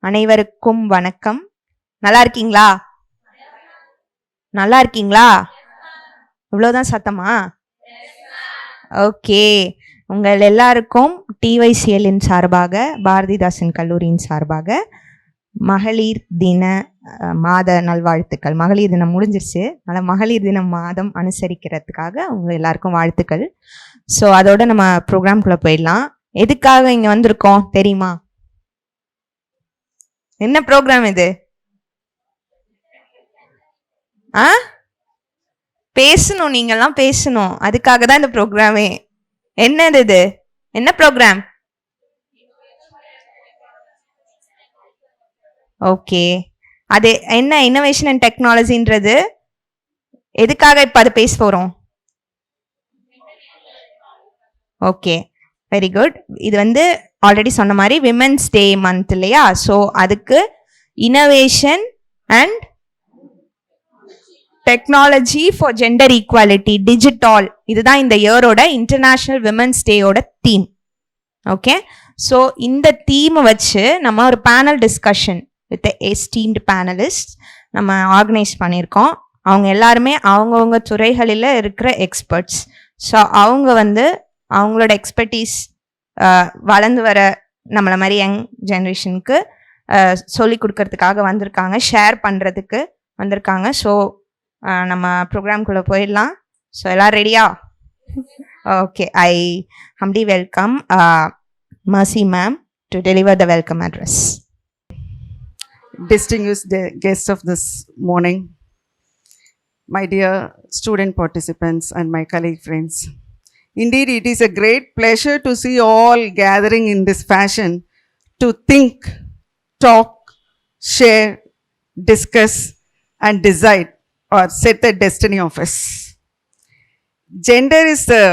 அனைவருக்கும் வணக்கம். நல்லா இருக்கீங்களா? நல்லா இருக்கீங்களா? இவ்வளவுதான் சத்தமா? ஓகே. உங்கள் எல்லாருக்கும் TYCL சார்பாக, பாரதிதாசன் கல்லூரியின் சார்பாக மகளிர் தின மாத நல்வாழ்த்துக்கள். மகளிர் தினம் முடிஞ்சிருச்சு, அதனால் மகளிர் தினம் மாதம் அனுசரிக்கிறதுக்காக உங்க எல்லாருக்கும் வாழ்த்துக்கள். ஸோ அதோட நம்ம ப்ரோக்ராம்குள்ளே போயிடலாம். எதுக்காக இங்கே வந்திருக்கோம் தெரியுமா? என்ன ப்ரோக்ராம் இது? பேசணும், நீங்கெல்லாம் பேசணும். அதுக்காக தான் இந்த ப்ரோக்ராமே. என்னது இது? என்ன ப்ரோக்ராம்? ஓகே, அது என்ன இன்னோவேஷன் அண்ட் டெக்னாலஜின்றது? எதுக்காக இப்போ அதை பேச போகிறோம்? Okay, very good. இது வந்து ஆல்ரெடி சொன்ன மாதிரி விமென்ஸ் டே மந்த் இல்லையா? ஸோ அதுக்கு innovation and technology for gender equality digital, இதுதான் இந்த இயரோட இன்டர்நேஷ்னல் விமென்ஸ் டேயோட தீம். ஓகே, ஸோ இந்த தீமை வச்சு நம்ம ஒரு panel discussion with esteemed panelist நம்ம ஆர்கனைஸ் பண்ணியிருக்கோம். அவங்க எல்லாருமே அவங்கவுங்க துறைகளில் இருக்கிற எக்ஸ்பர்ட்ஸ். ஸோ அவங்க வந்து அவங்களோட எக்ஸ்பர்டீஸ் வளர்ந்து வர நம்மளை மாதிரி யங் ஜென்ரேஷனுக்கு சொல்லி கொடுக்கறதுக்காக வந்திருக்காங்க, ஷேர் பண்ணுறதுக்கு வந்திருக்காங்க. ஸோ நம்ம ப்ரோக்ராம்குள்ளே போயிடலாம். ஸோ எல்லாம் ரெடியா? Okay, I humbly welcome Mercy ma'am to deliver the welcome address. Distinguished guests of this morning, my dear student participants and my colleague friends. Indeed, it is a great pleasure to see all gathering in this fashion to think, talk, share, discuss and decide or set the destiny of us. Gender is the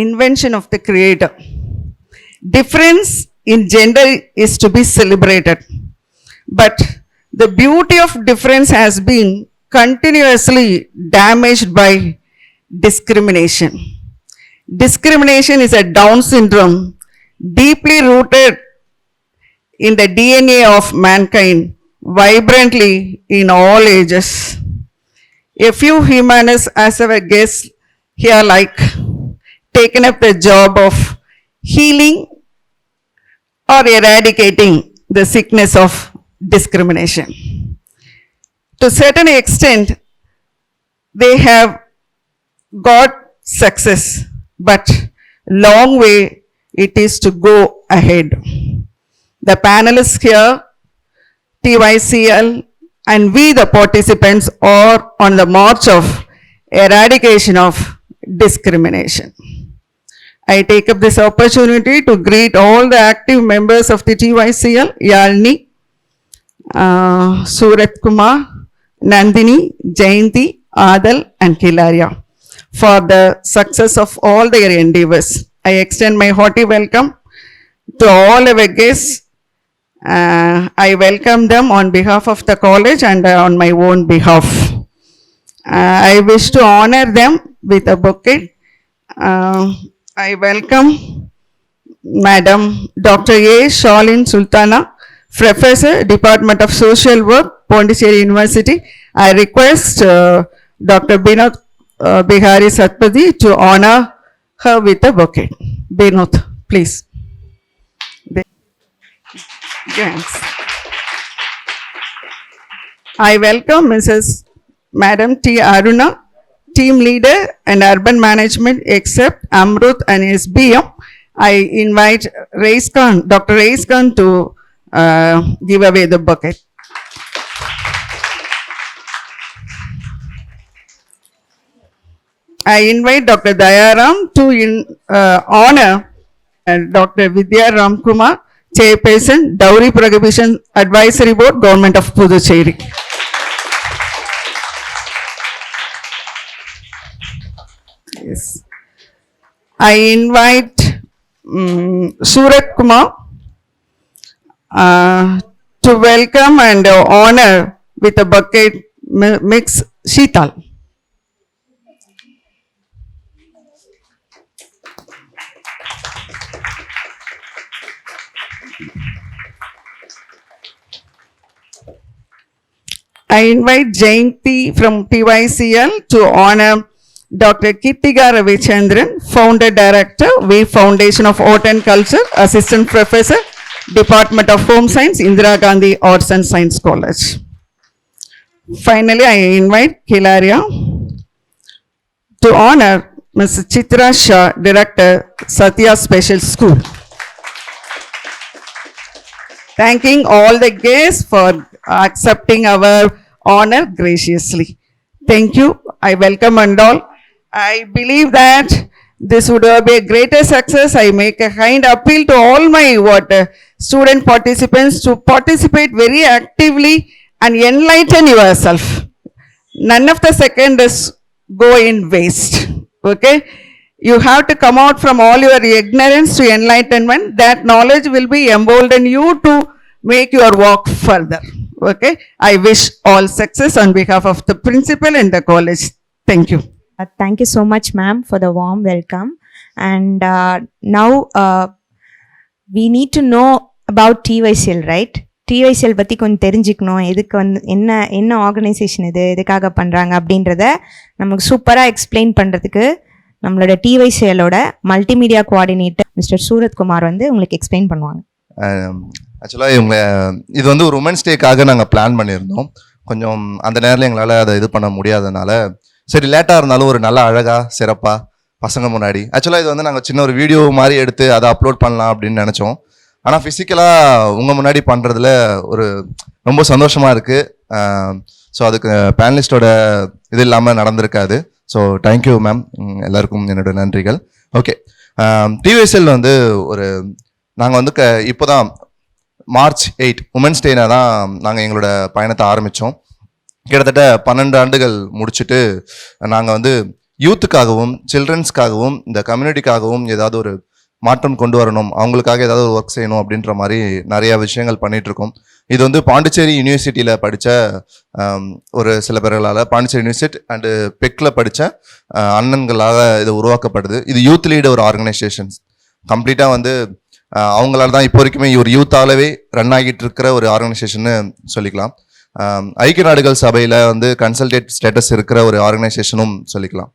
invention of the Creator. Difference in gender is to be celebrated. But the beauty of difference has been continuously damaged by discrimination. Discrimination is a Down syndrome deeply rooted in the DNA of mankind, vibrantly in all ages. A few humanists as our guests here taken up the job of healing or eradicating the sickness of discrimination. To a certain extent, they have got success, but long way it is to go ahead. The panelists here, TYCL, and we the participants are on the march of eradication of discrimination. I take up this opportunity to greet all the active members of the TYCL, Yalni, Ramkumar, Nandini, Jayanti, Adal and Kilaria for the success of all their endeavors. I extend my hearty welcome to all our guests. I welcome them on behalf of the college and on my own behalf. I wish to honor them with a bouquet. I welcome Madam Dr. A. Shahin Sultana, Professor, Department of Social Work, Pondicherry University. I request Dr. Binod Bihari Satpathy to honor her with a bouquet. Binod, please. Yes. I welcome Mrs. Madam T. Aruna, Team Leader and Urban Management, except AMRUT and SBM. I invite Dr. Reis Khan to give away the bucket. I invite Dr. Dayaram to honor Dr. Vidhya Ramkumar, Chairperson-Dowry Prohibition Advisory Board, Government of Puducherry. Yes. I invite Surat Kumar to welcome and honor with a bucket mix Sheethal. I invite Jayanti from TYCL to honor Dr. Krithiga Ravichandran, Founder Director, Veer Foundation of Art and Culture, Assistant Professor, Department of Home Science, Indira Gandhi Arts and Science College. Finally, I invite Kilaria to honor Ms. Chitra Shah, Director, Satya Special School. Thanking all the guests for accepting our honor graciously. Thank you. I welcome and all. I believe that this would be a greater success. I make a kind appeal to all my student participants to participate very actively and enlighten yourself. None of the second is go in waste. Okay? You have to come out from all your ignorance to enlightenment. That knowledge will be embolden you to make your work further. Okay? I wish all success on behalf of the principal and the college. Thank you. Thank you so much, ma'am, for the warm welcome. And now we need to know about TYCL, right? TYCL பற்றி கொஞ்சம் தெரிஞ்சுக்கணும், எதுக்கு என்ன organisation இது, எதுக்காக பண்ணுறாங்க அப்படின்றத நமக்கு சூப்பராக எக்ஸ்பிளைன் பண்ணுறதுக்கு நம்மளோட TYCLோட மல்டிமீடியா கோஆர்டினேட்டர் மிஸ்டர் சூரத்குமார் உங்களுக்கு எக்ஸ்பிளைன் பண்ணுவாங்க. ஆக்சுவலாக இது ஒரு உமன்ஸ் டேக்காக நாங்கள் பிளான் பண்ணியிருந்தோம். கொஞ்சம் அந்த நேரில் எங்களால் அதை இது பண்ண முடியாதனால சரி லேட்டாக இருந்தாலும் ஒரு நல்ல அழகாக சிறப்பாக பசங்க முன்னாடி ஆக்சுவலாக இது நாங்கள் சின்ன ஒரு வீடியோ மாதிரி எடுத்து அதை அப்லோட் பண்ணலாம் அப்படின்னு நினச்சோம். ஆனால் ஃபிசிக்கலாக உங்கள் முன்னாடி பண்ணுறதுல ரொம்ப சந்தோஷமாக இருக்குது. ஸோ அதுக்கு பேனலிஸ்டோட இது இல்லாமல் நடந்திருக்காது. ஸோ தேங்க்யூ மேம், எல்லாருக்கும் என்னோட நன்றிகள். ஓகே, TYCL நாங்கள் இப்போ தான் March 8 உமன்ஸ் டேனா தான் நாங்கள் எங்களோட பயணத்தை ஆரம்பித்தோம். கிட்டத்தட்ட 12 ஆண்டுகள் முடிச்சுட்டு நாங்கள் யூத்துக்காகவும் சில்ட்ரன்ஸ்க்காகவும் இந்த கம்யூனிட்டிக்காகவும் ஏதாவது ஒரு மாற்றம் கொண்டு வரணும், அவங்களுக்காக ஏதாவது ஒரு ஒர்க் செய்யணும் அப்படின்ற மாதிரி நிறைய விஷயங்கள் பண்ணிகிட்ருக்கோம். இது பாண்டிச்சேரி யூனிவர்சிட்டியில் படித்த ஒரு சில பேர்களால், பாண்டிச்சேரி யூனிவர்சிட்டி அண்டு பெக்கில் படித்த அண்ணன்களால் இது உருவாக்கப்படுது. இது யூத் லீடு ஒரு ஆர்கனைசேஷன்ஸ் கம்ப்ளீட்டாக அவங்களால தான் இப்போ வரைக்குமே ஒரு யூத்தாலவே ரன் ஆகிட்டு இருக்கிற ஒரு ஆர்கனைசேஷன்னு சொல்லிக்கலாம். ஐக்கிய நாடுகள் சபையில் கன்சல்டேட் ஸ்டேட்டஸ் இருக்கிற ஒரு ஆர்கனைசேஷனும் சொல்லிக்கலாம்.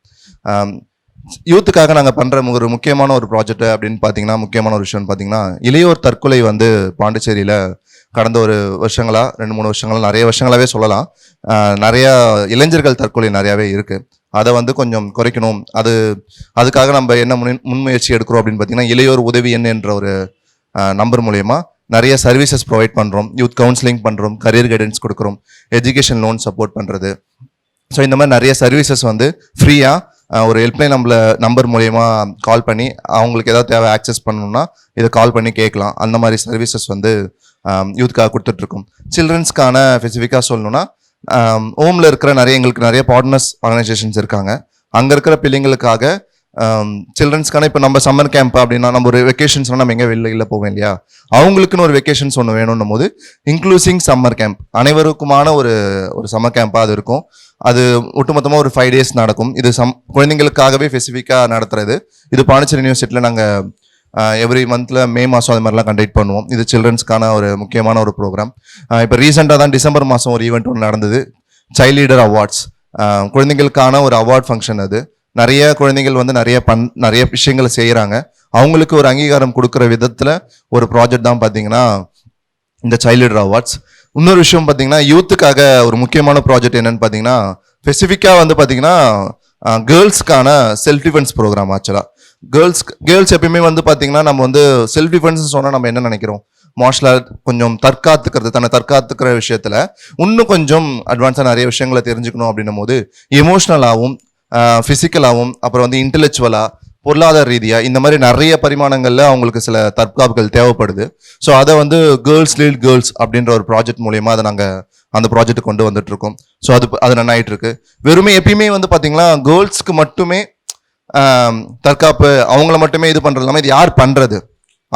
யூத்துக்காக நாங்கள் பண்ணுற ஒரு முக்கியமான ஒரு ப்ராஜெக்ட் அப்படின்னு பார்த்தீங்கன்னா, முக்கியமான ஒரு விஷயம்னு பார்த்தீங்கன்னா, இளையோர் தற்கொலை பாண்டிச்சேரியில் கடந்த ஒரு வருஷங்களா 2-3 வருஷங்களா நிறைய வருஷங்களாகவே சொல்லலாம், நிறையா இளைஞர்கள் தற்கொலை நிறையாவே இருக்குது. அதை கொஞ்சம் குறைக்கணும். அதுக்காக நம்ம என்ன முன்முயற்சி எடுக்கிறோம் அப்படின்னு பார்த்தீங்கன்னா, இளையோர் உதவி என்ற ஒரு நம்பர் மூலயமா நிறைய சர்வீசஸ் ப்ரொவைட் பண்ணுறோம். யூத் கவுன்சிலிங் பண்ணுறோம், கரியர் கைடன்ஸ் கொடுக்குறோம், எஜுகேஷன் லோன் சப்போர்ட் பண்ணுறது. ஸோ இந்த மாதிரி நிறைய சர்வீசஸ் ஃப்ரீயாக ஒரு ஹெல்ப்லைன் நம்பர் மூலயமா கால் பண்ணி அவங்களுக்கு ஏதாவது தேவை ஆக்சஸ் பண்ணணும்னா இதை கால் பண்ணி கேட்கலாம். அந்த மாதிரி சர்வீசஸ் யூத்துக்காக கொடுத்துட்ருக்கோம். சில்ட்ரன்ஸ்க்கான ஸ்பெசிஃபிக்காக சொல்லணும்னா, ஹோமில் இருக்கிற எங்களுக்கு நிறைய பார்ட்னர்ஸ் ஆர்கனைசேஷன்ஸ் இருக்காங்க. அங்கே இருக்கிற பிள்ளைங்களுக்காக சில்ட்ரன்ஸ்க்கான இப்போ நம்ம சம்மர் கேம்ப் அப்படின்னா, நம்ம ஒரு வெக்கேஷன்ஸ்னால் நம்ம எங்கே வெளில போவோம் இல்லையா, அவங்களுக்குன்னு ஒரு வெக்கேஷன்ஸ் ஒன்று வேணும்னும் போது இன்க்ளூசிங் சம்மர் கேம்ப், அனைவருக்குமான ஒரு சம்மர் கேம்பாக அது இருக்கும். அது ஒட்டுமொத்தமாக ஒரு 5 days நடக்கும். இது குழந்தைங்களுக்காகவே ஸ்பெசிஃபிக்காக நடத்துறது. இது பாண்டிச்சேரி யூனிவர்சிட்டியில் நாங்கள் எவ்ரி மந்த்தில் மே மாதம் அது மாதிரிலாம் கண்டக்ட் பண்ணுவோம். இது சில்ட்ரன்ஸ்க்கான ஒரு முக்கியமான ஒரு ப்ரோக்ராம். இப்போ ரீசெண்டாக தான் டிசம்பர் மாதம் ஒரு ஈவெண்ட் ஒன்று நடந்தது, சைல்ட் லீடர் அவார்ட்ஸ். குழந்தைங்களுக்கான ஒரு அவார்ட் ஃபங்க்ஷன். அது நிறைய குழந்தைகள் நிறைய விஷயங்களை செய்கிறாங்க. அவங்களுக்கு ஒரு அங்கீகாரம் கொடுக்குற விதத்தில் ஒரு ப்ராஜெக்ட் தான் பார்த்தீங்கன்னா இந்த சைல்ட் லீடர் அவார்ட்ஸ். இன்னொரு விஷயம் பார்த்தீங்கன்னா, யூத்துக்காக ஒரு முக்கியமான ப்ராஜெக்ட் என்னன்னு பார்த்தீங்கன்னா, ஸ்பெசிஃபிக்காக பார்த்தீங்கன்னா கேர்ள்ஸ்க்கான செல்ஃப் டிஃபென்ஸ் ப்ரோக்ராம். ஆக்சுவலாக கேர்ள்ஸ் எப்பயுமே பார்த்தீங்கன்னா, நம்ம செல்ஃப் டிஃபென்ஸ் சொன்னால் நம்ம என்ன நினைக்கிறோம், மார்ஷல் ஆர்ட், கொஞ்சம் தன்னை தற்காத்துக்கிற விஷயத்தில் இன்னும் கொஞ்சம் அட்வான்ஸாக நிறைய விஷயங்களை தெரிஞ்சுக்கணும் அப்படின்னும் போது எமோஷ்னலாகவும் ஃபிசிக்கலாகவும் அப்புறம் இன்டெலெக்சுவலாக பொருளாதார ரீதியாக இந்த மாதிரி நிறைய பரிமாணங்களில் அவங்களுக்கு சில தற்காப்புகள் தேவைப்படுது. ஸோ அதை கேர்ள்ஸ் லீட் கேர்ள்ஸ் அப்படின்ற ஒரு ப்ராஜெக்ட் மூலயமா அதை நாங்கள் அந்த ப்ராஜெக்ட் கொண்டு வந்துட்டுருக்கோம். ஸோ அது நன்னாயிட்டு இருக்கு. வெறுமே எப்பயுமே பார்த்தீங்கன்னா கேர்ள்ஸ்க்கு மட்டுமே தற்காப்பு, அவங்கள மட்டுமே இது பண்ணுறது இல்லாமல் இது யார் பண்ணுறது,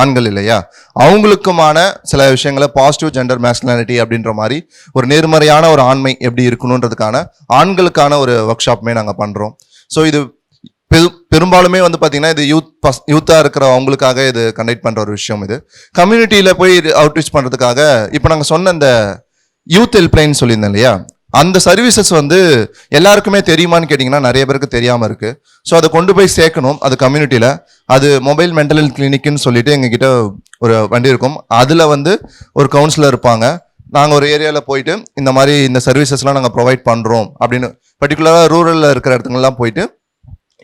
ஆண்கள் இல்லையா, அவங்களுக்குமான சில விஷயங்களை பாசிட்டிவ் ஜெண்டர் மேஸ்குலானிட்டி அப்படின்ற மாதிரி ஒரு நேர்மறையான ஒரு ஆண்மை எப்படி இருக்கணுன்றதுக்கான ஆண்களுக்கான ஒரு ஒர்க் ஷாப்புமே நாங்கள் பண்ணுறோம். ஸோ இது பெரும்பாலுமே பார்த்தீங்கன்னா இது யூத்தாக இருக்கிற அவங்களுக்காக இது கண்டக்ட் பண்ணுற ஒரு விஷயம். இது கம்யூனிட்டியில் போய் அவுட்ரீச் பண்ணுறதுக்காக இப்போ நாங்கள் சொன்ன இந்த யூத் ஹெல்ப்லைன் சொல்லியிருந்தேன் இல்லையா, அந்த சர்வீசஸ் வந்து எல்லாருக்குமே தெரியுமான்னு கேட்டிங்கன்னா நிறைய பேருக்கு தெரியாமல் இருக்குது. ஸோ அதை கொண்டு போய் சேர்க்கணும் அது கம்யூனிட்டியில். அது மொபைல் மென்டல் ஹெல்த் கிளினிக்னு சொல்லிட்டு எங்ககிட்ட ஒரு வண்டி இருக்கும். அதில் வந்து ஒரு கவுன்சிலர் இருப்பாங்க. நாங்கள் ஒரு ஏரியாவில் போயிட்டு இந்த மாதிரி இந்த சர்வீசஸ்லாம் நாங்கள் ப்ரொவைட் பண்ணுறோம் அப்படின்னு பர்டிகுலராக ரூரலில் இருக்கிற இடத்துங்கலாம் போயிட்டு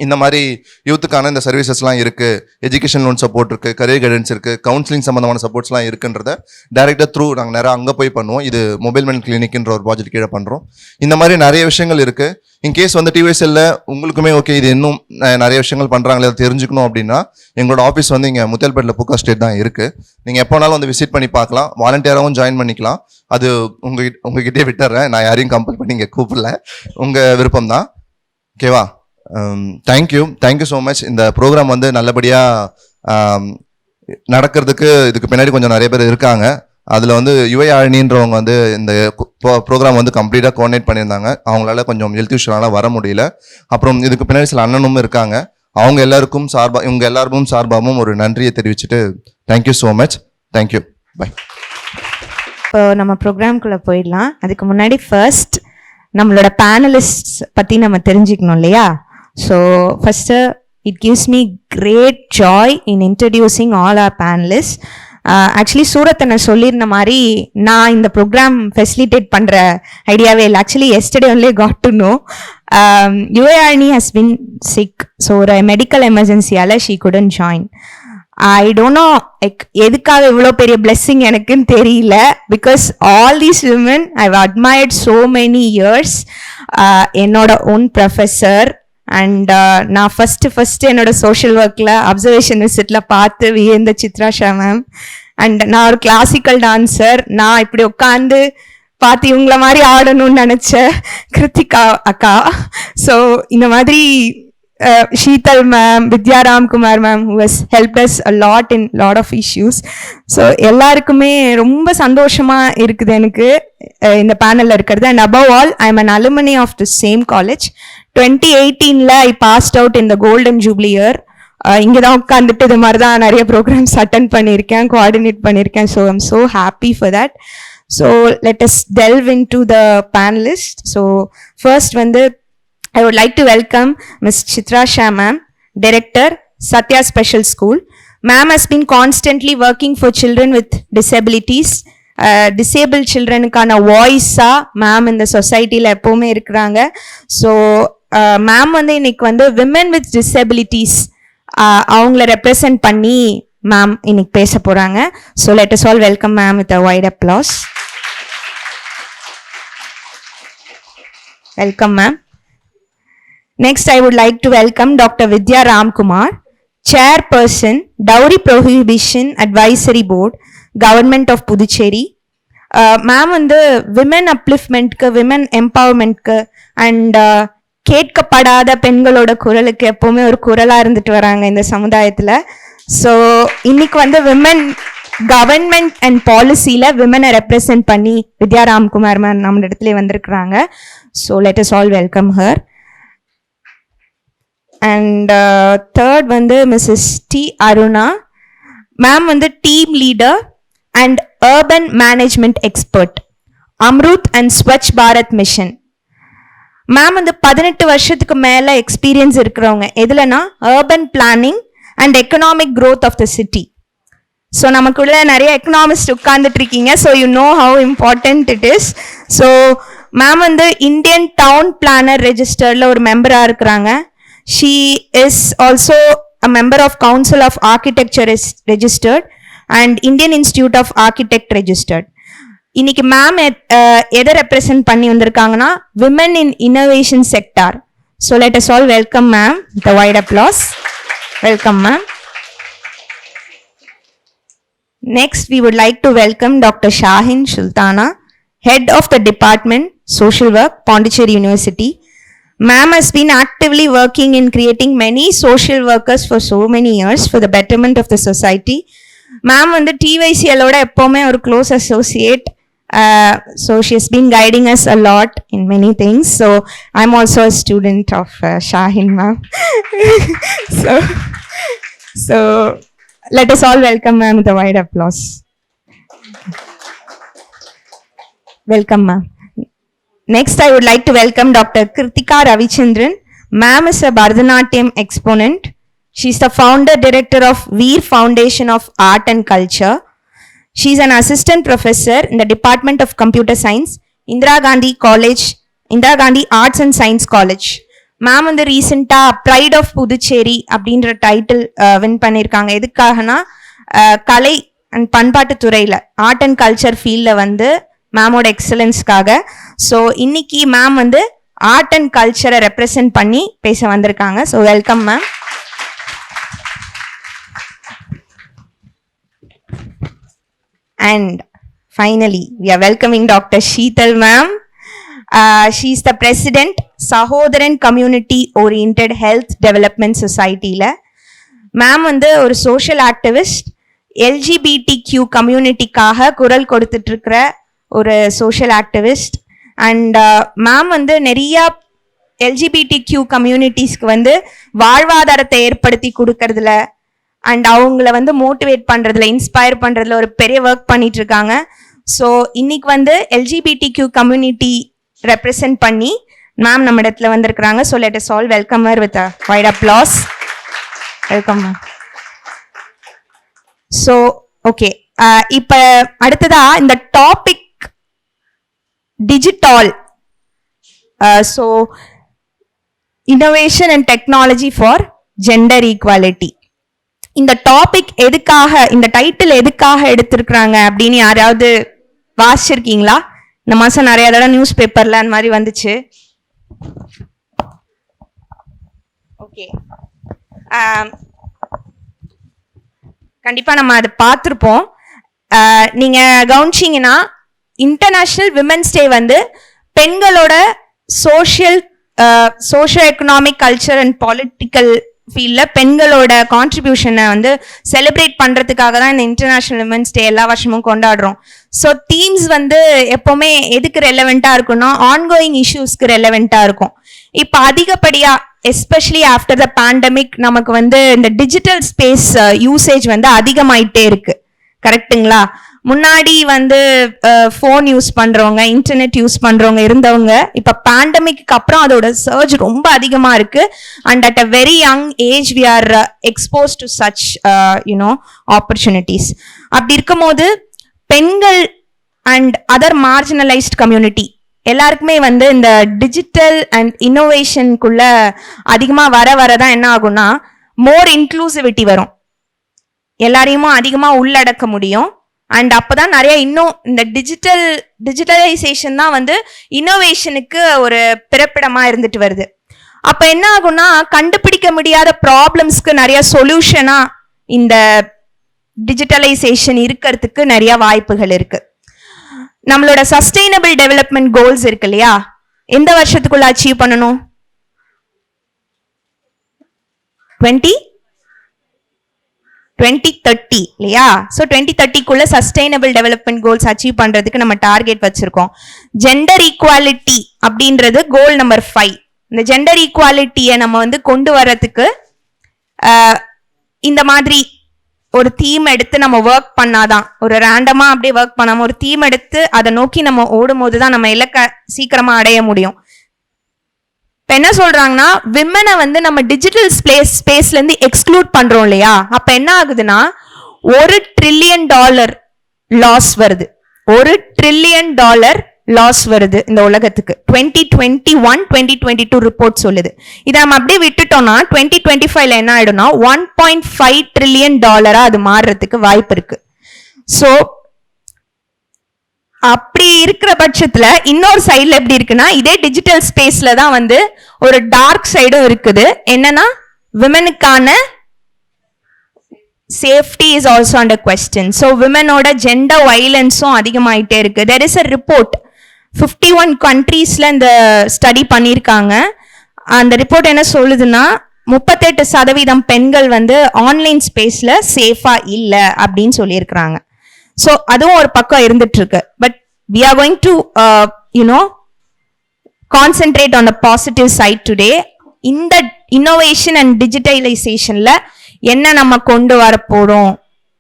இந்த மாதிரி யூத்துக்கான இந்த சர்வீசஸ்லாம் இருக்குது, எஜுகேஷன் லோன் சப்போர்ட் இருக்குது, கரியர் கைடன்ஸ் இருக்குது, கவுன்சிலிங் சம்மந்தமான சப்போர்ட்ஸ்லாம் இருக்குன்றத டேரெக்டாக த்ரூ நாங்கள் நேராக அங்கே போய் பண்ணுவோம். இது மொபைல் மென்டல் கிளினிக்ன்ற ஒரு ப்ராஜெக்ட் கீழே பண்ணுறோம். இந்த மாதிரி நிறைய விஷயங்கள் இருக்குது. இன்கேஸ் வந்து TYCL உங்களுக்குமே ஓகே இது இன்னும் நிறைய விஷயங்கள் பண்ணுறாங்களே அதை தெரிஞ்சுக்கணும் அப்படின்னா எங்களோட ஆஃபீஸ் வந்து இங்கே முத்தியால்பேட்டில் புக்கா ஸ்ட்ரீட் தான் இருக்குது. நீங்கள் எப்போனாலும் வந்து விசிட் பண்ணி பார்க்கலாம், வாலண்டியராகவும் ஜாயின் பண்ணிக்கலாம். அது உங்ககிட்டே விட்டுறேன், நான் யாரையும் கம்பல் பண்ணி இங்கே கூப்பிடல, உங்கள் விருப்பம் தான். ஓகேவா? Thank you so much. இந்த ப்ரோக்ராம் வந்து நல்லபடியாக நடக்கிறதுக்கு இதுக்கு பின்னாடி கொஞ்சம் நிறைய பேர் இருக்காங்க. அதில் வந்து யுவையாழினின்றவங்க வந்து இந்த ப்ரோக்ராம் வந்து கம்ப்ளீட்டாக கோஆர்டினேட் பண்ணியிருந்தாங்க. அவங்களால கொஞ்சம் ஹெல்த் இஷ்யூனால வர முடியல. அப்புறம் இதுக்கு பின்னாடி சில அண்ணனும் இருக்காங்க. அவங்க எல்லாருக்கும் இவங்க எல்லாருக்கும் சார்பாகவும் ஒரு நன்றியை தெரிவிச்சுட்டு thank you so much. Thank you, bye. இப்போ நம்ம ப்ரோக்ராம்குள்ளே போயிடலாம். அதுக்கு முன்னாடி ஃபர்ஸ்ட் நம்மளோட பேனலிஸ்ட் பற்றி நம்ம தெரிஞ்சுக்கணும் இல்லையா? So first it gives me great joy in introducing all our panelists. Actually சூரத்தனை சொல்லியிருந்த மாதிரி நான் இந்த ப்ரோக்ராம் ஃபெசிலிட்டேட் பண்ணுற ஐடியாவே இல்லை. Actually yesterday only got to know Yuvayazhini has been sick. So ஒரு மெடிக்கல் எமர்ஜென்சியால் she couldn't join. I don't know எதுக்காக இவ்வளோ பெரிய பிளெஸ்ஸிங் எனக்குன்னு தெரியல. Because all these women I've admired so many years. என்னோட ஓன் ப்ரொஃபஸர் அண்ட் நான் ஃபஸ்ட்டு என்னோட சோஷியல் ஒர்க்கில் அப்சர்வேஷன் விசிட்டில் பார்த்து வியந்த சித்ராஷா மேம். அண்ட் நான் ஒரு கிளாசிக்கல் டான்ஸர். நான் இப்படி உட்காந்து பார்த்து இவங்கள மாதிரி ஆடணும்னு நினச்ச கிருத்திகா அக்கா. ஸோ இந்த மாதிரி Sheethal ma'am, Vidhya, Ramkumar ma'am, who has helped us a lot in lot of issues. So எல்லாருக்குமே ரொம்ப சந்தோஷமா இருக்குது எனக்கு இந்த பேனல்ல இருக்கிறது. And above all, I am an alumni of the same college. 2018 I passed out in the golden jubilee year. இங்கே தான் உட்காந்துட்டு இது மாதிரி தான் நிறைய ப்ரோக்ராம்ஸ் அட்டன் பண்ணியிருக்கேன், கோஆர்டினேட் பண்ணியிருக்கேன். So I'm so happy for that. So let as delve into the panelist. So first வந்து I would like to welcome Ms. Chitrasha ma'am, Director, Satya Special School. Ma'am has been constantly working for children with disabilities. Disabled children-க்கான voice-ஆ ma'am இந்த சொசைட்டியில் எப்போவுமே இருக்கிறாங்க. So ma'am வந்து இன்னைக்கு வந்து women with disabilities அவங்கள represent பண்ணி ma'am இன்னைக்கு பேச போகிறாங்க. So let us all welcome ma'am with a wide applause. Welcome ma'am. Next, I would like to welcome Dr. Vidhya Ramkumar, Chairperson-Dowry Prohibition Advisory Board, Government of Puducherry. Ma'am வந்து women அப்லிஃப்ட்மெண்ட்க்கு, women எம்பவர்மெண்ட்க்கு and கேட்கப்படாத பெண்களோட குரலுக்கு எப்போவுமே ஒரு குரலாக இருந்துட்டு வராங்க இந்த சமுதாயத்தில். ஸோ இன்னைக்கு வந்து விமன் கவர்மெண்ட் அண்ட் பாலிசியில் விமனை ரெப்ரசன்ட் பண்ணி வித்யா ராம்குமார் மேம் நம்ம இடத்துல வந்திருக்கிறாங்க. So let us all welcome her. And third வந்து மிஸ்ஸஸ் டி அருணா மேம் வந்து team leader and urban management expert, Amrut and Swachh Bharat mission. Ma'am வந்து 18 வருஷத்துக்கு மேலே எக்ஸ்பீரியன்ஸ் இருக்கிறவங்க எதுலனா urban planning and economic growth of the city. So நமக்குள்ள நிறைய எக்கனாமிஸ்ட் உட்கார்ந்துட்டு இருக்கீங்க. So you know how important it is. So ma'am வந்து இந்தியன் டவுன் பிளானர் ரெஜிஸ்டர்ல ஒரு மெம்பராக இருக்கிறாங்க. She is also a member of Council of Architecture is registered and Indian Institute of Architect registered. இன்னைக்கு ma'am எதை represent பண்ணி வந்திருக்காங்கன்னா women in innovation sector. So let us all welcome ma'am with a wide applause. Welcome ma'am. Next, we would like to welcome Dr. Shahin, Sultana, Head of the Department, Social Work, Pondicherry University. Ma'am has been actively working in creating many social workers for so many years for the betterment of the society. Ma'am வந்து TYCL ஓட எப்போவுமே ஒரு close associate. So she has been guiding us a lot in many things. So I'm also a student of Shahin ma'am. So let us all welcome ma'am with a wide applause. Welcome ma'am. Next, I would like to welcome Dr. Krithiga Ravichandran. Ma'am is a Barathanatyam exponent. She is the founder director of Veer Foundation of Art and Culture. She is an assistant professor in the Department of Computer Science, Indira Gandhi Arts and Science College. Ma'am வந்து ரீசெண்டா pride of Puducherry அப்படின்ற title win பண்ணியிருக்காங்க. எதுக்காகனா கலை and பண்பாட்டு துறையில art and culture ஃபீல்ட்ல வந்து மேமோட எக்ஸலன்ஸ்க்காக. So இன்னைக்கு மேம் வந்து ஆர்ட் அண்ட் கல்ச்சரை ரெப்ரசென்ட் பண்ணி பேச வந்திருக்காங்க. So welcome ma'am. And finally, we are welcoming Dr. Sheethal ma'am. She is the president, Sahodaran Community Oriented Health Development Society. Ma'am வந்து ஒரு சோஷியல் ஆக்டிவிஸ்ட், LGBTQ கம்யூனிட்டிக்காக குரல் கொடுத்துட்டு இருக்கிற ஒரு சோஷியல் ஆக்டிவிஸ்ட். அண்ட் மேம் வந்து நிறைய LGBTQ கம்யூனிட்டிஸ்க்கு வந்து வாழ்வாதாரத்தை ஏற்படுத்தி கொடுக்கறதுல அண்ட் அவங்கள வந்து மோட்டிவேட் பண்றதுல, இன்ஸ்பயர் பண்றதுல ஒரு பெரிய ஒர்க் பண்ணிட்டு இருக்காங்க. ஸோ இன்னைக்கு வந்து LGBTQ கம்யூனிட்டி ரெப்ரசென்ட் பண்ணி மேம் நம்ம இடத்துல வந்திருக்கிறாங்க. So let us all welcome her with a wide applause. Welcome ma'am. So okay, இப்போ அடுத்ததா இந்த topic digital, so innovation and technology for gender equality. இந்த டாபிக் எதுக்காக, இந்த டைட்டில் எதுக்காக எடுத்திருக்கிறாங்க அப்படின்னு யாராவது வாசிச்சிருக்கீங்களா? இந்த மாசம் நிறைய தடவை நியூஸ் பேப்பர்ல அந்த மாதிரி வந்துச்சு. ஓகே, கண்டிப்பா நம்ம அதை பார்த்துருப்போம். நீங்க கவனிச்சிங்கன்னா இன்டர்நேஷனல் விமென்ஸ் டே வந்து பெண்களோட socio economic, culture and political ஃபீல்ட்ல பெண்களோட கான்ட்ரிபியூஷனை வந்து செலிப்ரேட் பண்றதுக்காக தான் இந்த இன்டர்நேஷனல் விமென்ஸ் டே எல்லா வருஷமும் கொண்டாடுறோம். ஸோ தீம்ஸ் வந்து எப்பவுமே எதுக்கு ரெலவெண்டா இருக்கும்னா ஆன்கோயிங் இஷ்யூஸ்க்கு ரெலவெண்டா இருக்கும். இப்போ அதிகப்படியா எஸ்பெஷலி ஆஃப்டர் த பேண்டமிக் நமக்கு வந்து இந்த டிஜிட்டல் ஸ்பேஸ் யூசேஜ் வந்து அதிகமாயிட்டே இருக்கு. கரெக்டுங்களா? முன்னாடி வந்து ஃபோன் யூஸ் பண்றவங்க, இன்டர்நெட் யூஸ் பண்றவங்க இருந்தவங்க இப்ப பேண்டமிக்கு அப்புறம் அதோட சர்ஜ் ரொம்ப அதிகமா இருக்கு. And at a very young age we are expose to such opportunities. அப்படி இருக்கும் போது பெண்கள் அண்ட் அதர் மார்ஜினலைஸ்ட் கம்யூனிட்டி எல்லாருக்குமே வந்து இந்த டிஜிட்டல் அண்ட் இன்னோவேஷனுக்குள்ள அதிகமா வரதான் என்ன ஆகும்னா மோர் இன்க்ளூசிவிட்டி வரும். எல்லாரையுமே அதிகமா உள்ளடக்க முடியும். அண்ட் அப்பதான் நிறைய இன்னும் இந்த டிஜிட்டலைசேஷன் தான் வந்து இன்னோவேஷனுக்கு ஒரு பிறப்பிடமா இருந்துட்டு வருது. அப்ப என்ன ஆகும்னா கண்டுபிடிக்க முடியாத ப்ராப்ளம்ஸ்க்கு நிறைய சொல்யூஷனா இந்த டிஜிட்டலைசேஷன் இருக்கிறதுக்கு நிறைய வாய்ப்புகள் இருக்கு. நம்மளோட சஸ்டைனபிள் டெவலப்மெண்ட் கோல்ஸ் இருக்கு இல்லையா, எந்த வருஷத்துக்குள்ள அச்சீவ் பண்ணணும்? 2030 இல்லையா? ஸோ 2030க்குள்ள சஸ்டைனபிள் டெவலப்மெண்ட் கோல்ஸ் அச்சீவ் பண்றதுக்கு நம்ம டார்கெட் வச்சிருக்கோம். ஜெண்டர் ஈக்குவாலிட்டி அப்படின்றது கோல் நம்பர் 5. இந்த ஜெண்டர் ஈக்குவாலிட்டியை நம்ம வந்து கொண்டு வர்றதுக்கு இந்த மாதிரி ஒரு தீம் எடுத்து நம்ம ஒர்க் பண்ணாதான், ஒரு ரேண்டமா அப்படியே ஒர்க் பண்ணாம ஒரு தீம் எடுத்து அதை நோக்கி நம்ம ஓடும் போதுதான் நம்ம இலக்க சீக்கிரமா அடைய முடியும். இப்ப என்ன சொல்றாங்கன்னா விமனை வந்து நம்ம டிஜிட்டல் ஸ்பேஸ்ல இருந்து எக்ஸ்க்ளூட் பண்றோம் இல்லையா, அப்ப என்ன ஆகுதுன்னா $1 trillion லாஸ் வருது. $1 trillion லாஸ் வருது இந்த உலகத்துக்கு. 2021-2022 ரிப்போர்ட் சொல்லுது. இதை நம்ம அப்படியே விட்டுட்டோம்னா 2025ல என்ன ஆயிடும்னா $1.5 trillion அது மாறுறதுக்கு வாய்ப்பு இருக்கு. ஸோ அப்படி இருக்கிற பட்சத்துல இன்னொரு சைட்ல எப்படி இருக்குன்னா இதே டிஜிட்டல் ஸ்பேஸ்ல தான் வந்து ஒரு டார்க் சைடும் இருக்குது. என்னன்னா விமனுக்கான safety is also under question. So விமனோட ஜெண்டர் வயலன்ஸும் அதிகமாயிட்டே இருக்கு. தெர் இஸ் அ ரிப்போர்ட் 51 கண்ட்ரீஸ்ல இந்த ஸ்டடி பண்ணியிருக்காங்க. அந்த ரிப்போர்ட் என்ன சொல்லுதுன்னா 38% பெண்கள் வந்து ஆன்லைன் ஸ்பேஸ்ல சேஃபா இல்லை அப்படின்னு சொல்லியிருக்கிறாங்க. ஸோ அதுவும் ஒரு பக்கம் இருந்துட்டு இருக்கு. But we are going to concentrate on the positive side today. இந்த இன்னோவேஷன் அண்ட் டிஜிட்டலைசேஷன்ல என்ன நம்ம கொண்டு வர போறோம்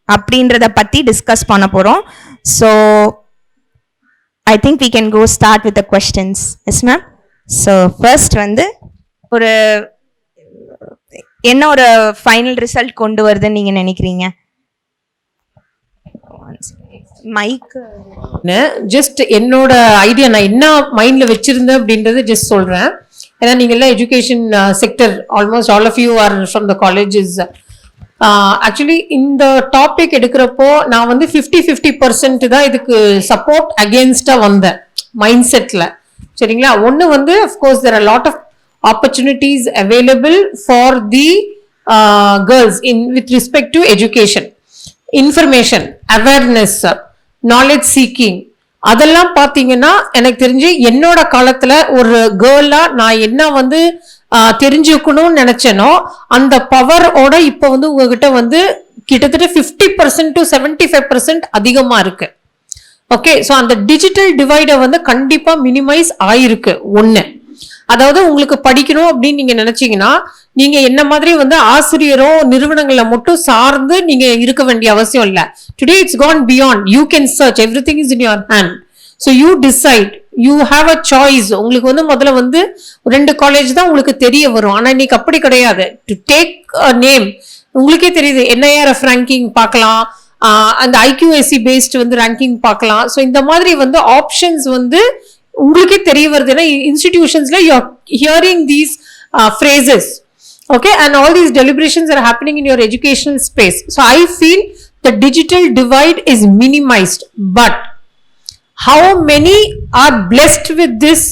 அப்படின்றத பத்தி டிஸ்கஸ் பண்ண போறோம். So I think we can go start with the questions. Yes ma'am. So first வந்து ஒரு என்ன ஒரு ஃபைனல் ரிசல்ட் கொண்டு வருதுன்னு நீங்க நினைக்கிறீங்க? மைக் ஜஸ்ட் என்னோட ஐடியா நான் என்ன மைண்ட்ல வச்சிருந்தேன் அப்படின்றது ஜஸ்ட் சொல்றேன். ஏன்னா நீங்க எல்லாம் education sector almost all of you are from the colleges. Actually இந்த டாபிக் எடுக்கிறப்போ நான் வந்து 50-50% தான் இதுக்கு சப்போர்ட் அகேன்ஸ்டா வந்தேன் மைண்ட் செட்ல. சரிங்களா? ஒன்று வந்து of course there are lot of opportunities available for the girls with respect to education, information, awareness, knowledge seeking. அதெல்லாம் பார்த்தீங்கன்னா எனக்கு தெரிஞ்சு என்னோட காலத்துல ஒரு கேர்லா நான் என்ன வந்து தெரிஞ்சுக்கணும்னு நினைச்சேனோ அந்த பவரோட இப்போ வந்து உங்ககிட்ட வந்து கிட்டத்தட்ட 50% to 75% அதிகமா இருக்கு. ஓகே, ஸோ அந்த டிஜிட்டல் டிவைடை வந்து கண்டிப்பா மினிமைஸ் ஆயிருக்கு. ஒன்று, அதாவது உங்களுக்கு படிக்கணும் அப்படின்னு நீங்க நினைச்சீங்கன்னா நீங்க என்ன மாதிரி வந்து ஆசிரியரோ நிறுவனங்களை மட்டும் சார்ந்து நீங்க இருக்க வேண்டிய அவசியம் இல்ல. Today it's gone beyond. You can search, everything is in your hand. So you decide, you have a choice. உங்களுக்கு வந்து முதல்ல வந்து 2 காலேஜ் தான் உங்களுக்கு தெரிய வரும். ஆனா இன்னைக்கு அப்படி கிடையாது. டு டேக் அ நேம் உங்களுக்கே தெரியுது. NIRF ரேங்கிங் பார்க்கலாம், அந்த IQAC பேஸ்ட் வந்து ரேங்கிங் பார்க்கலாம். ஸோ இந்த மாதிரி வந்து ஆப்ஷன்ஸ் வந்து உங்களுக்கே தெரிய வருதுன்னா இன்ஸ்டிடியூஷன்ஸ்ல you are hearing these phrases, okay, and all these deliberations are happening in your educational space. So I feel the digital divide is minimized, but how many are blessed with this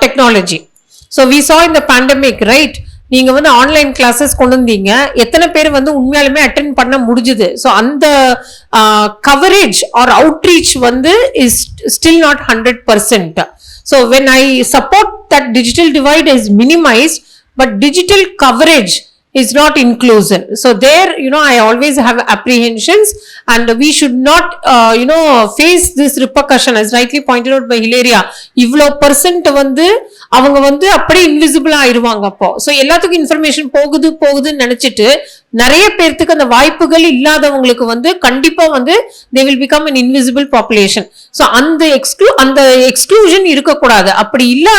technology? So we saw in the pandemic, right? நீங்க வந்து online classes கொண்டு வந்தீங்க, எத்தனை பேர் வந்து உண்மையாலுமே attend பண்ண முடிஞ்சுது? ஸோ அந்த கவரேஜ் ஆர் அவுட்ரீச் வந்து is still not 100%. So when I support that digital divide is minimised, but digital coverage is not inclusive. So there, I always have apprehensions, and we should not, face this repercussion as rightly pointed out by Hilaria. இவ்ளோ % வந்து அவங்க வந்து அப்படியே invisible ஆயிருவாங்க. அப்போ so எல்லாத்துக்கும் information போகுதுன்னு நினைச்சிட்டு நிறைய பேர்த்துக்கு அந்த வாய்ப்புகள் இல்லாதவங்களுக்கு வந்து கண்டிப்பா வந்து they will become an invisible population. So அந்த எக்ஸ்க்ளூஷன் இருக்கக்கூடாது. அப்படி இல்ல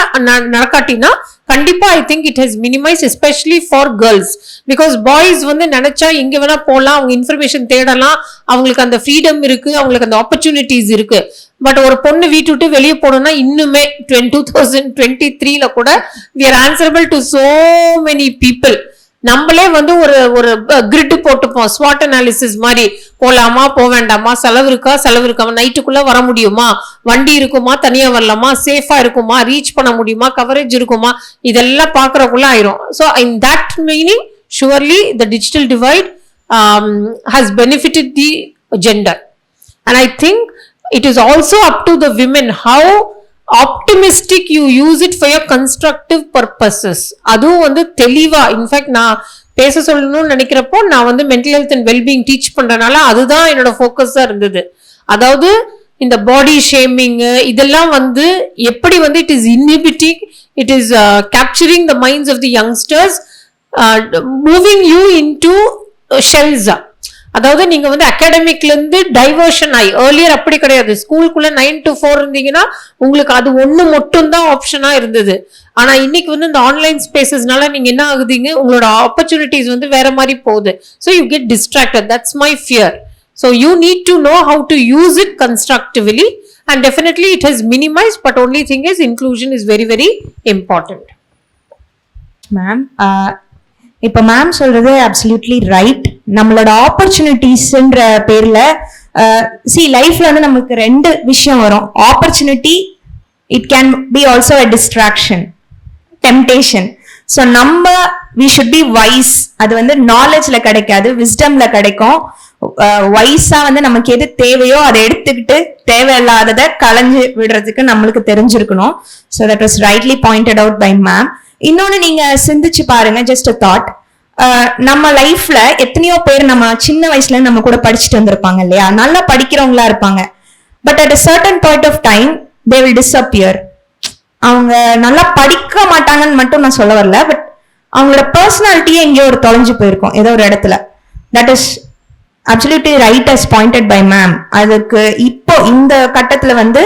நடக்காட்டினா கண்டிப்பா I think it has minimise, especially for girls. Because boys வந்து நினைச்சா எங்க வேணா போகலாம், அவங்க இன்ஃபர்மேஷன் தேடலாம், அவங்களுக்கு அந்த ஃப்ரீடம் இருக்கு, அவங்களுக்கு அந்த ஆப்பர்ச்சுனிட்டிஸ் இருக்கு. பட் ஒரு பொண்ணு வீட்டு விட்டு வெளியே போனோம்னா இன்னுமே 2023ல கூட we are answerable to so many people. நம்மளே வந்து ஒரு கிரிட் போட்டுப்போம், ஸ்வாட் அனாலிசிஸ் மாதிரி. போலாமா, போக வேண்டாமா, செலவு இருக்காமா, நைட்டுக்குள்ள வர முடியுமா, வண்டி இருக்குமா, தனியா வரலாமா, சேஃபா இருக்குமா, ரீச் பண்ண முடியுமா, கவரேஜ் இருக்குமா, இதெல்லாம் பாக்குறக்குள்ள ஆயிரும். So in that meaning surely the digital divide has benefited the gender, and I think it is also up to the women how optimistic you use it for your constructive purposes. அதுவும் வந்து தெளிவா, in fact நான் பேச சொல்லணும்னு நினைக்கிறப்போ நான் வந்து mental health and wellbeing teach பண்றதுனால அதுதான் என்னோட ஃபோக்கஸா இருந்தது. அதாவது இந்த பாடி ஷேமிங் இதெல்லாம் வந்து எப்படி வந்து it is inhibiting, it is capturing the minds of the youngsters, moving you into shells. அதாவது நீங்க வந்து அகாடமிக்ல இருந்து டைவர்ஷன் ஆகி, ஏர்லியர் அப்படி கிடையாது. ஸ்கூலுக்குள்ள 9 to 4 இருந்தீங்கன்னா உங்களுக்கு அது ஒண்ணு மட்டும் தான் ஆப்ஷனா இருந்தது. ஆனா இன்னைக்கு வந்து இந்த ஆன்லைன் ஸ்பேசஸ்னால நீங்க என்ன ஆகுதுங்க, உங்களோட ஆப்பர்ச்சுனிட்டிஸ் வந்து வேற மாதிரி போகுது. So you get distracted. That's my fear. So you need to know how to use it constructively, and definitely it has minimised, but only thing is inclusion is very very important. Ma'am, இப்ப ma'am சொல்றது absolutely right. நம்மளோட ஆப்பர்ச்சுனிட்டிஸ்ன்ற பேர்ல லைஃப்ல வந்து நமக்கு 2 விஷயம் வரும். Opportunity, it can be also a distraction, temptation. So we should be wise. அது வந்து நாலேஜ்ல கிடைக்காது, விஸ்டம்ல கிடைக்கும். வைஸா வந்து நமக்கு எது தேவையோ அதை எடுத்துக்கிட்டு தேவையில்லாததை களைஞ்சு விடுறதுக்கு நம்மளுக்கு தெரிஞ்சிருக்கணும். So that was rightly pointed out by ma'am. இன்னொன்னு நீங்க சிந்திச்சு பாருங்க, ஜஸ்ட் அ தாட். நம்ம லைஃப்ல எத்தனையோ பேர் நம்ம சின்ன வயசுல நம்ம கூட படிச்சுட்டு வந்திருப்பாங்க இல்லையா, நல்லா படிக்கிறவங்களா இருப்பாங்க. But at a certain point of time they will disappear. அவங்க நல்லா படிக்க மாட்டாங்கன்னு மட்டும் நான் சொல்ல வரல, பட் அவங்களோட பர்சனாலிட்டியே எங்கேயோ ஒரு தொலைஞ்சு போயிருக்கும் ஏதோ ஒரு இடத்துல. That is absolutely right as pointed by ma'am. அதுக்கு இப்போ இந்த கட்டத்துல வந்து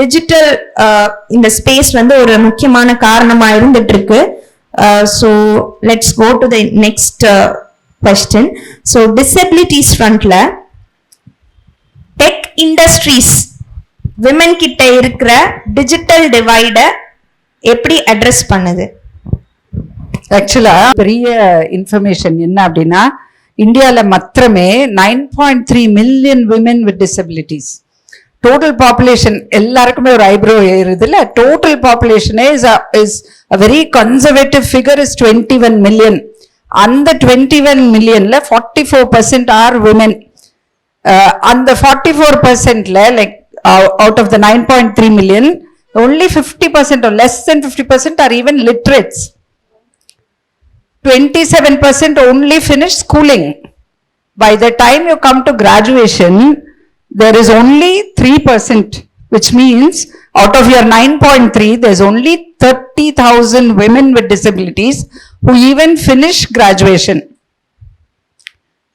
டிஜிட்டல் இந்த ஸ்பேஸ் வந்து ஒரு முக்கியமான காரணமா இருந்துட்டு இருக்கு. So let's go to the next question. So disabilities frontல டெக் இண்டஸ்ட்ரீஸ் விமன் கிட்ட இருக்கிற டிஜிட்டல் டிவைட எப்படி அட்ரஸ் பண்ணுது? ஆக்சுவலா பெரிய இன்ஃபர்மேஷன் என்ன அப்படின்னா, இந்தியால மாத்திரமே 9.3 million women with disabilities. Total population எல்லாருக்குமே ஒரு ஐப்ரோ ஏறுது இல்ல. டோட்டல் பாப்புலேஷனே is a very conservative figure is 21 million. அந்த 21 millionல 44% are women. அந்த 44%ல like out of the 9.3 million, only 50% or less than 50% are even literates. 27% only finish schooling. By the time you come to graduation, there is only 3%, which means out of your 9.3, there's only 30,000 women with disabilities who even finish graduation.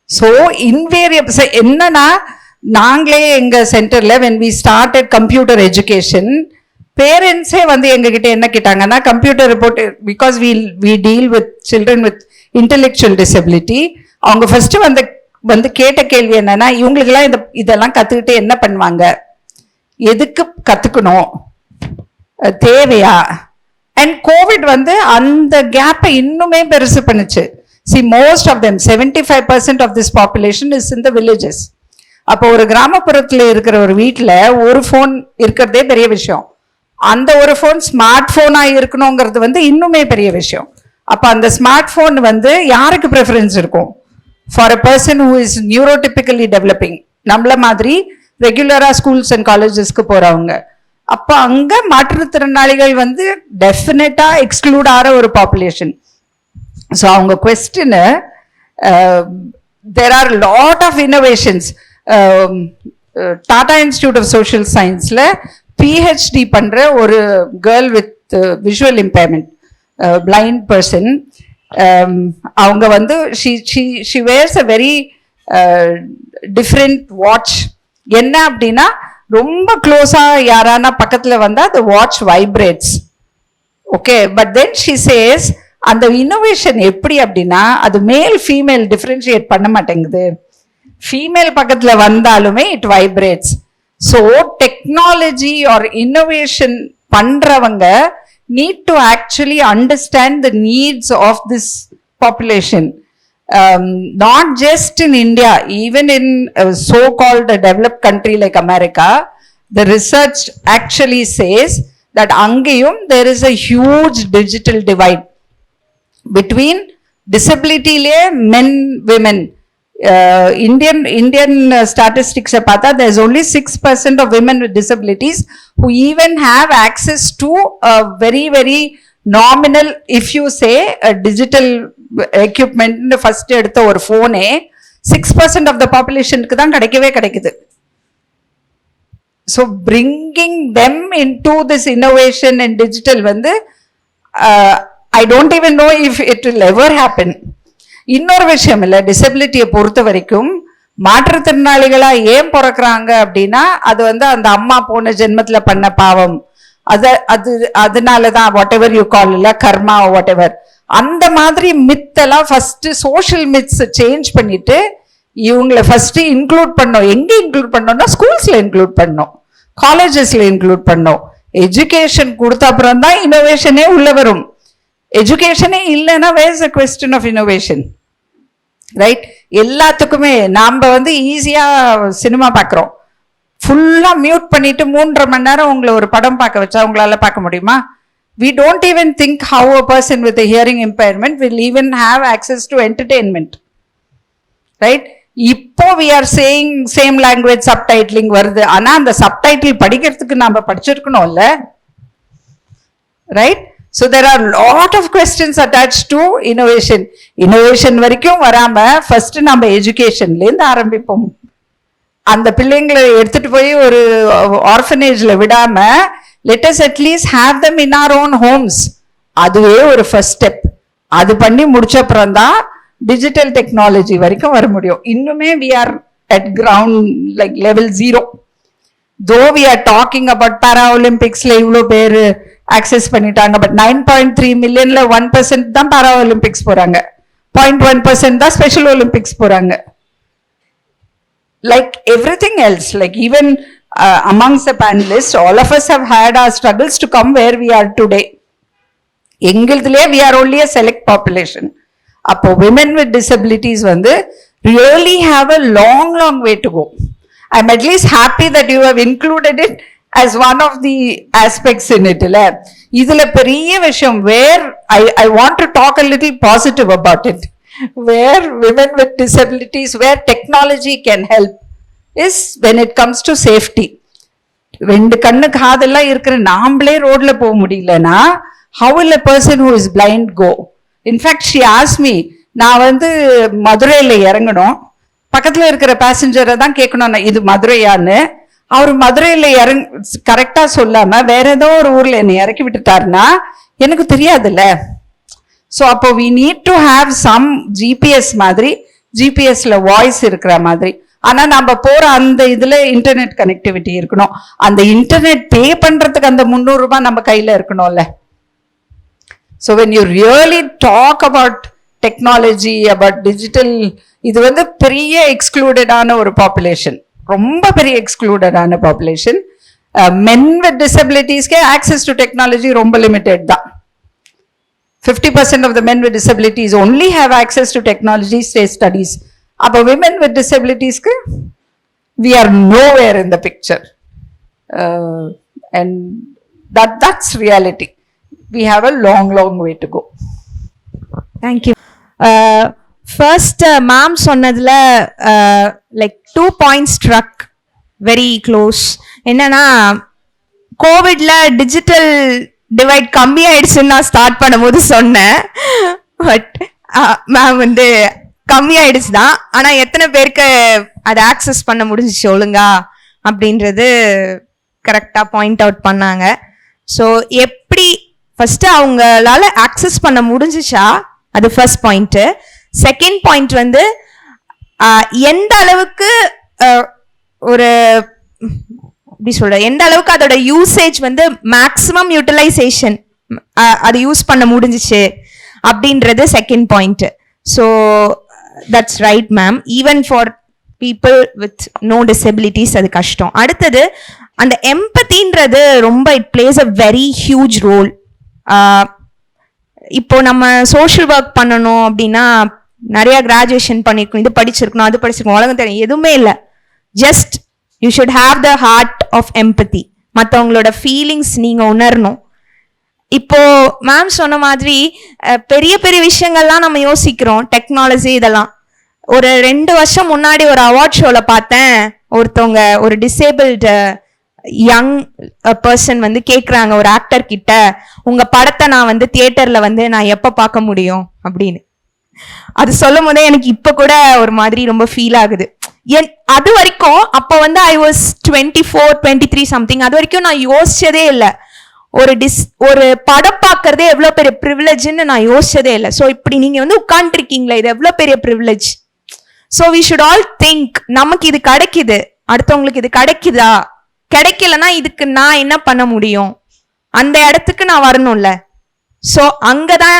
So, invariable, என்னன்னா நாங்களே எங்க சென்டர்ல when we started computer education, பேரண்ட்ஸே வந்து எங்ககிட்ட என்ன கேட்டாங்கன்னா, computer report, because we deal with children with intellectual disability, அவங்க first வந்து கேட்ட கேள்வி என்னன்னா, இவங்களுக்கெல்லாம் இதெல்லாம் கத்துக்கிட்டு என்ன பண்ணுவாங்க, எதுக்கு கத்துக்கணும், தேவையா? அண்ட் கோவிட் வந்து அந்த கேப்பை இன்னுமே பெருசு பண்ணுச்சு. See, most of them, 75% of this population is in the villages. அப்போ ஒரு கிராமப்புறத்துல இருக்கிற ஒரு வீட்டுல ஒரு ஃபோன் இருக்கிறதே பெரிய விஷயம். அந்த ஒரு ஃபோன் ஸ்மார்ட் போனா இருக்கணுங்கிறது வந்து இன்னுமே பெரிய விஷயம். அப்ப அந்த ஸ்மார்ட் போன் வந்து யாருக்கு ப்ரெஃபரன்ஸ் இருக்கும்? For a person who is neurotypically developing, நம்மள மாதிரி ரெகுலரா ஸ்கூல்ஸ் அண்ட் காலேஜஸ்க்கு போறவங்க. அப்ப அங்க மாற்றுத்திறனாளிகள் வந்து டெஃபினட்டா எக்ஸ்க்ளூட் ஆகிற ஒரு பாப்புலேஷன். ஸோ அவங்க question, there are lot of innovations. Tata institute of social சயின்ஸ்ல பிஹெச்டி பண்ற ஒரு girl with visual impairment, blind person, அவங்க வந்து she wears a very different watch. என்ன அப்படின்னா, ரொம்ப க்ளோஸா யாரானா பக்கத்துல வந்தா the watch vibrates. Okay, but then she says அந்த இன்னோவேஷன் எப்படி அப்படின்னா, அது மேல் ஃபீமேல் டிஃபரன்ஷியேட் பண்ண மாட்டேங்குது. ஃபீமேல் பக்கத்துல வந்தாலுமே it vibrates. So technology R innovation பண்றவங்க need to actually understand the needs of this population. Not just in India, even in so-called a developed country like America, the research actually says that angayum there is a huge digital divide between disability le men, women. Indian statistics pata, there's only 6% of women with disabilities who even have access to a very, very nominal, if you say, a digital equipment. First edutha or phone 6% of the population ku dhaan kadikave kadikudhu. So bringing them into this innovation and digital vandu, I don't even know if it will ever happen. இன்னொரு விஷயம் இல்லை, டிசபிலிட்டியை பொறுத்த வரைக்கும் மாற்றுத்திறனாளிகளா ஏன் பிறக்கிறாங்க அப்படின்னா, அது வந்து அந்த அம்மா போன ஜென்மத்துல பண்ண பாவம், அதனாலதான் வாட் எவர் யூ கால் இல்ல கர்மா வாட் எவர், அந்த மாதிரி மித்தெல்லாம் ஃபர்ஸ்ட் சோஷியல் மித்ஸ் சேஞ்ச் பண்ணிட்டு இவங்களை ஃபர்ஸ்ட் இன்க்ளூட் பண்ணோம். எங்க இன்க்ளூட் பண்ணோம்னா ஸ்கூல்ஸ்ல இன்க்ளூட் பண்ணோம், காலேஜஸ்ல இன்க்ளூட் பண்ணோம். எஜுகேஷன் கொடுத்த அப்புறம் தான் இன்னோவேஷனே உள்ள வரும். எஜுகேஷனே இல்லைன்னா where is a question of innovation, right? எல்லாத்துக்குமே நாம வந்து ஈஸியா சினிமா பார்க்குறோம், ஃபுல்லா மியூட் பண்ணிட்டு 3.5 மணி நேரம் உங்களை ஒரு படம் பார்க்க வச்சா உங்களால பார்க்க முடியுமா? We don't even think how a person with a hearing impairment will even have access to entertainment, right? இப்போ we are saying same language subtitling வருது, ஆனா அந்த சப்டைட்டில் படிக்கிறதுக்கு நாம படிச்சிருக்கணும்ல, right? So there are lot of questions attached to innovation. Innovation வரைக்கும் வராம first நம்ம educationல இருந்து ஆரம்பிப்போம். அந்த பிள்ளைங்களை எடுத்துட்டு போய் ஒரு ஆர்ஃபனேஜ்ல விடாம let us at least have them in our own homes. அதுவே ஒரு first step. அது பண்ணி முடிச்ச அப்புறம் தான் டிஜிட்டல் டெக்னாலஜி வரைக்கும் வர முடியும். இன்னுமே we are at ground like level 0. though we are talking about Paralympics-ல இவ்வளோ பேர் access பண்ணிட்டாங்க, but 9.3 millionல 1% தான் Paralympics போறாங்க, 0.1% தான் Special Olympics போறாங்க. Like everything else, like even amongst the panelists, all of us have had our struggles to come where we are today. எங்களுதுலே we are only a select population. அப்போ women with disabilities வந்து really have a long way to go. I'm at least happy that you have included it as one of the aspects in it. இதுல பெரிய விஷயம் where I want to talk a little positive about it, where women with disabilities, where technology can help is when it comes to safety. ரெண்டு கண்ணு காதெல்லாம் இருக்கிற நாமளே ரோட்ல போக முடியலனா how will a person who is blind go? In fact, she asked me, நான் வந்து மதுரையில இறங்கணும், பக்கத்துல இருக்கிற பேசஞ்சரை தான் கேட்கணும் இது மதுரையான்னு. அவர் மதுரையில கரெக்டா சொல்லாம வேற ஏதோ ஒரு ஊர்ல என்னை இறக்கி விட்டுட்டாருன்னா எனக்கு தெரியாதுல்ல. ஸோ அப்போ we need to have some GPS மாதிரி, ஜிபிஎஸ்ல வாய்ஸ் இருக்கிற மாதிரி. ஆனா நம்ம போற அந்த இதுல இன்டர்நெட் கனெக்டிவிட்டி இருக்கணும். அந்த இன்டர்நெட் பே பண்றதுக்கு அந்த 300 ரூபாய் நம்ம கையில இருக்கணும்ல. So when you really talk about technology, about digital, இது வந்து பெரிய எக்ஸ்க்ளூடட் ஆன ஒரு பாப்புலேஷன், ரொம்ப பெரிய எக்ஸ்க்ளூடட் ஆன population. men with disabilities ke access to technology ரொம்ப லிமிட்டட் தான். 50% of the men with disabilities only have access to technology, say studies. அப்போ women with disabilities ku we are nowhere in the picture, and that's reality. We have a long way to go. Thank you. First ma'am சொன்னதுல like 2 points struck very close. என்னன்னா கோவிட்ல digital divide கம்மி ஆயிடுச்சுன்னு நான் start பண்ணும்போது சொன்னேன், but ma'am வந்து கம்மி ஆயிடுச்சு தான், ஆனா எத்தனை பேருக்கு அதை ஆக்சஸ் பண்ண முடிஞ்சிச்சு ஒழுங்கா அப்படின்றது கரெக்டா பாயிண்ட் அவுட் பண்ணாங்க. ஸோ எப்படி ஃபர்ஸ்ட் அவங்களால ஆக்சஸ் பண்ண முடிஞ்சிச்சா, அது ஃபர்ஸ்ட் பாயிண்ட். செகண்ட் பாயிண்ட் வந்து எந்த அளவுக்கு ஒரு எப்படி சொல்ற, எந்த அளவுக்கு அதோட யூசேஜ் வந்து மேக்ஸிமம் யூட்டிலைசேஷன் அது யூஸ் பண்ண முடிஞ்சிச்சு அப்படின்றது second point. So that's right ma'am, even for people with no disabilities அது கஷ்டம். அடுத்தது அந்த எம்பத்தின்றது ரொம்ப it plays a very huge role. இப்போ நம்ம சோஷியல் ஒர்க் பண்ணணும் அப்படின்னா நிறைய கிராஜுவேஷன் பண்ணிருக்கணும், இது படிச்சிருக்கணும், அது படிச்சிருக்கணும், உலகம் தெரியும், எதுவுமே இல்லை. Just you should have the heart of empathy, மற்றவங்களோட ஃபீலிங்ஸ் நீங்க உணரணும். இப்போ மேம் சொன்ன மாதிரி பெரிய பெரிய விஷயங்கள்லாம் நம்ம யோசிக்கிறோம், டெக்னாலஜி இதெல்லாம். ஒரு 2 வருஷம் முன்னாடி ஒரு அவார்ட் ஷோல பார்த்தேன், ஒருத்தவங்க ஒரு டிசேபிள்டு யங் பர்சன் வந்து கேக்குறாங்க ஒரு ஆக்டர் கிட்ட, உங்க படத்தை நான் வந்து தியேட்டர்ல வந்து நான் எப்ப பார்க்க முடியும் அப்படின்னு. அது சொல்லும் போதே எனக்கு இப்ப கூட ஒரு மாதிரி ரொம்ப ஃபீல் ஆகுது. அது வரைக்கும் அப்ப வந்து ஐ வாஸ் 24, 23 சம்திங், அது வரைக்கும் நான் யோசிச்சதே இல்லை ஒரு படம் பார்க்கறதே எவ்வளவு பெரிய ப்ரிவிலேஜ்னு நான் யோசிச்சதே இல்லை. ஸோ இப்படி நீங்க வந்து உட்கார்ந்துருக்கீங்களா, இது எவ்வளவு பெரிய privilege. So we should all think, நமக்கு இது கிடைக்குது, அடுத்தவங்களுக்கு இது கிடைக்குதா, கிடைக்கலன்னா இதுக்கு நான் என்ன பண்ண முடியும், அந்த இடத்துக்கு நான் வரணும்ல. ஸோ அங்கதான்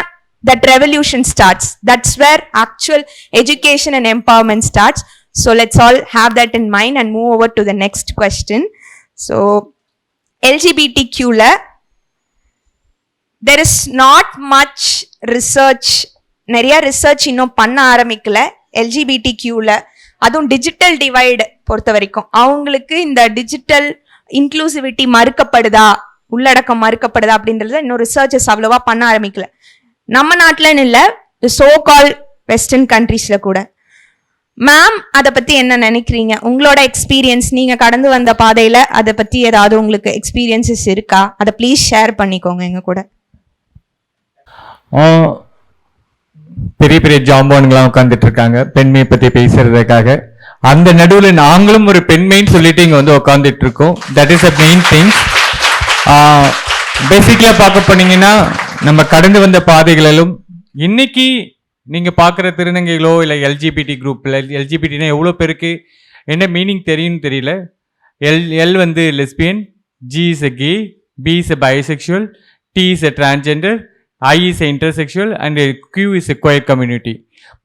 that revolution starts. That's where actual education and empowerment starts. So let's all have that in mind and move over to the next question. So LGBTQ la there is not much research, nariya research இன்னும் பண்ண ஆரம்பிக்கல LGBTQ la. அதுவும் digital divide பொறுத்த வரைக்கும் அவங்களுக்கு இந்த digital inclusivity மறுக்கப்படுதா, உள்ளடக்கம் மறுக்கப்படுதா அப்படின்றத இன்னும் ரிசர்ச்சஸ் அவ்வளவா பண்ண ஆரம்பிக்கல. நம்ம நாட்டிலன்னு இல்லை, சோ கால் வெஸ்டர்ன் கண்ட்ரீஸ்ல கூட. மேம் அதை பத்தி என்ன நினைக்கிறீங்க, உங்களோட எக்ஸ்பீரியன்ஸ், நீங்க கடந்து வந்த பாதையில அதை பத்தி ஏதாவது உங்களுக்கு எக்ஸ்பீரியன்சஸ் இருக்கா, அதை ப்ளீஸ் ஷேர் பண்ணிக்கோங்க எங்க கூட. பெரிய பெரிய ஜாம்பான்களாம் உட்காந்துட்டு இருக்காங்க பெண்மையை பத்தி பேசுறதுக்காக. அந்த நடுவில் நாங்களும் ஒரு பெண்மைன்னு சொல்லிட்டு இங்க வந்து உட்காந்துட்டு இருக்கோம். That is a main thing. பேசிக்கலா பார்க்க போனீங்கன்னா நம்ம கடந்து வந்த பாதைகளிலும் இன்னைக்கு நீங்க பாக்குற திருநங்கைகளோ இல்லை எல்ஜிபிடி குரூப்ல, எல்ஜிபிடினா எவ்வளோ பேருக்கு என்ன மீனிங் தெரியும்னு தெரியல. L வந்து lesbian, G is a gay, B is a bisexual, T is a transgender, I is a intersexual and Q is a queer community.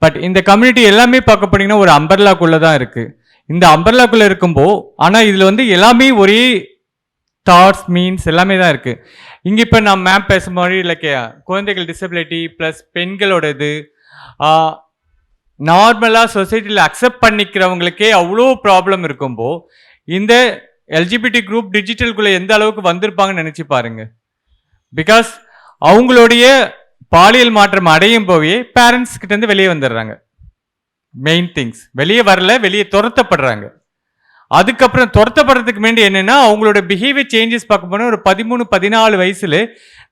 But இந்த கம்யூனிட்டி எல்லாமே பார்க்க போனீங்கன்னா ஒரு அம்பர்லாக்குள்ள தான் இருக்கு. இந்த அம்பர்லாக்குள்ள இருக்கும்போ ஆனால் இதில் வந்து எல்லாமே ஒரே தாட்ஸ் மீன்ஸ் எல்லாமே தான் இருக்கு. இங்கே இப்போ நான் மேம் பேச மாதிரி லைக் குழந்தைகள் டிசபிலிட்டி ப்ளஸ் பெண்களோட இது நார்மலாக சொசைட்டியில் அக்செப்ட் பண்ணிக்கிறவங்களுக்கே அவ்வளோ ப்ராப்ளம் இருக்கும்போ இந்த எல்ஜிபிடி குரூப் டிஜிட்டலுக்குள்ளே எந்த அளவுக்கு வந்திருப்பாங்கன்னு நினச்சி பாருங்க. பிகாஸ் அவங்களுடைய பாலியல் மாற்றம் அடையும் போவே பேரண்ட்ஸ் கிட்டேருந்து வெளியே வந்துடுறாங்க. மெயின் திங்ஸ் வெளியே வரல, வெளியே துரத்தப்படுறாங்க. அதுக்கப்புறம் துரத்தப்படுறதுக்கு முன்னாடி என்னன்னா அவங்களோட பிஹேவியர் சேஞ்சஸ் பார்க்க போனால் ஒரு 13-14 வயசுல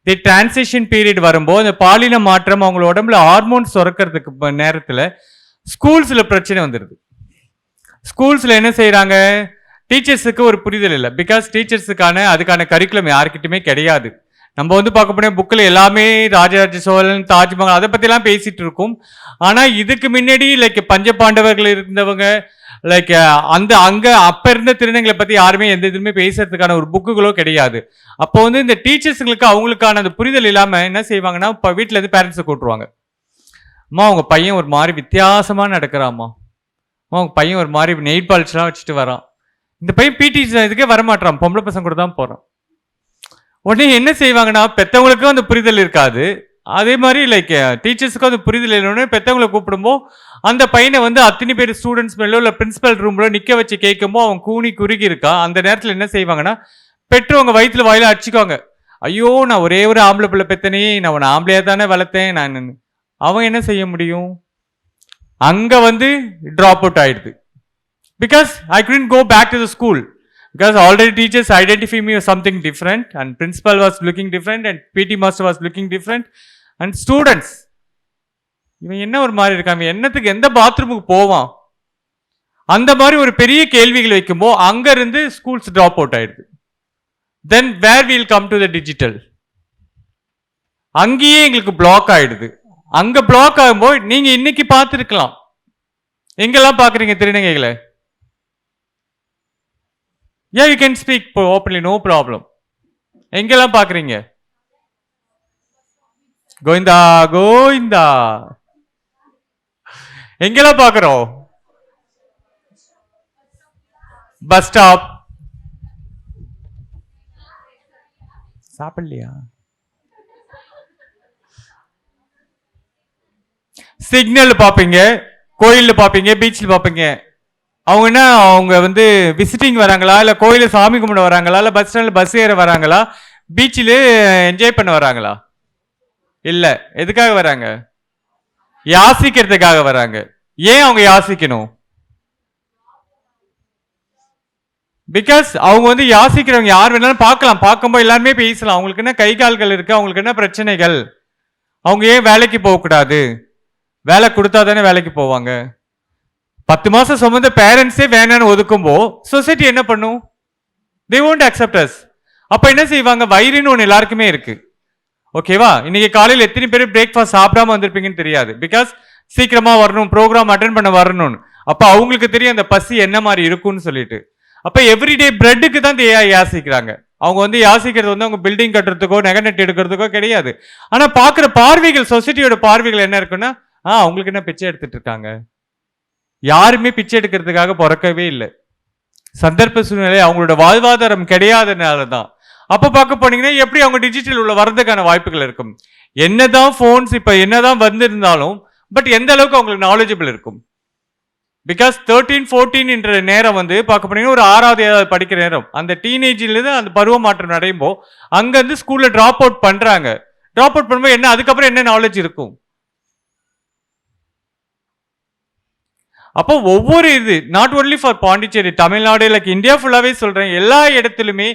தி டிரான்சிஷன் பீரியட் வரும்போது அந்த பாலின மாற்றம் அவங்களோட உடம்புல ஹார்மோன்ஸ் சுரக்கிறதுக்கு நேரத்தில் ஸ்கூல்ஸில் பிரச்சனை வந்துடுது. ஸ்கூல்ஸில் என்ன செய்கிறாங்க, டீச்சர்ஸுக்கு ஒரு புரிதல் இல்லை. பிகாஸ் டீச்சர்ஸுக்கான அதுக்கான கரிக்குலம் யாருக்கிட்டுமே கிடையாது. நம்ம வந்து பார்க்க போனால் புக்கில் எல்லாமே ராஜராஜ சோழன், தாஜ்மஹால் அதை பற்றிலாம் பேசிகிட்டு இருக்கோம். ஆனால் இதுக்கு முன்னாடி லைக் பஞ்சபாண்டவர்கள் இருந்தவங்க லைக் அங்கே அப்போ இருந்த திருநங்களை பற்றி யாருமே எந்த இதுவுமே பேசுறதுக்கான ஒரு புக்குகளோ கிடையாது. அப்போ வந்து இந்த டீச்சர்ஸுங்களுக்கு அவங்களுக்கான அந்த புரிதல் இல்லாமல் என்ன செய்வாங்கன்னா இப்போ வீட்டில் இருந்து பேரண்ட்ஸை கூட்டுருவாங்க. அம்மா உங்கள் பையன் ஒரு மாதிரி வித்தியாசமாக நடக்கிறாம்மா, அம்மா உங்கள் பையன் ஒரு மாதிரி நெயில் பாலிஷ்லாம் வச்சுட்டு வரான், இந்த பையன் பிடி இதுக்கே வரமாட்டான், பொம்பளை பசங்க கூட தான் போகிறான். உடனே என்ன செய்வாங்கன்னா பெற்றவங்களுக்கும் அந்த புரிதல் இருக்காது, அதே மாதிரி லைக் டீச்சர்ஸுக்கும் அந்த புரிதல் இல்லைன்னு பெற்றவங்களை கூப்பிடும்போது அந்த பையனை வந்து அத்தனை பேர் ஸ்டூடெண்ட்ஸ் மேலோ இல்லை பிரின்சிபல் ரூம்ல நிற்க வச்சு கேட்கும்போது அவன் கூனி குறுகி இருக்கான். அந்த நேரத்தில் என்ன செய்வாங்கன்னா பெற்றவங்க வயிற்றுல வாயில அடிச்சுக்குவாங்க. ஐயோ நான் ஒரே ஒரு ஆம்பளை பிள்ளை பெத்தனே, நான் உன்னை ஆம்பளையா தானே வளர்த்தேன் நான். அவன் என்ன செய்ய முடியும், அங்கே வந்து ட்ராப் அவுட் ஆயிடுது. Because I couldn't go back to the school. Because already teachers identify me as something different and principal was looking different and PT master was looking different and students இவன் என்ன ஒரு மாதிரி இருக்கான், என்னத்துக்கு எந்த பாத்ரூமுக்கு போவான், அந்த மாதிரி ஒரு பெரிய கேள்விகள் வைக்கும்போது அங்க இருந்து ஸ்கூல்ஸ் ட்ராப் அவுட் ஆயிடுது. Then where will come to the digital, அங்கேயே எங்களுக்கு பிளாக் ஆயிடுது. அங்க பிளாக் ஆகும்போது நீங்க இன்னைக்கு பார்த்துருக்கலாம், எங்கெல்லாம் பாக்குறீங்க திருநங்கைகளை? Yeah, you can speak openly, no problem. எங்கெல்லாம் பார்க்குறீங்க? கோவிந்தா கோவிந்தா, எங்கெல்லாம் பார்க்குறோம்? பஸ் ஸ்டாப், சாப்பிடலையா? சிக்னல் பார்ப்பீங்க, கோயிலில் பார்ப்பீங்க, பீச்சில் பார்ப்பீங்க. அவங்க என்ன அவங்க வந்து விசிட்டிங் வராங்களா, இல்லை கோயிலில் சாமி கும்பிட வராங்களா, இல்லை பஸ் ஸ்டாண்டில் பஸ் ஏற வராங்களா, பீச்சில் என்ஜாய் பண்ண வராங்களா? இல்லை. எதுக்காக வராங்க? யாசிக்கிறதுக்காக வராங்க. ஏன் அவங்க யாசிக்கணும்? பிகாஸ் அவங்க வந்து யாசிக்கிறவங்க யார் வேணாலும் பார்க்கலாம், பார்க்கும்போது எல்லாருமே பேசலாம். அவங்களுக்கு என்ன கை கால்கள் இருக்கு, அவங்களுக்கு என்ன பிரச்சனைகள், அவங்க ஏன் வேலைக்கு போகக்கூடாது? வேலை கொடுத்தா தானே வேலைக்கு போவாங்க. 10 மாசம் சுமந்த பேரண்ட்ஸே வேணான்னு ஒதுக்கும்போ சொசைட்டி என்ன பண்ணும்? they won't accept us. அப்ப என்ன செய்வாங்க? வயிறுன்னு ஒன்று எல்லாருக்குமே இருக்கு. ஓகேவா? இன்னைக்கு காலையில் எத்தனை பேர் பிரேக்ஃபாஸ்ட் சாப்பிடாம வந்திருப்பீங்கன்னு தெரியாது. பிகாஸ் சீக்கிரமா வரணும், ப்ரோக்ராம் அட்டென்ட் பண்ண வரணும்னு. அப்ப அவங்களுக்கு தெரியும் அந்த பசி என்ன மாதிரி இருக்கும்னு சொல்லிட்டு. அப்ப எவ்ரிடே பிரெட்டுக்கு தான் யாசிக்கிறாங்க. அவங்க வந்து யாசிக்கிறது வந்து அவங்க பில்டிங் கட்டுறதுக்கோ நெகநெட் எடுக்கிறதுக்கோ கிடையாது. ஆனா பாக்குற பார்வைகள், சொசைட்டியோட பார்வைகள் என்ன இருக்குன்னா, அவங்களுக்கு என்ன பிச்சை எடுத்துட்டு இருக்காங்க. யாருமே பிச்சை எடுக்கிறதுக்காக பிறக்கவே இல்லை. சந்தர்ப்ப சூழ்நிலை அவங்களோட வாழ்வாதாரம் கிடையாதனால தான். அப்ப பார்க்க போனீங்கன்னா எப்படி அவங்க டிஜிட்டல் உள்ள வர்றதுக்கான வாய்ப்புகள் இருக்கும். என்னதான் போன்ஸ் இப்ப என்னதான் வந்திருந்தாலும் பட் எந்த அளவுக்கு அவங்களுக்கு நாலேஜபிள் இருக்கும். பிகாஸ் 13-14 என்ற நேரம் வந்து பார்க்க போனீங்கன்னா ஒரு 6வது 7வது படிக்கிற நேரம். அந்த டீனேஜ்லேருந்து அந்த பருவ மாற்றம் நடையும்போ அங்கேருந்து ஸ்கூல்ல ட்ராப் அவுட் பண்றாங்க. ட்ராப் அவுட் பண்ணும்போது என்ன, அதுக்கப்புறம் என்ன நாலேஜ் இருக்கும்? அப்போ ஒவ்வொரு இது not only for Pondicherry, Tamil Nadu, like India ஃபுல்லாவே சொல்றேன், எல்லா இடத்துலையுமே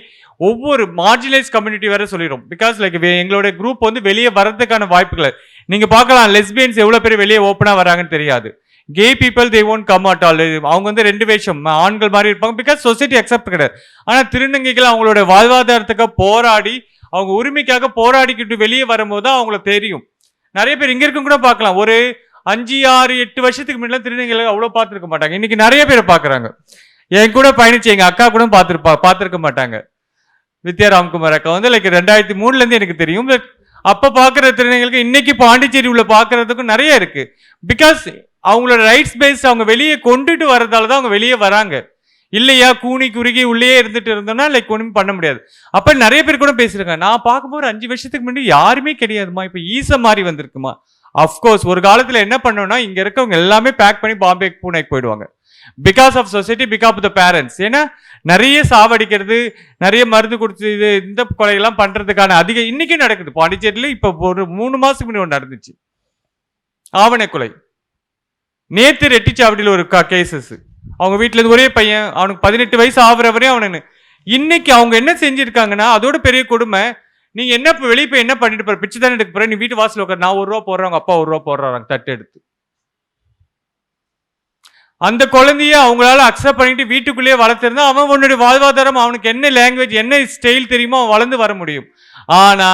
ஒவ்வொரு மார்ஜினலைஸ் கம்யூனிட்டி வேற சொல்லிடும். பிகாஸ் லைக் எங்களோட குரூப் வந்து வெளியே வர்றதுக்கான வாய்ப்புகளை நீங்க பார்க்கலாம். லெஸ்பியன்ஸ் எவ்வளவு பேர் வெளியே ஓப்பனா வராங்கன்னு தெரியாது. K people they won't come at all. அவங்க வந்து 2 வேஷம் ஆண்கள் மாதிரி இருப்பாங்க. பிகாஸ் சொசைட்டி அக்செப்ட் கிடையாது. ஆனா திருநங்கைகள் அவங்களோட வாழ்வாதாரத்துக்காக போராடி அவங்க உரிமைக்காக போராடிக்கிட்டு வெளியே வரும்போது தான் அவங்களுக்கு தெரியும். நிறைய பேர் இங்க இருக்கும் கூட பார்க்கலாம். ஒரு 5, 6, 8 வருஷத்துக்கு முன்னாடி திருநங்கைகள் அவ்வளவு பார்த்துருக்க மாட்டாங்க. இன்னைக்கு நிறைய பேரை பாக்குறாங்க. என் கூட பயணிச்சு எங்க அக்கா கூட பார்த்திருக்க மாட்டாங்க. வித்யா ராம்குமார் அக்கா வந்து லைக் 2003 எனக்கு தெரியும். அப்ப பாக்குற திருநங்கைகளுக்கு இன்னைக்கு பாண்டிச்சேரி உள்ள பாக்குறதுக்கும் நிறைய இருக்கு. பிகாஸ் அவங்களோட ரைட்ஸ் பேஸ் அவங்க வெளியே கொண்டுட்டு வர்றதால தான் அவங்க வெளியே வராங்க. இல்லையா கூனி குறுகி உள்ளே இருந்துட்டு இருந்தோம்னா லைக் ஒன்றும் பண்ண முடியாது. அப்ப நிறைய பேர் கூட பேசிருக்காங்க, நான் பார்க்கும்போது 5 வருஷத்துக்கு முன்னாடி யாருமே கிடையாதுமா, இப்ப ஈச மாதிரி வந்திருக்குமா. அஃப்கோர்ஸ் ஒரு காலத்துல என்ன பண்ணோம்னா இங்க இருக்கவங்க எல்லாமே பேக் பண்ணி பாம்பே பூனேக்கு போயிடுவாங்க. Because of society, because of the parents. ஏன்னா நிறைய சாவடிக்கிறது, நிறைய மருந்து கொடுத்து இது இந்த கொலைகள்லாம் பண்றதுக்கான அதிகம் இன்னைக்கும் நடக்குது பாண்டிச்சேரியில. இப்ப ஒரு 3 மாசத்துக்கு முன்னாடி நடந்துச்சு ஆவண கொலை. நேத்து ரெட்டிச்சாவடியில் ஒரு கேசஸ். அவங்க வீட்டுல இருந்து ஒரே பையன், அவனுக்கு 18 வயசு ஆகுற வரையும் அவனு. இன்னைக்கு அவங்க என்ன செஞ்சிருக்காங்கன்னா அதோட பெரிய கொடுமை, நீங்க என்ன வெளியே போய் என்ன பண்ணிட்டு போற, பிச்சு தானே எடுக்க போற, நீ வீட்டு வாசல் உட்கார், நான் 1 ரூபா போடுறவங்க அப்பா 1 ரூபா போடுறாங்க தட்டு எடுத்து. அந்த குழந்தைய அவங்களால அக்செப்ட் பண்ணிட்டு வீட்டுக்குள்ளேயே வளர்த்திருந்தா அவன் உன்னுடைய வாழ்வாதாரம், அவனுக்கு என்ன லாங்குவேஜ் என்ன ஸ்டைல் தெரியுமோ அவன் வளர்ந்து வர முடியும். ஆனா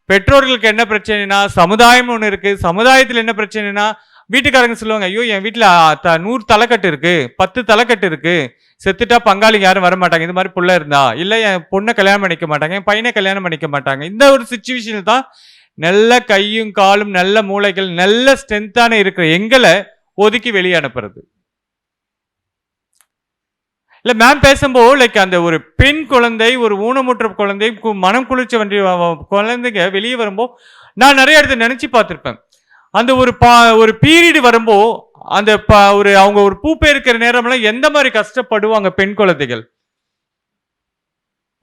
பெற்றோர்களுக்கு என்ன பிரச்சனைனா, சமுதாயம் ஒண்ணு இருக்கு, சமுதாயத்தில் என்ன பிரச்சனைனா வீட்டுக்காரங்க சொல்லுவாங்க, ஐயோ என் வீட்டுல 100 தலைக்கட்டு இருக்கு, 10 தலைக்கட்டு இருக்கு, செத்துட்டா பங்காளிங்க யாரும் வர மாட்டாங்க, இந்த மாதிரி புள்ள இருந்தா, இல்ல என் பொண்ணை கல்யாணம் பண்ணிக்க மாட்டாங்க, என் பையனை கல்யாணம் பண்ணிக்க மாட்டாங்க. இந்த ஒரு சிச்சுவேஷன் தான் நல்ல கையும் காலும் நல்ல மூளைகள் நல்ல ஸ்ட்ரென்த்தான இருக்கிற எங்களை ஒதுக்கி வெளியே அனுப்புறது. இல்ல மேம் பேசும்போது லைக் அந்த ஒரு பெண் குழந்தை, ஒரு ஊனமுற்ற குழந்தை, மனம் குளிர்ச்சி வண்டிய குழந்தைங்க வெளியே வரும்போது நான் நிறைய இடத்துல நினைச்சு பார்த்திருப்பேன். அந்த ஒரு பீரியட் வரும்போ அந்த அவங்க ஒரு பூ பெருக்கிற நேரம்லாம் எந்த மாதிரி கஷ்டப்படுவாங்க பெண் குழந்தைகள்.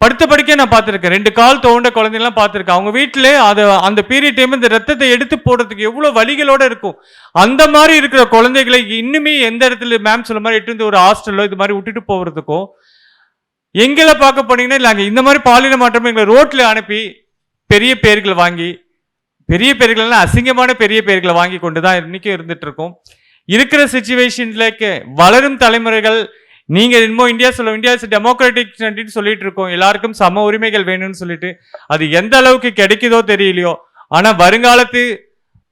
படுத்த படிக்க நான் பார்த்திருக்கேன், 2 கால் தோண்ட குழந்தைங்கலாம் பார்த்திருக்கேன். அவங்க வீட்டுல அந்த பீரியட் டைம் இந்த ரத்தத்தை எடுத்து போடுறதுக்கு எவ்வளவு வலிகளோட இருக்கும். அந்த மாதிரி இருக்கிற குழந்தைகளை இன்னுமே எந்த இடத்துல மேம் சொல்ல மாதிரி எட்டு ஒரு ஹாஸ்டல்லோ இது மாதிரி விட்டுட்டு போகிறதுக்கும், எங்களை பார்க்க போனீங்கன்னா இல்ல அங்க இந்த மாதிரி பாலின மாற்றம் எங்களை ரோட்ல அனுப்பி பெரிய பேர்களை வாங்கி, பெரிய பேர்கள்லாம் அசிங்கமான பெரிய பேர்களை வாங்கி கொண்டுதான் இன்னைக்கும் இருந்துட்டு இருக்கோம். இருக்கிற சிச்சுவேஷன்ல வளரும் தலைமுறைகள், நீங்க இன்னும் இந்தியா இஸ் டெமோக்ராட்டிக் சொல்லிட்டு இருக்கோம், எல்லாருக்கும் சம உரிமைகள் வேணும்னு சொல்லிட்டு, அது எந்த அளவுக்கு கிடைக்குதோ தெரியலையோ. ஆனா வருங்காலத்து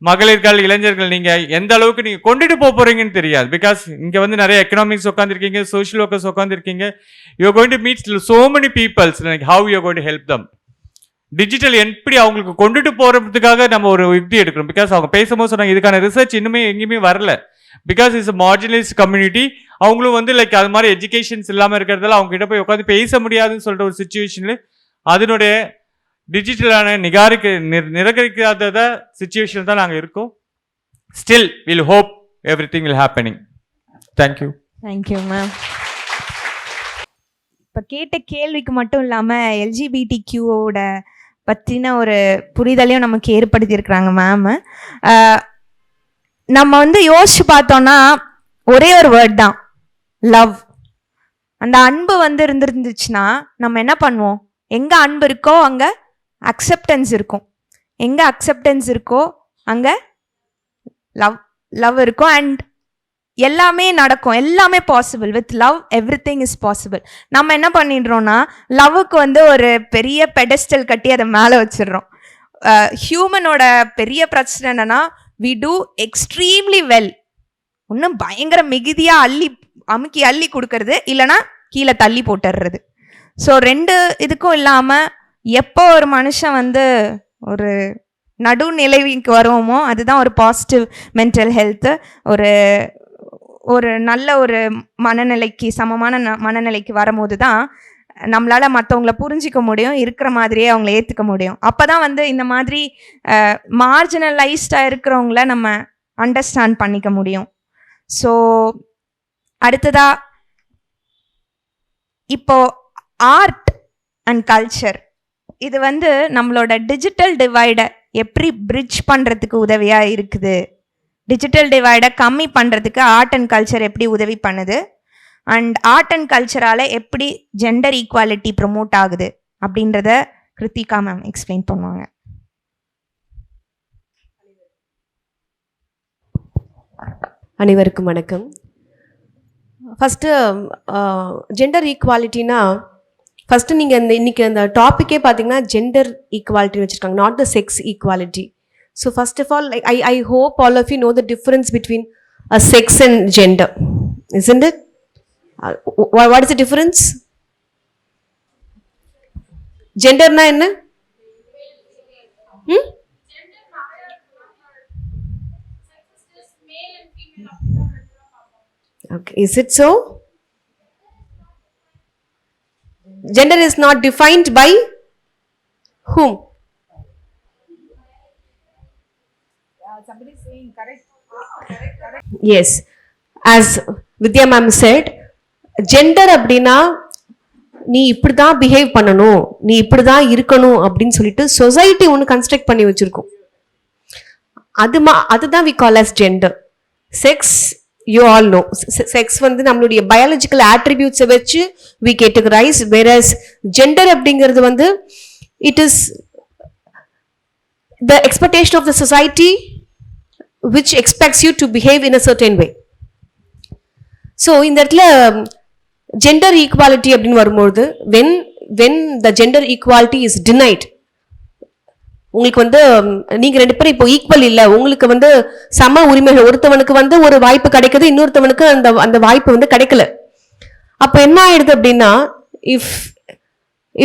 மகளிர்கள் இளைஞர்கள் நீங்க எந்த அளவுக்கு நீங்க கொண்டுட்டு போறீங்கன்னு தெரியாது. பிகாஸ் இங்க வந்து நிறைய எக்கனாமிக்ஸ் உட்காந்துருக்கீங்க, சோஷியல் ஒர்க்கர்ஸ் உட்காந்துருக்கீங்க. You are going to meet so many peoples, like how you are going to help them. Digital எப்படி அவங்களுக்கு கொண்டுட்டு போறதுக்காக நம்ம ஒரு யுக்தி எடுக்கிறோம். பிகாஸ் அவங்க பேசும்போது சொன்னாங்க இதுக்கான ரிசர்ச் இன்னுமே எங்கேயுமே வரல. Because it's marginalised community. அவங்களும் வந்து லைக் அது மாதிரி எஜுகேஷன்ஸ் இல்லாமல் இருக்கிறதால அவங்க கிட்ட போய் உட்காந்து பேச முடியாதுன்னு சொல்லிட்டு ஒரு சுச்சுவேஷன்ல அதனுடைய டிஜிட்டலான நிராகரிக்காத சுச்சுவேஷன் தான் நாங்கள் இருக்கோம். Still will hope every thing will happening. Thank you. Thank you ma'am. இப்போ கேட்ட கேள்விக்கு மட்டும் இல்லாமல் எல்ஜிபிடிக்யூவோட பற்றின ஒரு புரிதலையும் நமக்கு ஏற்படுத்தி இருக்கிறாங்க மேம். நம்ம வந்து யோசிச்சு பார்த்தோம்னா ஒரே ஒரு வேர்ட் தான், லவ். அந்த அன்பு வந்து இருந்துருந்துச்சுன்னா நம்ம என்ன பண்ணுவோம், எங்கே அன்பு இருக்கோ அங்கே அக்செப்டன்ஸ் இருக்கும், எங்கே அக்செப்டன்ஸ் இருக்கோ அங்கே லவ் இருக்கும். அண்ட் எல்லாமே நடக்கும், எல்லாமே possible. With love everything is possible. நம்ம என்ன பண்ணிடுறோம்னா லவ்வுக்கு வந்து ஒரு பெரிய பெடஸ்டல் கட்டி அதை மேலே வச்சிடுறோம். ஹியூமனோட பெரிய பிரச்சனை என்னன்னா வி டூ எக்ஸ்ட்ரீம்லி வெல். ஒன்றும் பயங்கர மிகுதியாக அமுக்கி அள்ளி கொடுக்கறது, இல்லைன்னா கீழே தள்ளி போட்டுடுறது. ஸோ 2 இதுக்கும் இல்லாமல் எப்போ ஒரு மனுஷன் வந்து ஒரு நடுநிலைக்கு வருவோமோ அதுதான் ஒரு பாசிட்டிவ் மென்டல் ஹெல்த்து. ஒரு நல்ல ஒரு மனநிலைக்கு, சமமான மனநிலைக்கு வரும்போது தான் நம்மளால் மற்றவங்கள புரிஞ்சிக்க முடியும், இருக்கிற மாதிரியே அவங்கள ஏற்றுக்க முடியும். அப்போ தான் வந்து இந்த மாதிரி மார்ஜினலைஸ்டாக இருக்கிறவங்கள நம்ம அண்டர்ஸ்டாண்ட் பண்ணிக்க முடியும். ஸோ அடுத்ததா இப்போ ஆர்ட் அண்ட் கல்ச்சர், இது வந்து நம்மளோட டிஜிட்டல் டிவைடை எப்படி பிரிட்ஜ் பண்ணுறதுக்கு உதவியாக இருக்குது, டிஜிட்டல் டிவைடை கம்மி பண்ணுறதுக்கு ஆர்ட் அண்ட் கல்ச்சர் எப்படி உதவி பண்ணுது, அண்ட் ஆர்ட் அண்ட் கல்ச்சரால் எப்படி ஜெண்டர் ஈக்குவாலிட்டி ப்ரொமோட் ஆகுது அப்படின்றத கிருத்திகா மேம் எக்ஸ்பிளைன் பண்ணுவாங்க. அனைவருக்கும் வணக்கம். ஃபஸ்ட்டு ஜெண்டர் ஈக்குவாலிட்டினா, ஃபஸ்ட்டு நீங்கள் இன்னைக்கு அந்த டாப்பிக்கே பார்த்தீங்கன்னா ஜெண்டர் ஈக்குவாலிட்டின்னு வச்சுருக்காங்க, not the sex equality. So first of all, I hope all of you know the difference between a sex and gender, isn't it? What is the difference? Genderனா என்ன? Okay, is it so? Gender is not defined by whom? Yes, as Vidhya ma'am said, gender அப்படின்னா நீ இப்படிதான் behave பண்ணணும், நீ இப்படிதான் இருக்கணும் அப்படின்னு சொல்லிட்டு சொசைட்டி ஒன்று கன்ஸ்ட்ரக்ட் பண்ணி வச்சிருக்கோம். அதுதான் we call as gender. Sex, you all know, sex வந்து நம்மளுடைய biological attributes வச்சு we categorize, whereas gender அப்படிங்கிறது வந்து it is the expectation of the society which expects you to behave in a certain way. So இந்த இடத்துல gender equality அப்படின்னு வரும்போது when the gender equality is denied, உங்களுக்கு வந்து நீங்க ரெண்டு பேரும் இப்போ ஈக்குவல் இல்ல, உங்களுக்கு வந்து சம உரிமைகள், ஒருத்தவனுக்கு வந்து ஒரு வாய்ப்பு கிடைக்குது, இன்னொருத்தவனுக்கு அந்த வாய்ப்பு வந்து கிடைக்கல. அப்ப என்ன ஆயிடுது அப்படின்னா,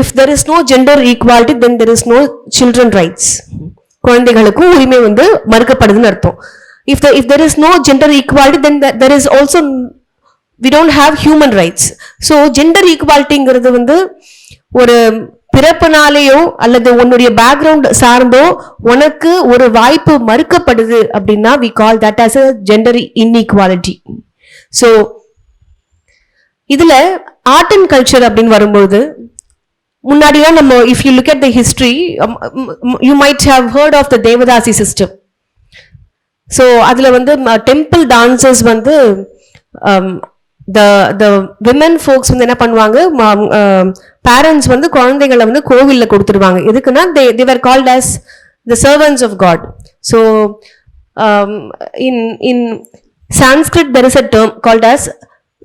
if there is no gender equality, then there is no children rights. குழந்தைகளுக்கும் உரிமை வந்து மறுக்கப்படுதுன்னு அர்த்தம். If there is no gender equality, then there is also we don't have human rights. So gender equalityங்கிறது வந்து ஒரு பிறப்புனாலேயோ அல்லது உன்னுடைய பேக்ரவுண்ட் சார்ந்தோ உனக்கு ஒரு வாய்ப்பு மறுக்கப்படுது அப்படின்னா we call that as a gender inequality. So இதுல ஆர்ட் அண்ட் கல்ச்சர் அப்படின்னு வரும்போது முன்னாடிலாம் நம்ம if you look at the history, you might have heard of the Devadasi system. So அதுல வந்து டெம்பிள் டான்சர்ஸ் வந்து the women folks வந்து என்ன பண்ணுவாங்க, parents வந்து குழந்தைகளை வந்து கோவில்ல கொடுத்துருவாங்க. எதுக்குன்னா they were called as the servants of God. So in Sanskrit there is a term called as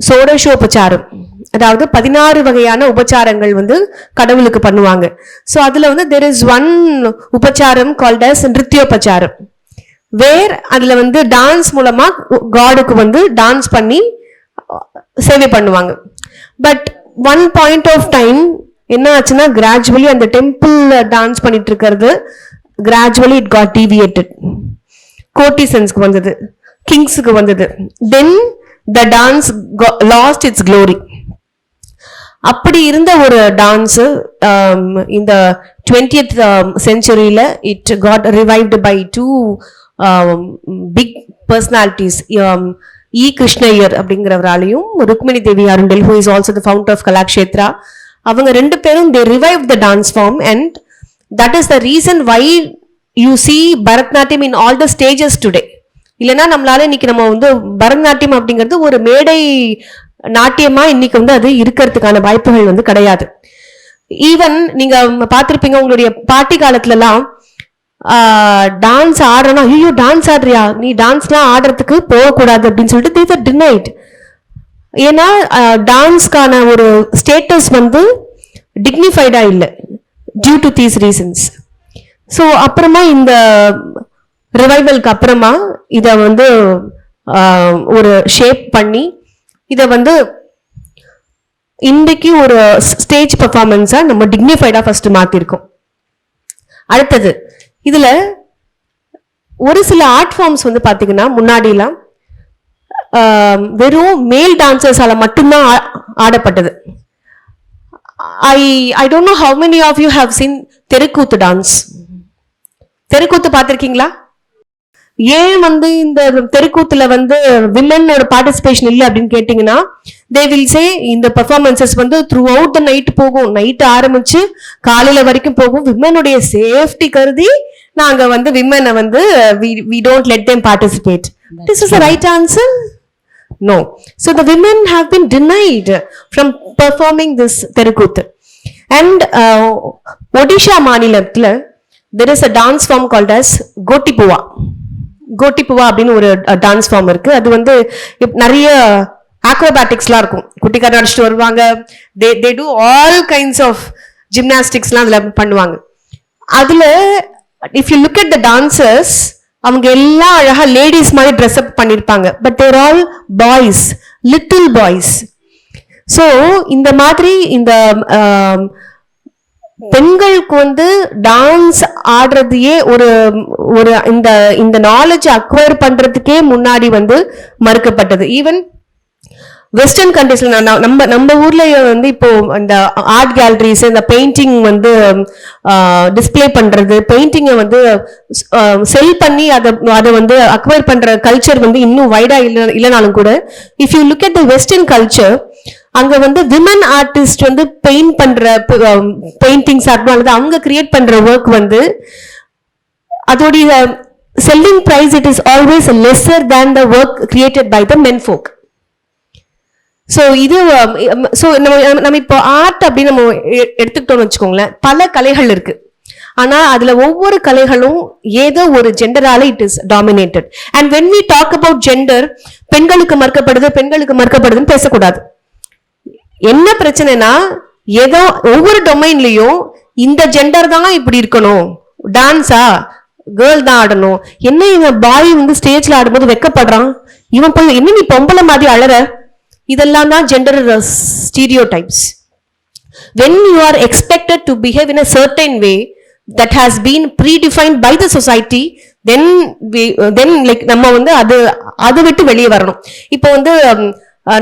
சோடசோபச்சாரம், அதாவது 16 வகையான உபச்சாரங்கள் வந்து கடவுளுக்கு பண்ணுவாங்க. ஸோ அதுல வந்து there is one உபச்சாரம் called as நிருத்யோபச்சாரம், வேர் அதுல வந்து டான்ஸ் மூலமா காடுக்கு வந்து டான்ஸ் பண்ணி சேவை பண்ணுவாங்க. But one point of time என்ன ஆச்சுன்னா, கிராஜுவலி அந்த டெம்பிள் டான்ஸ் பண்ணிட்டு இருக்கிறது கிராஜுவலி இட் காட் டீவியேட்டட், கோர்டிசன்ஸ்க்கு வந்தது, கிங்ஸுக்கு வந்தது. Then the dance lost its glory. அப்படி இருந்த ஒரு டான்ஸ் இந்த 20th centuryல it got revived by two big personalities, E. Krishna Iyer அப்படிங்கிறவராலையும் Rukmini Devi Arundale who is also the founder of Kalakshetra. அவங்க ரெண்டு பேரும் they revived the dance form and that is the reason why you see Barathanatyam in all the stages today. இல்லைன்னா நம்மளால இன்னைக்கு நம்ம வந்து பரதநாட்டியம் அப்படிங்கிறது ஒரு மேடை நாட்டியமா இன்னைக்கு வந்து அது இருக்கிறதுக்கான வாய்ப்புகள் வந்து கிடையாது. ஈவன் நீங்க பார்த்திருப்பீங்க உங்களுடைய பாட்டி காலத்துல எல்லாம் டான்ஸ் ஆடுறனா, ஐயோ டான்ஸ் ஆடுறியா, நீ டான்ஸ்லாம் ஆடுறதுக்கு போகக்கூடாது அப்படின்னு சொல்லிட்டு they were denied. ஏன்னா டான்ஸ்க்கான ஒரு ஸ்டேட்டஸ் வந்து டிக்னிஃபைடா இல்லை due to these reasons. So அப்புறமா இந்த ரிவைவலுக்கு அப்புறமா இதை வந்து ஒரு ஷேப் பண்ணி இதை வந்து இன்றைக்கு ஒரு ஸ்டேஜ் பர்ஃபார்மன்ஸா நம்ம டிக்னிஃபைடா ஃபர்ஸ்ட் மாத்திருக்கோம். அடுத்தது இதுல ஒரு சில ஆர்ட் ஃபார்ம்ஸ் வந்து பாத்தீங்கன்னா முன்னாடிலாம் வெறும் மேல் டான்சர்ஸால மட்டும்தான் ஆடப்பட்டது. I don't know how many of you have seen தெருக்கூத்து டான்ஸ். தெருக்கூத்து பார்த்திருக்கீங்களா? ஏன் வந்து இந்த தெருக்கூத்துல வந்து விமனோட பார்ட்டிசிபேஷன் இல்லை அப்படின்னு கேட்டீங்கன்னா, they will say இந்த பெர்ஃபார்மன்சஸ் வந்து த்ரூ அவுட் த நைட் போகும், நைட் ஆரம்பிச்சு காலையில வரைக்கும் போகும். விமனுடைய சேஃப்டி கருதி நாங்க வந்து விமனை வந்து we don't let them participate. This is the right answer? No. So the women have been denied from performing this தெருக்கூத்து. And Odisha மாநிலத்துல there is a dance form called as கோட்டிபுவா. கோட்டிபுவா அப்படின்னு ஒரு டான்ஸ் ஃபார்ம் இருக்கு. அது வந்து நிறைய ஆக்ரோபாட்டிக்ஸ்லாம் இருக்கும். குட்டிக்காரன் அடிச்சுட்டு வருவாங்க, they do all kinds of ஜிம்னாஸ்டிக்ஸ்லாம் அதுல பண்ணுவாங்க. அதுல if you look at the dancers, அவங்க எல்லாம் அழகா லேடிஸ் மாதிரி ட்ரெஸ் அப் பண்ணிருப்பாங்க. But they're all boys, little boys. So இந்த மாதிரி இந்த பெண்களுக்கு வந்து டான்ஸ் ஆடுறதையே ஒரு ஒரு இந்த இந்த நாலேஜ் அக்வயர் பண்றதுக்கே முன்னாடி வந்து மறுக்கப்பட்டது. ஈவன் வெஸ்டர்ன் கண்ட்ரீஸ்ல நம்ம ஊர்ல வந்து இப்போ இந்த ஆர்ட் கேலரிஸ், இந்த பெயிண்டிங் வந்து டிஸ்பிளே பண்றது, பெயிண்டிங்கை வந்து செல் பண்ணி அதை வந்து அக்வயர் பண்ற கல்ச்சர் வந்து இன்னும் வைடா இல்லைனாலும் கூட, if you look at the western culture, அங்க வந்து விமன் ஆர்டிஸ்ட் வந்து பெயிண்ட் பண்ற பெயிண்டிங்ஸ் அல்லது அவங்க கிரியேட் பண்ற ஒர்க் வந்து அதோடைய selling price it is always lesser than the work created by the men folk. So இது ஸோ நம்ம இப்போ ஆர்ட் அப்படின்னு நம்ம எடுத்துக்கிட்டோம்னு வச்சுக்கோங்களேன், பல கலைகள் இருக்கு. ஆனா அதுல ஒவ்வொரு கலைகளும் ஏதோ ஒரு ஜெண்டரால it is dominated. And when we talk about gender, பெண்களுக்கு மறுக்கப்படுதுன்னு பேசக்கூடாது. என்ன பிரச்சனைனா, ஏதோ ஒவ்வொரு டொமைன்லயும் இந்த ஜெண்டர் தான் இப்படி இருக்கணும், டான்ஸா கேர்ள் தான் ஆடணும், என்ன இவன் பாய் வந்து ஸ்டேஜ்ல ஆடும்போது வெக்கப்படுறான், இவன் போய் என்ன நீ பொம்பளை மாதிரி அழற, இதெல்லாம் தான் gender stereotypes. When you are expected to behave in a certain way that has been predefined by the society, then like நம்ம வந்து அது விட்டு வெளியே வரணும். இப்போ வந்து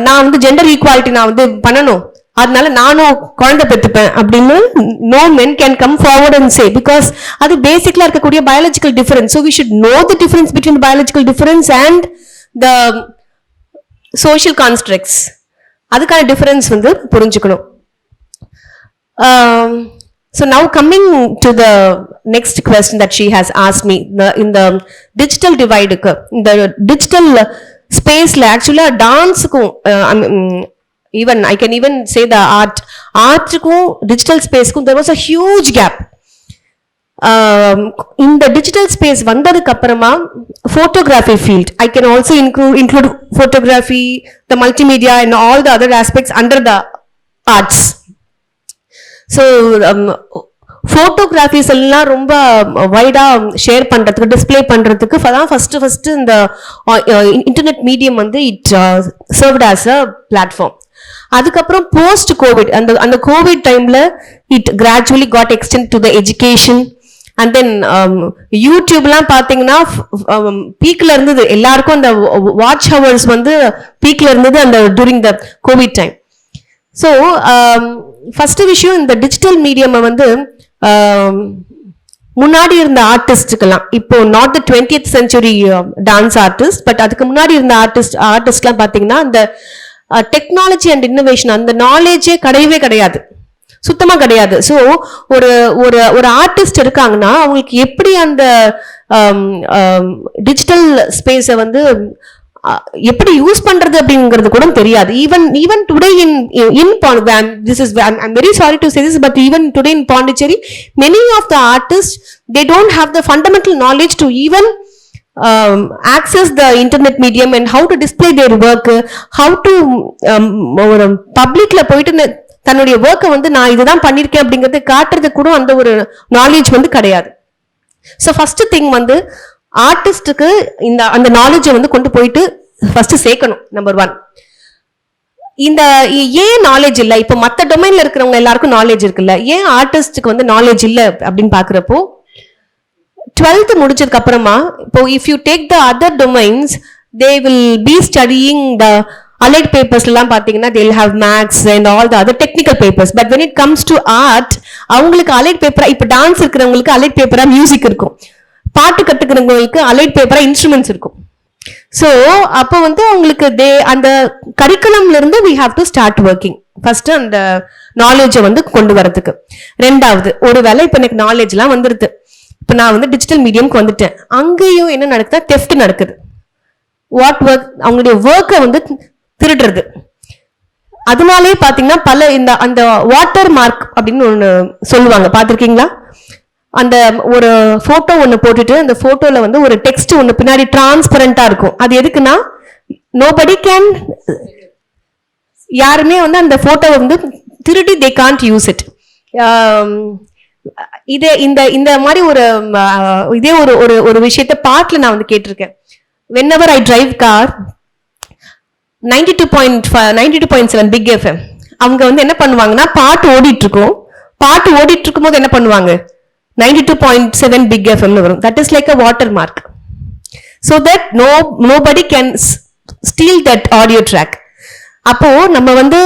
நான் வந்து ஜெண்டர் ஈக்குவாலிட்டி நான் வந்து பண்ணணும், அதனால நானும் குழந்தை பெற்றுப்பேன் அப்படின்னு no men can come forward and say, because அது பேசிக்கலா இருக்கக்கூடிய biological difference. So we should know the difference between the biological difference and the social constructs. அதுக்கான டிஃபரன்ஸ் வந்து புரிஞ்சுக்கணும். So now coming to the next question that she has asked me, in the digital divide, in the digital space la actually dance ku even I can even say the art ku digital space ku there was a huge gap. In the digital space வந்ததுக்கு அப்புறமா photography field, I can also include photography, the multimedia and all the other aspects under the arts. So photographs எல்லாம் ரொம்ப வைடா share பண்றதுக்கு, display பண்றதுக்கு first இந்த internet medium வந்து it served as a platform. அதுக்கப்புறம் போஸ்ட் கோவிட், அந்த Covid டைம்ல it gradually got extend to the education. And then யூடியூப்லாம் பார்த்தீங்கன்னா பீக்ல இருந்தது, எல்லாருக்கும் அந்த வாட்ச் ஹவர்ஸ் வந்து பீக்ல இருந்தது அந்த during the Covid time. So first விஷயம், இந்த டிஜிட்டல் மீடியம் வந்து முன்னாடி இருந்த ஆர்டிஸ்டுக்கெல்லாம், இப்போ not the 20th century dance artist, but அதுக்கு முன்னாடி இருந்த ஆர்டிஸ்ட்லாம் பார்த்தீங்கன்னா அந்த டெக்னாலஜி அண்ட் இன்னோவேஷன் அந்த நாலேஜே கிடையவே கிடையாது, சுத்தமா கிடையாது. ஸோ ஒரு ஆர்டிஸ்ட் இருக்காங்கன்னா அவங்களுக்கு எப்படி அந்த டிஜிட்டல் ஸ்பேஸை வந்து எப்படி யூஸ் பண்றது அப்படிங்கிறது கூட தெரியாது. Even today in this is I'm very sorry to say this, but even today in Pondicherry many of the artists they don't have the fundamental knowledge to even access the internet medium and how to display their work, how to publicல போயிட்டு தன்னுடைய ஒர்க்கை வந்து நான் இதுதான் பண்ணிருக்கேன் அப்படிங்கறது காட்டுறது கூட அந்த ஒரு நாலேஜ் வந்து கிடையாது. ஸோ ஃபர்ஸ்ட் திங் வந்து ஆர்டிஸ்டுக்கு அந்த நாலேஜை வந்து கொண்டு போயிட்டு ஃபர்ஸ்ட் சேர்க்கணும். நம்பர் 1. இந்த ஏன் நாலேஜ் இல்லை, இப்போ மற்ற டொமைன்ல இருக்கிறவங்க எல்லாருக்கும் நாலேஜ் இருக்குல்ல, ஏன் ஆர்டிஸ்டுக்கு வந்து நாலேஜ் இல்லை அப்படின்னு பாக்குறப்போ 12th முடிச்சதுக்கு அப்புறமா இப்போ if you take the other domains they will be studying the allied papers எல்லாம் பாத்தீங்கன்னா they'll have maths and all the other technical papers, but when it comes to art அவங்களுக்கு allied paper, இப்போ dance இருக்கிறவங்களுக்கு allied paper music இருக்கும், பாட்டு கத்துக்கிறவங்களுக்கு allied paper instruments இருக்கும். So அப்போ வந்து அவங்களுக்கு அந்த கரிக்குலம்ல இருந்து we have to start working first அந்த நாலேஜை வந்து கொண்டு வரதுக்கு. ரெண்டாவது, ஒருவேளை இப்போ எனக்கு நாலேஜ் எல்லாம் வந்துருது, இப்போ நான் வந்து டிஜிட்டல் மீடியம்க்கு வந்துட்டேன், அங்கேயும் என்ன நடக்குதா, தெஃப்ட் நடக்குது. வாட் ஒர்க், அவங்களுடைய ஒர்க்கை வந்து திருடுறது. அதனாலே பாத்தீங்கன்னா பல அந்த வாட்டர் மார்க் அப்படின்னு ஒண்ணு சொல்லுவாங்க, பாத்திருக்கீங்களா? அந்த ஒரு போட்டோ ஒண்ணு போட்டுட்டு அந்த போட்டோல வந்து ஒரு டெக்ஸ்ட் ஒண்ணு பின்னாடி டிரான்ஸ்பரண்டா இருக்கும். அது எதுக்குன்னா நோபடி கேன், யாருமே வந்து அந்த போட்டோவை வந்து திருடி they can't use it. இந்த மாதிரி இதே ஒரு விஷயத்த பாட்டுல நான் வந்து கேட்டிருக்கேன். whenever I drive car 92.7 Big FM அவங்க வந்து என்ன பண்ணுவாங்கன்னா பாட்டு ஓடிட்டு இருக்கும் போது என்ன பண்ணுவாங்க 92.7 பிக் எஃப்எம்னு வரும். That is like a watermark. So that nobody can steal that audio track. அப்போ நம்ம வந்து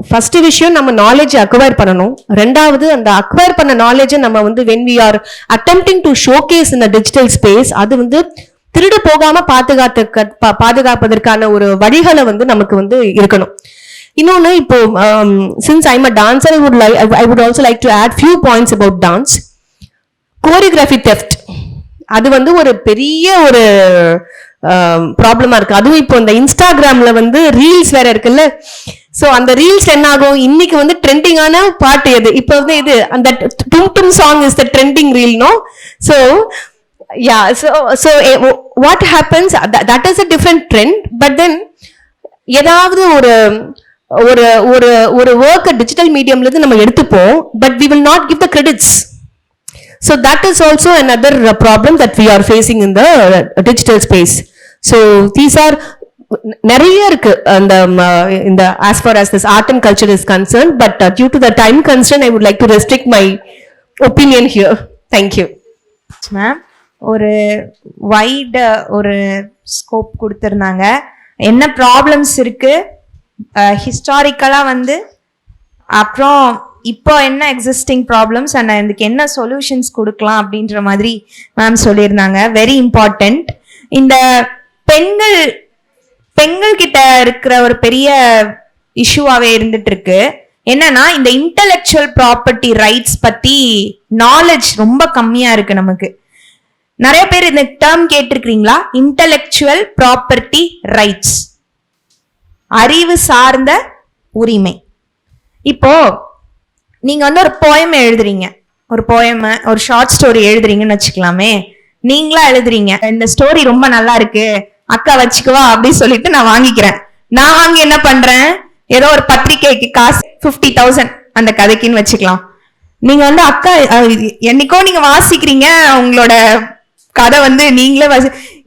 ஃபர்ஸ்ட் விஷயம் நம்ம நாலேஜ் அக்வயர் பண்ணணும். ரெண்டாவது அந்த அக்வயர் பண்ண நாலேஜை நம்ம வந்து when we are attempting to showcase in the digital space, அது வந்து திருடு போகாம பாதுகாப்பதற்கான ஒரு வழிகளை வந்து நமக்கு வந்து இருக்கணும். இன்னொன்னு இப்போ since I'm a dancer, I would also like to add few points about dance. Choreography theft, அது வந்து ஒரு பெரிய ஒரு ப்ராப்ளமா இருக்கு. அதுவும் இப்போ இந்த இன்ஸ்டாகிராம்ல வந்து ரீல்ஸ் வேற இருக்குல்ல. சோ அந்த ரீல்ஸ் என்ன ஆகும், இன்னைக்கு வந்து ட்ரெண்டிங்கான பாட்டு எது, இப்போ வந்து இது அந்த டும் டும் song is the trending reel, no? So yeah, so what happens, that is a different trend, but then ஏதாவது ஒரு ஒரு ஒரு ஒரு ஒர்க் டிஜிட்டல் மீடியம்ல இருந்து நம்ம எடுத்துப்போம், but we will not give the credits. So that is also another problem that we are facing in the digital space. So these are நிறைய இருக்கு அந்த இந்த as far as this art and culture is concerned, but due to the time constraint I would like to restrict my opinion here. Thank you. Ma'am, ஒரு white ஒரு scope கொடுத்துருந்தாங்க. என்ன problems இருக்கு ஹிஸ்டாரிக்கலா வந்து, அப்புறம் இப்போ என்ன எக்ஸிஸ்டிங் ப்ராப்ளம்ஸ் அண்ட் இதுக்கு என்ன சொல்யூஷன்ஸ் கொடுக்கலாம் அப்படின்ற மாதிரி மேம் சொல்லியிருந்தாங்க. Very important. இந்த பெண்கள் கிட்ட இருக்கிற ஒரு பெரிய இஷ்யூவாவே இருந்துட்டு இருக்கு. என்னன்னா, இந்த இன்டெலெக்சுவல் ப்ராப்பர்ட்டி ரைட்ஸ் பத்தி நாலேஜ் ரொம்ப கம்மியா இருக்கு நமக்கு. நிறைய பேர் இந்த டேர்ம் கேட்டிருக்கீங்களா? இன்டெலெக்சுவல் ப்ராப்பர்ட்டி ரைட்ஸ், அறிவு சார்ந்த உரிமை. இப்போ நீங்க வந்து ஒரு போயம் எழுதுறீங்க, ஒரு ஷார்ட் ஸ்டோரி எழுதுறீங்கன்னு வச்சுக்கலாமே. நீங்களா எழுதுறீங்க, இந்த ஸ்டோரி ரொம்ப நல்லா இருக்கு அக்கா வச்சுக்குவா அப்படின்னு சொல்லிட்டு நான் வாங்கிக்கிறேன். நான் வாங்கி என்ன பண்றேன், ஏதோ ஒரு பத்திரிகைக்கு காசு 50,000 அந்த கதைக்குன்னு வச்சுக்கலாம். நீங்க வந்து அக்கா என்னைக்கோ நீங்க வாசிக்கிறீங்க, உங்களோட கதை வந்து நீங்களே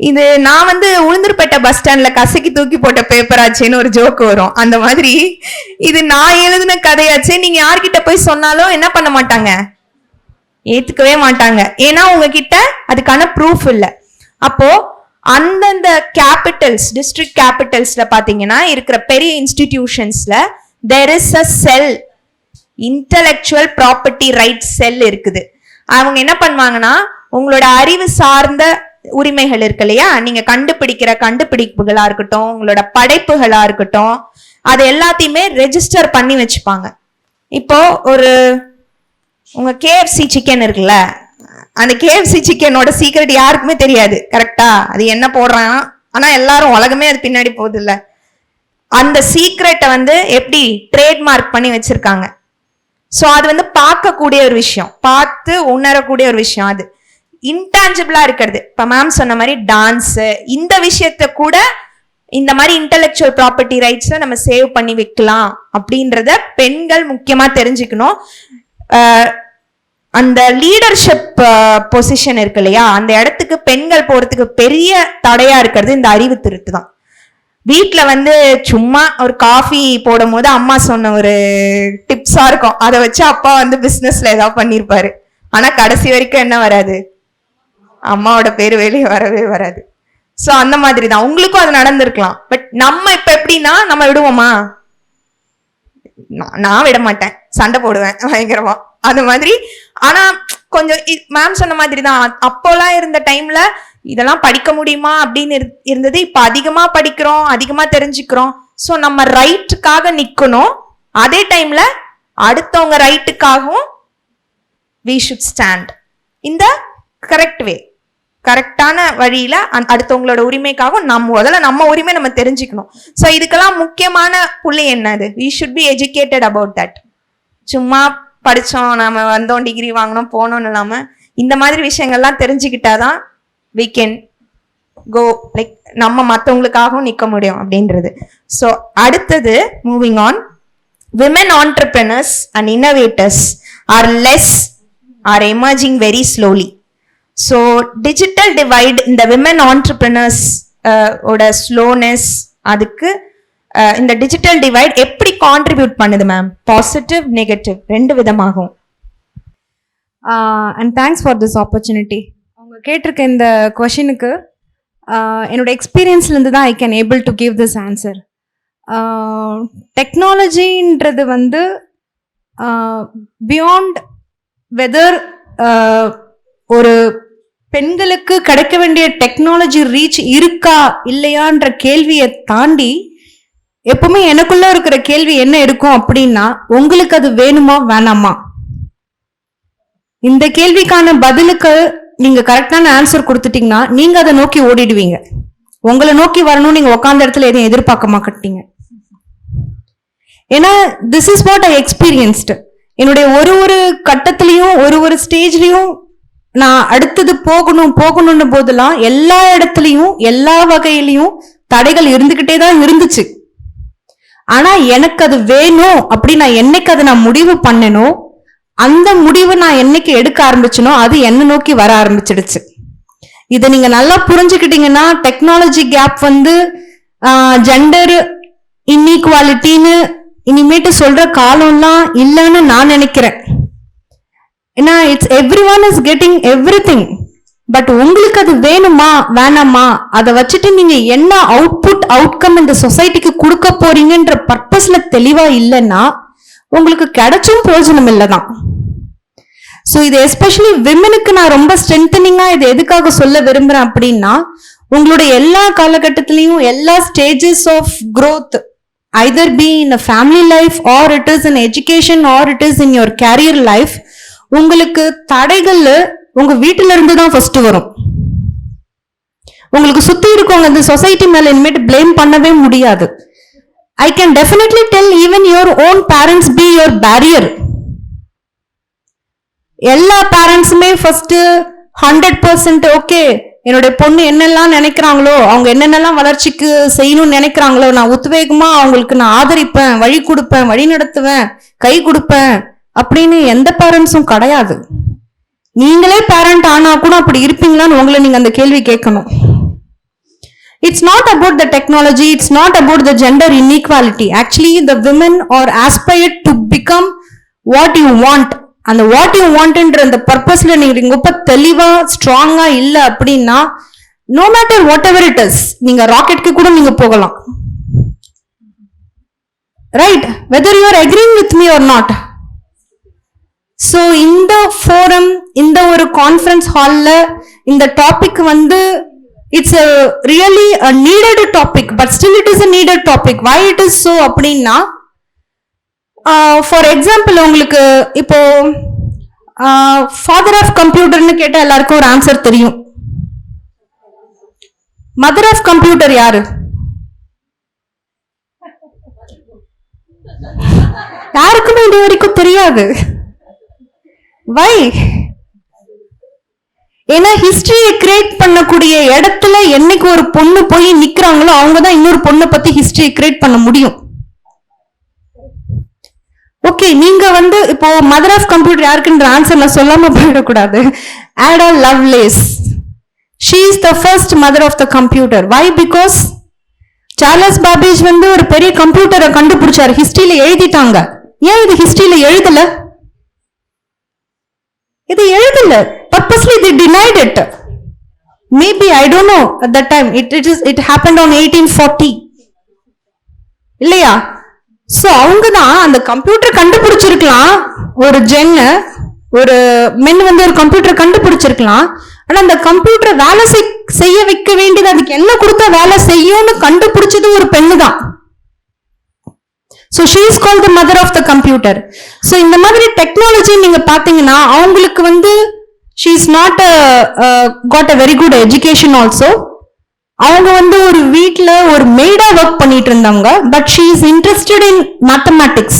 இது நான் வந்து உளுந்தூர்பேட்டை பஸ் ஸ்டாண்ட்ல கசக்கி தூக்கி போட்ட பேப்பர் ஆச்சேன்னு ஒரு ஜோக்கு வரும். அந்த மாதிரி இது நான் எழுதின கதையாச்சே, நீங்க யார்கிட்ட போய் சொன்னாலும் என்ன பண்ண மாட்டாங்க, ஏத்துக்கவே மாட்டாங்க. ஏன்னா உங்ககிட்ட அதுக்கான ப்ரூஃப் இல்லை. அப்போ அந்தந்த கேபிட்டல்ஸ், டிஸ்ட்ரிக்ட் கேபிட்டல்ஸ்ல பாத்தீங்கன்னா இருக்கிற பெரிய இன்ஸ்டிடியூஷன்ஸ்ல there is a cell, intellectual property rights cell இருக்குது. அவங்க என்ன பண்ணுவாங்கன்னா, உங்களோட அறிவு சார்ந்த உரிமைகள் இருக்கு இல்லையா, நீங்க கண்டுபிடிக்கிற கண்டுபிடிப்புகளா இருக்கட்டும், உங்களோட படைப்புகளா இருக்கட்டும், அது எல்லாத்தையுமே ரெஜிஸ்டர் பண்ணி வச்சுப்பாங்க. இப்போ ஒரு உங்க KFC சிக்கன் இருக்குல்ல, அந்த KFC சிக்கனோட சீக்ரெட் யாருக்குமே தெரியாது, கரெக்டா? அது என்ன போடுறான், ஆனா எல்லாரும் உலகமே அது பின்னாடி போகுது இல்ல. அந்த சீக்ரெட்டை வந்து எப்படி ட்ரேட்மார்க் பண்ணி வச்சிருக்காங்க. ஸோ அது வந்து பார்க்கக்கூடிய ஒரு விஷயம், பார்த்து உணரக்கூடிய ஒரு விஷயம். அது இன்டான்ஜிபிளா இருக்கிறது. இப்ப மேம் சொன்ன மாதிரி டான்ஸ், இந்த விஷயத்த கூட இந்த மாதிரி இன்டெலெக்சுவல் ப்ராப்பர்ட்டி ரைட்ஸ்ல நம்ம சேவ் பண்ணி வைக்கலாம் அப்படின்றத பெண்கள் முக்கியமா தெரிஞ்சுக்கணும். அந்த லீடர்ஷிப் பொசிஷன் இருக்கு இல்லையா, அந்த இடத்துக்கு பெண்கள் போறதுக்கு பெரிய தடையா இருக்கிறது இந்த அறிவு திருட்டு தான். வீட்டுல வந்து சும்மா ஒரு காஃபி போடும் போது அம்மா சொன்ன ஒரு டிப்ஸா இருக்கும், அதை வச்சு அப்பா வந்து பிசினஸ்ல ஏதாவது பண்ணிருப்பாரு. ஆனா கடைசி வரைக்கும் என்ன வராது, அம்மாவோட பேரு வெளியே வரவே வராது. சோ அந்த மாதிரி தான் உங்களுக்கும் அது நடந்திருக்கலாம். பட் நம்ம இப்ப எப்படின்னா, நம்ம விடுவோமா? நான் விட மாட்டேன், சண்டை போடுவேன் பயங்கரமா அந்த மாதிரி. ஆனா கொஞ்சம் மேம் சொன்ன மாதிரி தான், அப்போலாம் இருந்த டைம்ல இதெல்லாம் படிக்க முடியுமா அப்படின்னு இருந்தது. இப்ப அதிகமா படிக்கிறோம், அதிகமா தெரிஞ்சுக்கிறோம். சோ நம்ம ரைட்டுக்காக நிக்கணும், அதே டைம்ல அடுத்தவங்க ரைட்டுக்காகவும் we should stand in the correct way, கரெக்டான வழியில அடுத்தவங்களோட உரிமைக்காகவும் முதல்ல நம்ம உரிமை நம்ம தெரிஞ்சுக்கணும். ஸோ இதுக்கெல்லாம் முக்கியமான புள்ளி என்னது, we should be educated about that. சும்மா படிச்சோம், நம்ம வந்தோம், டிகிரி வாங்கணும், போனோம்னு இல்லாம இந்த மாதிரி விஷயங்கள்லாம் தெரிஞ்சுக்கிட்டாதான் we can go like நம்ம மற்றவங்களுக்காகவும் நிற்க முடியும் அப்படின்றது. ஸோ அடுத்தது moving on, women entrepreneurs and innovators are emerging very slowly. So digital divide in the women entrepreneurs ஓட ஸ்லோனஸ், அதுக்கு இந்த டிஜிட்டல் டிவைட் எப்படி கான்ட்ரிபியூட் பண்ணுது மேம்? பாசிட்டிவ், நெகட்டிவ் ரெண்டு விதமாகும். And thanks for this opportunity. அவங்க கேட்டிருக்க இந்த கொஷினுக்கு என்னோட எக்ஸ்பீரியன்ஸ்லேருந்து தான் I can able to give this answer. டெக்னாலஜின்றது வந்து பியாண்ட் வெதர் ஒரு பெண்களுக்கு கிடைக்க வேண்டிய டெக்னாலஜி ரீச் இருக்கா இல்லையான்ற கேள்வியை தாண்டி எப்பவுமே எனக்குள்ள இருக்கிற கேள்வி என்ன இருக்கும் அப்படின்னா, உங்களுக்கு அது வேணுமா வேணாமா? இந்த கேள்விக்கான பதிலுக்கு நீங்க கரெக்டான ஆன்சர் கொடுத்துட்டீங்கன்னா நீங்க அதை நோக்கி ஓடிடுவீங்க. உங்களை நோக்கி வரணும் நீங்க உட்கார்ந்த இடத்துல எதையும் எதிர்பார்க்க மாட்டீங்க. ஏன்னா this is what I experienced. என்னுடைய ஒரு கட்டத்திலையும் ஒரு ஸ்டேஜ்லயும் நான் அடுத்தது போகணும்னு போதெல்லாம் எல்லா இடத்துலையும் எல்லா வகையிலையும் தடைகள் இருந்துகிட்டே தான் இருந்துச்சு. ஆனா எனக்கு அது வேணும் அப்படி நான் என்னைக்கு அதை நான் முடிவு பண்ணணும், அந்த முடிவு நான் என்னைக்கு எடுக்க ஆரம்பிச்சனோ அது என்ன நோக்கி வர ஆரம்பிச்சிடுச்சு. இதை நீங்க நல்லா புரிஞ்சுக்கிட்டீங்கன்னா டெக்னாலஜி கேப் வந்து ஜெண்டர் இன்இக்வாலிட்டின்னு இனிமேட்டு சொல்ற காலம்லாம் இல்லைன்னு நான் நினைக்கிறேன். ஏன்னா it's every one is getting everything. But உங்களுக்கு அது வேணுமா வேணாமா, அதை வச்சுட்டு நீங்க என்ன அவுட்கம் இந்த சொசைட்டிக்கு கொடுக்க போறீங்கன்ற பர்பஸ்ல தெளிவா இல்லைன்னா உங்களுக்கு கிடைச்சும் பிரயோஜனம் இல்லைதான். ஸோ இது எஸ்பெஷலி விமனுக்கு நான் ரொம்ப ஸ்ட்ரென்தனிங்கா இது எதுக்காக சொல்ல விரும்புறேன் அப்படின்னா, உங்களுடைய எல்லா காலகட்டத்திலையும் எல்லா stages of growth, either be in a family life or it is in education or it is in your career life, உங்களுக்கு தடைகள் உங்க வீட்டில இருந்து தான் ஃபர்ஸ்ட் வரும். உங்களுக்கு சுத்தி இருக்கவங்க இந்த சொசைட்டி மேல இனிமேட்டு பிளேம் பண்ணவே முடியாது. I can definitely tell even your own parents be your barrier. எல்லா பேரண்ட்ஸுமே ஃபர்ஸ்ட் 100% ஓகே, என்னுடைய பொண்ணு என்னெல்லாம் நினைக்கிறாங்களோ, அவங்க என்னென்னலாம் வளர்ச்சிக்கு செய்யணும்னு நினைக்கிறாங்களோ, நான் உத்வேகமா அவங்களுக்கு நான் ஆதரிப்பேன், வழி கொடுப்பேன், வழி நடத்துவேன், கை கொடுப்பேன் அப்படின்னு எந்த பேரண்ட்ஸும் கிடையாது. நீங்களே பேரண்ட் ஆனா கூட அப்படி இருப்பீங்களான்னு உங்களை நீங்க அந்த கேள்வி கேட்கணும். It's not about the technology, it's not about the gender inequality. Actually, the women are aspired to become what you want. அந்த what you want என்ற அந்த பர்பஸ்ல நீங்க ரொம்ப தெளிவா ஸ்ட்ராங்கா இல்ல அப்படின்னா, no matter whatever it is, நீங்க ராக்கெட்க்கு கூட நீங்க போகலாம். Right? Whether you are agreeing with me or not. So இந்த ஃபோரம், இந்த ஒரு கான்ஃபரன்ஸ் ஹால்ல இந்த டாபிக் வந்து it's a really a needed topic, but still it is a needed topic. Why it is so அப்படின்னா, ஃபார் எக்ஸாம்பிள் உங்களுக்கு இப்போ father of கம்ப்யூட்டர்னு கேட்டால் எல்லாருக்கும் ஒரு ஆன்சர் தெரியும். மதர் ஆஃப் கம்ப்யூட்டர் யாரு? யாருக்குமே இது வரைக்கும் தெரியாது. வை? ஏன்னா ஹிஸ்டரியை கிரியேட் பண்ணக்கூடிய இடத்துல என்னைக்கு ஒரு பொண்ணு போய் நிக்கிறாங்களோ அவங்கதான் இன்னொரு பொண்ணை பத்தி ஹிஸ்டரியை கிரியேட் பண்ண முடியும். ஓகே, நீங்க வந்து இப்போ மதர் ஆஃப் கம்ப்யூட்டர் யாருக்குன்ற ஆன்சர் நான் சொல்லாம போயிடக்கூடாது. Ada Lovelace, she is the first mother of the computer. Why? Because Charles Babbage வந்து ஒரு பெரிய கம்ப்யூட்டரை கண்டுபிடிச்சாரு, ஹிஸ்டரியில எழுதிட்டாங்க. ஏன் இது ஹிஸ்டரியில எழுதல? இது எழுதல, purposely they denied it. Maybe I don't know at that time it happened on 1840 இல்லையா? சோ அவங்க தான் அந்த கம்ப்யூட்டர் கண்டுபிடிச்சிருக்கலாம். ஒரு ஒரு மென் வந்து ஒரு கம்ப்யூட்டர் கண்டுபிடிச்சிருக்கலாம். ஆனா அந்த கம்ப்யூட்டர் வேலை செய்ய வைக்க வேண்டியது, அதுக்கு என்ன கொடுத்தா வேலை செய்யும்னு கண்டுபிடிச்சது ஒரு பெண்ணு தான். So she is called the mother of the computer. So இந்த மாதிரி டெக்னாலஜி நீங்க பாத்தீங்கன்னா அவங்களுக்கு வந்து she is not got a very good education also. அவங்க வந்து ஒரு வீட்ல ஒரு மெய்டா ஒர்க் பண்ணிட்டு இருந்தாங்க. But she is interested in mathematics.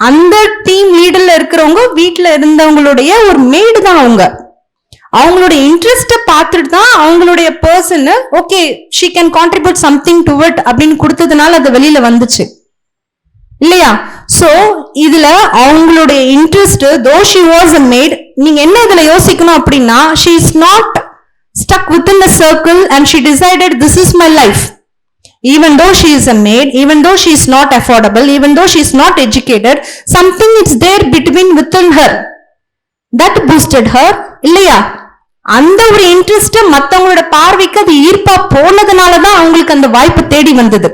அந்த டீம் லீடர்ல இருக்கிறவங்க வீட்ல இருந்தவங்களுடைய ஒரு மெய்டு தான் அவங்க. அவங்களுடைய இன்ட்ரெஸ்ட பார்த்துட்டு தான் அவங்களுடைய person okay she can contribute something to it அப்படின்னு கொடுத்ததுனால அது வெளியில வந்துச்சு இல்லையா? சோ இதுல அவங்களுடைய interest, though she was a maid, நீங்க என்ன இதுல யோசிக்கணும் அப்படின்னா, she is not stuck within a circle and she decided this is my life. Even though she is a maid, even though she is not affordable, even though she is not educated, something is there within her that boosted her, இல்லையா? அந்த ஒரு interest மத்தவங்களோட பார்வைக்கு அது ஈர்ப்பா போனதுனாலதான் அவங்களுக்கு அந்த வாய்ப்பு தேடி வந்தது,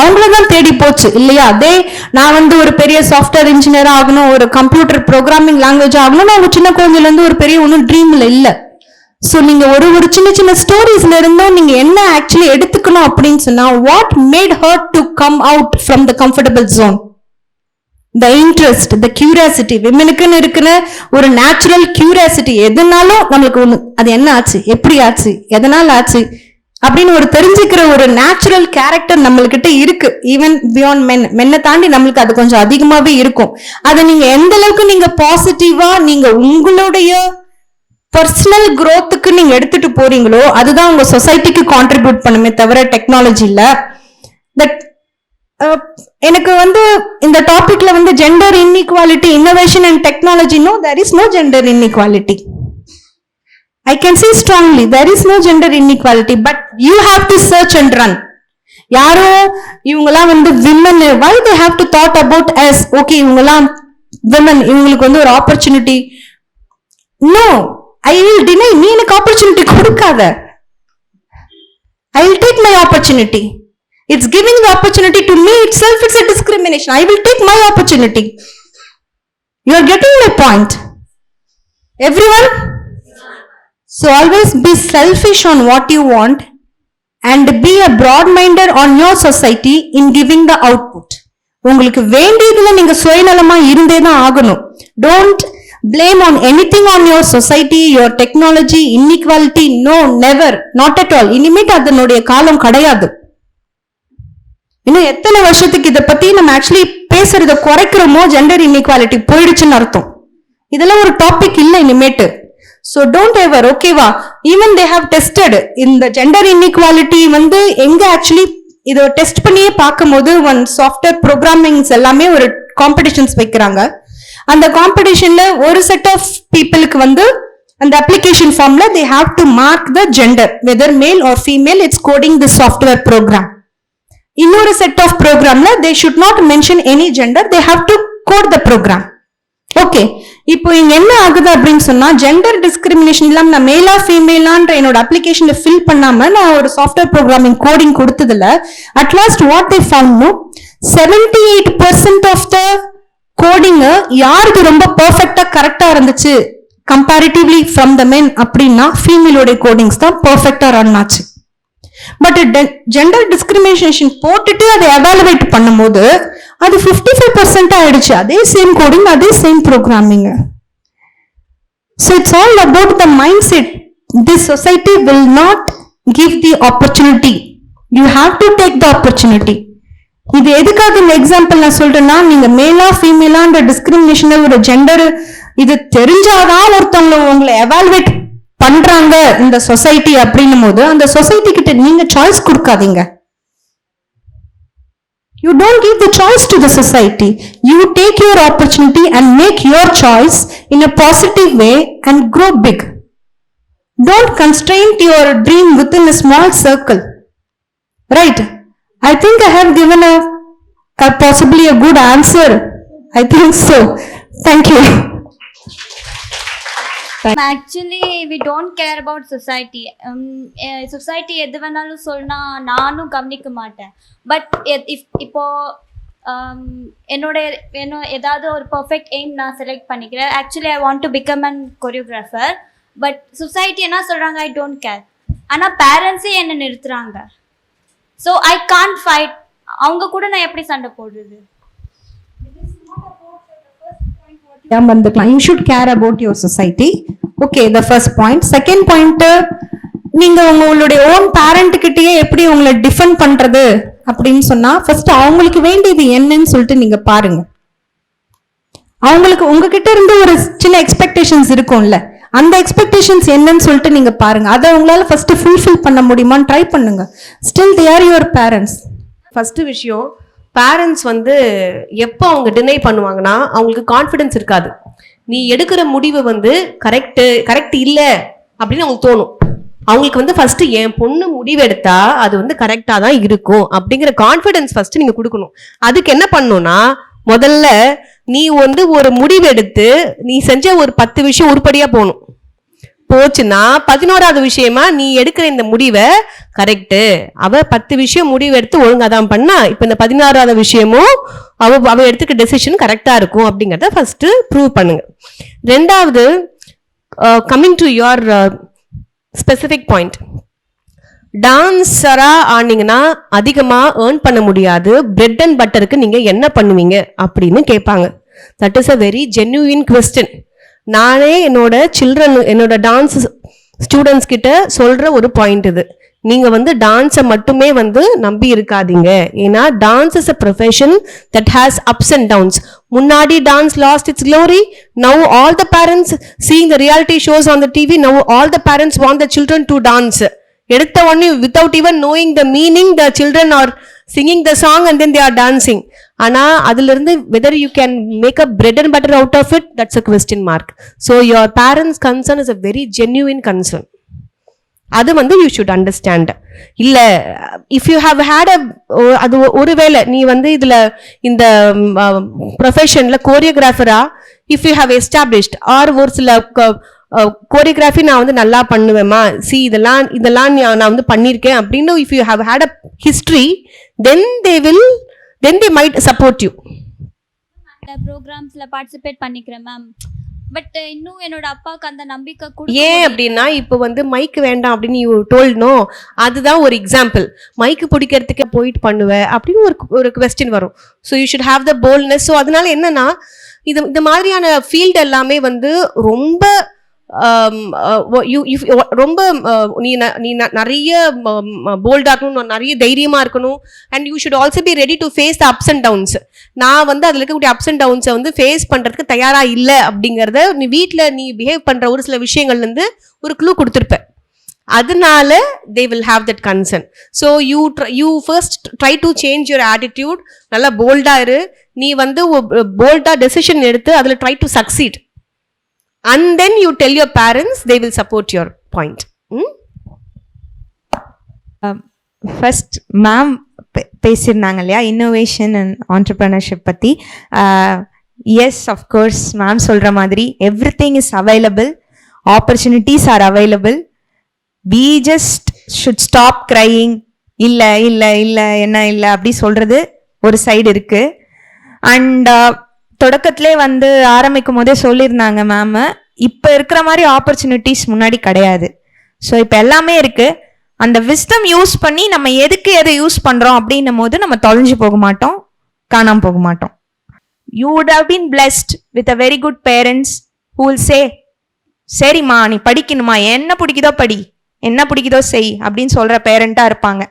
அவங்களதான் தேடி போச்சு, இல்லையா? அதே நான் வந்து ஒரு பெரிய சாஃப்ட்வேர் இன்ஜினியர் ஆகணும், ஒரு கம்ப்யூட்டர் ப்ரோக்ராமிங் லாங்குவேஜ் ஆகணும், நான் ஒரு சின்ன குழந்தையில இருந்து ஒரு பெரிய ஒன்றும் ட்ரீம்ல இல்ல. சோ நீங்க ஒரு சின்ன சின்ன ஸ்டோரிஸ்ல இருந்தும் நீங்க என்ன ஆக்சுவலி எடுத்துக்கணும் அப்படின்னு சொன்னா, what made her to come out from the comfortable zone, the interest, the curiosity. விமனுக்குன்னு இருக்கிற ஒரு நேச்சுரல் கியூரியாசிட்டி, எதுனாலும் நம்மளுக்கு ஒண்ணு அது என்ன ஆச்சு, எப்படி ஆச்சு, எதனால ஆச்சு அப்படின்னு ஒரு தெரிஞ்சுக்கிற ஒரு நேச்சுரல் கேரக்டர் நம்மள்கிட்ட இருக்கு. ஈவன் பியாண்ட் மென்னை தாண்டி நம்மளுக்கு அது கொஞ்சம் அதிகமாவே இருக்கும். அதை நீங்க எந்த அளவுக்கு நீங்க பாசிட்டிவா நீங்க உங்களுடைய பர்சனல் growthக்கு நீங்க எடுத்துட்டு போறீங்களோ அதுதான் உங்க சொசைட்டிக்கு கான்ட்ரிபியூட் பண்ணுமே தவிர டெக்னாலஜி இல்ல. எனக்கு வந்து இந்த டாபிக்ல வந்து gender inequality, innovation and technology, no, there is no gender inequality. I can say strongly there is no gender inequality, but you have to search and run. யாரோ இவங்கெல்லாம் வந்து women, why they have to thought about as okay இவங்கெல்லாம் women, இவங்களுக்கு வந்து ஒரு opportunity. No, I will deny. நீ எனக்கு opportunity கொடுக்காத. I will take my opportunity. It's giving the opportunity to me itself, it's a discrimination. I will take my opportunity. You are getting my point, everyone? So always be selfish on what you want and be a broad-minded on your society in giving the output. உங்களுக்கு வேண்டியதுல நீங்க சுயநலமா இருந்தே தான் ஆகணும். Don't blame on anything on your society, your technology, inequality. No, never, not at all. இனிமேட்டு அதனுடைய காலம் கிடையாது. இன்னும் எத்தனை வருஷத்துக்கு இதை பத்தி நம்ம ஆக்சுவலி பேசுறத குறைக்கிறோமோ ஜெண்டர் இன்இக்வாலிட்டி போயிடுச்சுன்னு அர்த்தம். இதெல்லாம் ஒரு டாபிக் இல்லை இனிமேட்டு. So don't ever, ஓகேவா? ஈவன் they have tested இந்த ஜெண்டர் இன்இக்வாலிட்டி வந்து எங்க ஆக்சுவலி இதை டெஸ்ட் பண்ணியே பார்க்கும்போது ஒன் சாஃப்ட்வேர் ப்ரோக்ராமிங்ஸ் எல்லாமே ஒரு காம்படிஷன்ஸ் வைக்கிறாங்க. அந்த காம்படிஷன்ல ஒரு செட் ஆஃப் பீப்புளுக்கு வந்து அந்த அப்ளிகேஷன் ஃபார்ம்ல they have to mark the gender, whether male or female, it's coding the software program. இன்னொரு செட் ஆஃப் ப்ரோக்ராம்ல they should not mention any gender, they have to code the program. Okay, இப்போ இங்க என்ன ஆகுது அப்படின்னு சொன்னா, gender discrimination இல்லாம நான் மேலா ஃபீமேலான்ற என்னோட அப்ளிகேஷன்ல ஃபில் பண்ணாம நான் ஒரு சாஃப்ட்வேர் ப்ரோக்ராமிங் கோடிங் கொடுத்ததுல at last what they found, no, 78% of the coding யாருக்கு ரொம்ப பெர்ஃபெக்ட்டா கரெக்டா இருந்துச்சு கம்பேரிட்டிவ்லி ஃப்ரம் த மென் அப்படின்னா ஃபீமேலோட கோடிங்ஸ் தான் பெர்ஃபெக்ட்டா ரன் ஆச்சு. பட் ஜெண்டர் டிஸ்கிரிமினேஷன் போட்டுட்டு அதை எவாலுவேட் பண்ணும்போது அது 55% ஆயிடுச்சு. அதே சேம் கோடிங், அதே same programming. So it's all about the mindset. This society will not give the opportunity. You have to take the opportunity. இது எதுக்காக இந்த எக்ஸாம்பிள் நான் சொல்றேன்னா, நீங்க மேலா ஃபீமேலான்ற டிஸ்கிரிமினேஷன் ஒரு ஜெண்டர் இது தெரிஞ்சாதான் ஒருத்தவங்க உங்களை எவாலுவேட் பண்றாங்க இந்த சொசைட்டி அப்படின்னும் போது அந்த சொசைட்டி கிட்ட நீங்க சாய்ஸ் கொடுக்காதீங்க. You don't give the choice to the society. You take your opportunity and make your choice in a positive way and grow big. Don't constrain your dream within a small circle. Right? I think I have given a possibly a good answer. I think so. Thank you. Actually, we don't care about society. Society எது வேணாலும் சொன்னா நானும் கவனிக்க மாட்டேன். But இப்போ என்னோட ஏதாவது ஒரு பர்ஃபெக்ட் எய்ம் நான் செலக்ட் பண்ணிக்கிறேன். Actually I want to become an choreographer. But society என்ன சொல்றாங்க, ஐ டோன்ட் கேர். ஆனால் பேரண்ட்ஸே என்னை நிறுத்துறாங்க. So I can't fight. அவங்க கூட நான் எப்படி சண்டை போடுறது? You should care about your society. Okay, the first point. Second point, நீங்க உங்களுடைய ஓன் பேரண்ட் கிட்டயே எப்படி உங்களை டிஃபெண்ட் பண்றது அப்படின்னு சொன்னா, ஃபர்ஸ்ட் அவங்களுக்கு வேண்டியது என்னன்னு சொல்லிட்டு நீங்க பாருங்க. அவங்களுக்கு உங்ககிட்ட இருந்து ஒரு சின்ன எக்ஸ்பெக்டேஷன்ஸ் இருக்கும்ல, அந்த எக்ஸ்பெக்டேஷன்ஸ் என்னன்னு சொல்லிட்டு நீங்க பாருங்க. அதை உங்களால ஃபர்ஸ்ட் ஃபுல்ஃபில் பண்ண முடியுமான்னு ட்ரை பண்ணுங்க. Still they are your parents. First விஷயம், பேரண்ட்ஸ் வந்து எப்போ அவங்க டினை பண்ணுவாங்கன்னா அவங்களுக்கு கான்ஃபிடென்ஸ் இருக்காது. நீ எடுக்கிற முடிவு வந்து கரெக்ட் இல்லை அப்படின்னு அவங்களுக்கு தோணும். அவங்களுக்கு வந்து ஃபர்ஸ்ட் என் பொண்ணு முடிவெடுத்தா அது வந்து கரெக்டா தான் இருக்கும் அப்படிங்கிற கான்ஃபிடன்ஸ் ஃபர்ஸ்ட் நீங்க கொடுக்கணும். அதுக்கு என்ன பண்ணணும்னா, முதல்ல நீ வந்து ஒரு முடிவெடுத்து நீ செஞ்ச ஒரு 10 விஷயம் உருப்படியா போச்சுன்னா 11வது விஷயமா நீ எடுக்கிற இந்த முடிவை கரெக்டு, அவ 10 விஷயம் முடிவெடுத்து ஒழுங்காதான் பண்ணா, இப்ப இந்த 16வது விஷயமும் அவ எடுத்துக்க டெசிஷன் கரெக்டா இருக்கும் அப்படிங்கறத ஃபர்ஸ்ட் ப்ரூவ் பண்ணுங்க. ரெண்டாவது, coming to your specific point, டான்ஸரா ஆனீங்கன்னா அதிகமா ஏர்ன் பண்ண முடியாது, பிரெட் அண்ட் பட்டருக்கு நீங்க என்ன பண்ணுவீங்க அப்படின்னு கேட்பாங்க. That is a very genuine question. நானே என்னோட டான்ஸ் ஸ்டூடெண்ட்ஸ் கிட்ட சொல்ற ஒரு பாயிண்ட் இது. நீங்க வந்து டான்ஸை மட்டுமே வந்து நம்பி இருக்காதீங்க. ஏன்னா dance is a profession that has ups and downs. முன்னாடி dance lost its glory. Now all the parents seeing the reality shows on the TV. Now all the parents want the children to dance. எடுத்த உடனே without even knowing the meaning the children are singing the song and then they are dancing. ஆனா அதுல இருந்து whether you can make a bread and butter out of it, that's a question mark. So your parents concern is a very genuine concern. அது வந்து you should understand. இல்ல if you have had அது ஒருவேளை நீ வந்து இதுல இந்த ப்ரொஃபஷன்ல கோரியோகிராஃபரா if you have established or ஒரு சில கோரியோகிராஃபி நான் வந்து நல்லா பண்ணுவேமா, இதெல்லாம் நான் வந்து பண்ணியிருக்கேன் அப்படின்னு if you have had a history, then they might support you. அந்த ப்ரோக்ராம்ஸ்ல பார்ட்டிசிபேட் பண்ணிக்கிறேன் மேம். பட் இன்னும் என்னோட அப்பாவுக்கு அந்த நம்பிக்கை ஏன் அப்படின்னா, இப்போ வந்து மைக் வேண்டாம் அப்படின்னு யூ டோல்னோ, அதுதான் ஒரு எக்ஸாம்பிள். மைக்கு பிடிக்கிறதுக்கு போயிட்டு பண்ணுவேன் அப்படின்னு ஒரு கொஸ்டின் வரும். So you should have the boldness. So அதனால என்னன்னா, இந்த மாதிரியான ஃபீல்டு எல்லாமே வந்து ரொம்ப ரொம்ப நீ நிறைய போல்டா இருக்கணும், நிறைய தைரியமா இருக்கணும். And you should also be ready to face the ups and downs. நான் வந்து அதுல இருக்கக்கூடிய அப்ஸ் அண்ட் டவுன்ஸை வந்து ஃபேஸ் பண்றதுக்கு தயாரா இல்லை அப்படிங்கறத நீ வீட்டில் நீ பிஹேவ் பண்ற ஒரு சில விஷயங்கள்ல இருந்து ஒரு க்ளூ கொடுத்துருப்ப. அதனால they will have that concern. So you first try to change your attitude. நல்லா போல்டா இரு. நீ வந்து போல்டா டெசிஷன் எடுத்து அதுல try to succeed. And then you tell your parents, they will support your point. First ma'am பேசியிருந்தாங்க இல்லையா இன்னோவேஷன் அண்ட் ஆண்டர்பிரினர்ஷிப் பற்றி. எஸ், அஃப்கோர்ஸ் மேம் சொல்கிற மாதிரி every thing is available, opportunities are available. we just should stop crying. இல்லை இல்லை இல்லை என்ன இல்லை அப்படி சொல்கிறது ஒரு சைடு இருக்குது. அண்ட் தொடக்கத்திலே வந்து ஆரம்பிக்கும் போதே சொல்லியிருந்தாங்க மேம், இப்போ இருக்கிற மாதிரி ஆப்பர்ச்சுனிட்டிஸ் முன்னாடி கிடையாது. ஸோ இப்போ எல்லாமே இருக்குது. அந்த விஸ்டம் யூஸ் பண்ணி நம்ம எதை யூஸ் பண்ணுறோம் அப்படின்னும் போது நம்ம தொலைஞ்சு போக மாட்டோம், காணாமல் போக மாட்டோம். You would have been blessed with a very good parents who will say, சரிம்மா நீ படிக்கணுமா, என்ன பிடிக்குதோ படி, என்ன பிடிக்குதோ செய் அப்படின்னு சொல்கிற பேரண்ட்டாக இருப்பாங்க.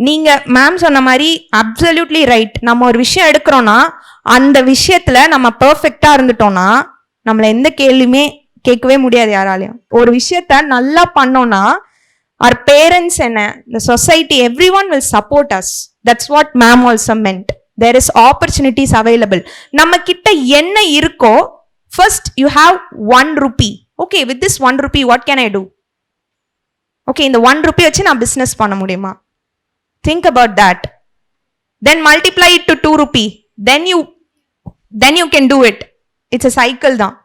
நீங்கள் மேம் சொன்ன மாதிரி அப்சல்யூட்லி ரைட். நம்ம ஒரு விஷயம் எடுக்கிறோன்னா அந்த விஷயத்தில் நம்ம பர்ஃபெக்டாக இருந்துட்டோம்னா நம்மளை எந்த கேள்வியுமே கேட்கவே முடியாது யாராலையும். ஒரு விஷயத்த நல்லா பண்ணோன்னா our parents and the society, everyone will support us. That's what ma'am also meant. There is opportunities available. நம்ம கிட்ட என்ன இருக்கோ, first you have 1 rupee. Okay, with this 1 rupee what can I do? Okay, இந்த 1 rupee வச்சு நான் business பண்ண முடியுமா? Think about that. Then multiply it to 2 rupee. Then you can do it. It's a cycle தான்.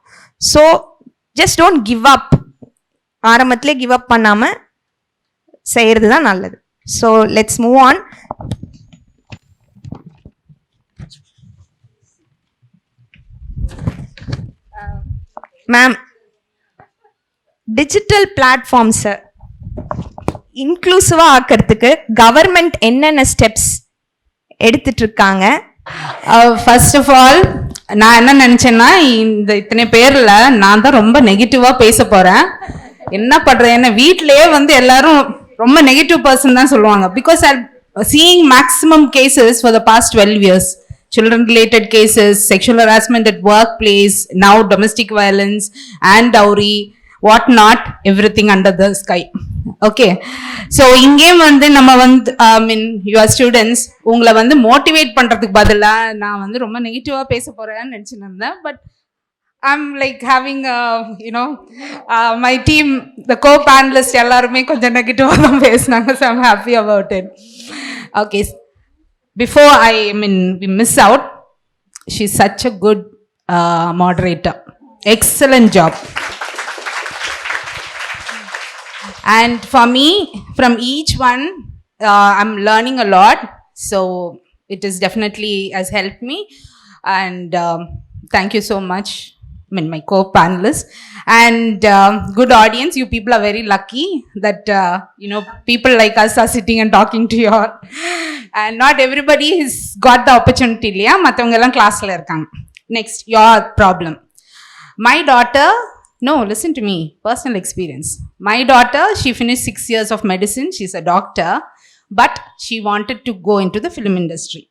So just don't give up. ஆரம்பத்திலே give up பண்ணாம செய்யறது தான் நல்லது. So let's move on. Ma'am, digital பிளாட்ஃபார்ம்ஸை இன்க்ளூசிவாக ஆக்கிறதுக்கு கவர்மெண்ட் என்னென்ன ஸ்டெப்ஸ் எடுத்துட்டு இருக்காங்க? ஃபர்ஸ்ட் ஆஃப் ஆல் நான் என்ன நினைச்சேன்னா, இந்த இத்தனை பேர்ல நான் தான் ரொம்ப நெகட்டிவா பேச போறேன். என்ன பண்றது, என்ன வீட்லயே வந்து எல்லாரும் ரொம்ப நெகட்டிவ் பர்சன் தான் சொல்லுவாங்க. Because I seeing maximum cases for the past 12 years, children related cases, sexual harassment at workplace, now domestic violence and dowry, what not, everything under the sky. Okay, so இங்கேயும் வந்து நம்ம வந்து your students உங்களை வந்து motivate பண்றதுக்கு பதிலா நான் வந்து ரொம்ப நெகட்டிவா பேச போறேன்னு நினைச்சுட்டு இருந்தேன். But I'm like having, my team, the co-panelists, எல்லாருமே கொஞ்சம் நெகட்டிவாக தான் பேசினாங்க. So I'm happy about it. Okay. Before we miss out, she's such a good moderator. Excellent job. And for me, from each one, I'm learning a lot. So it is definitely has helped me. And thank you so much, my co-panelists. And good audience, you people are very lucky that, people like us are sitting and talking to you all. And not everybody has got the opportunity, இல்லையா? மற்றவங்க எல்லாம் கிளாஸில் இருக்காங்க. Next, your problem. My daughter, no, listen to me, personal experience. My daughter, she finished 6 years of medicine. She's a doctor, but she wanted to go into the film industry.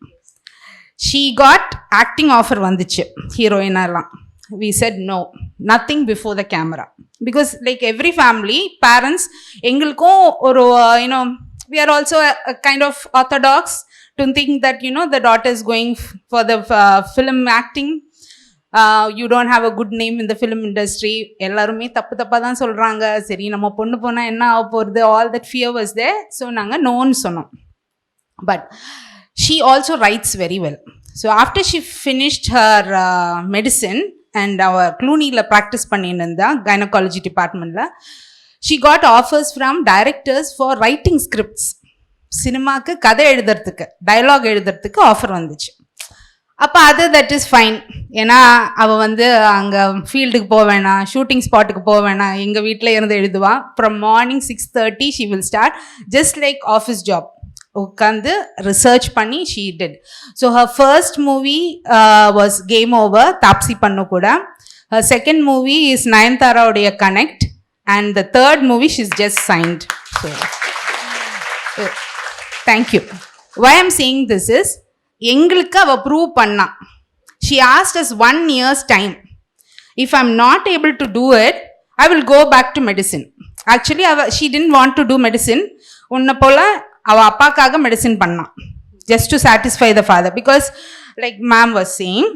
She got acting offer vandichu, heroine alla. We said no, nothing before the camera. Because like every family, parents, engalkum oru, we are also a kind of orthodox to think that, the daughter is going for the film acting. You don't have a good name in the film industry. எல்லாருமே தப்பா தான் சொல்றாங்க. சரி நம்ம பொண்ணு போனா என்ன ஆக போறது? All that fear was there. So நாங்க நோன்னு சொன்னோம். But she also writes very well. So after she finished her medicine and our Clooneyல practice பண்ணியிருந்தா gynecology departmentல, she got offers from directors for writing scripts. சினிமாக்கு கதை எழுதுறதுக்கு, டயலாக் எழுதுறதுக்கு offer வந்துச்சு. அப்போ அது தட் இஸ் ஃபைன். ஏன்னா அவள் வந்து அங்கே ஃபீல்டுக்கு போக வேணாம், ஷூட்டிங் ஸ்பாட்டுக்கு போக வேணாம், எங்கள் வீட்டில் இருந்து எழுதுவா. From morning 6:30 she will start, just like office job. உட்காந்து ரிசர்ச் பண்ணி she did. So her first movie was Game Over, Taapsee Pannu கூட. ஹர் செகண்ட் மூவி இஸ் நயன்தாராவுடைய Connect. And the third movie she is just signed. So thank you. Why I'm saying this is, எங்களுக்கு அவ prove பண்ணா. She asked us 1 year's time. If I'm not able to do it, I will go back to medicine. Actually, she didn't want to do medicine. உன்னை போல அவ அப்பாக்காக medicine பண்ணா, just to satisfy the father. Because like ma'am was saying,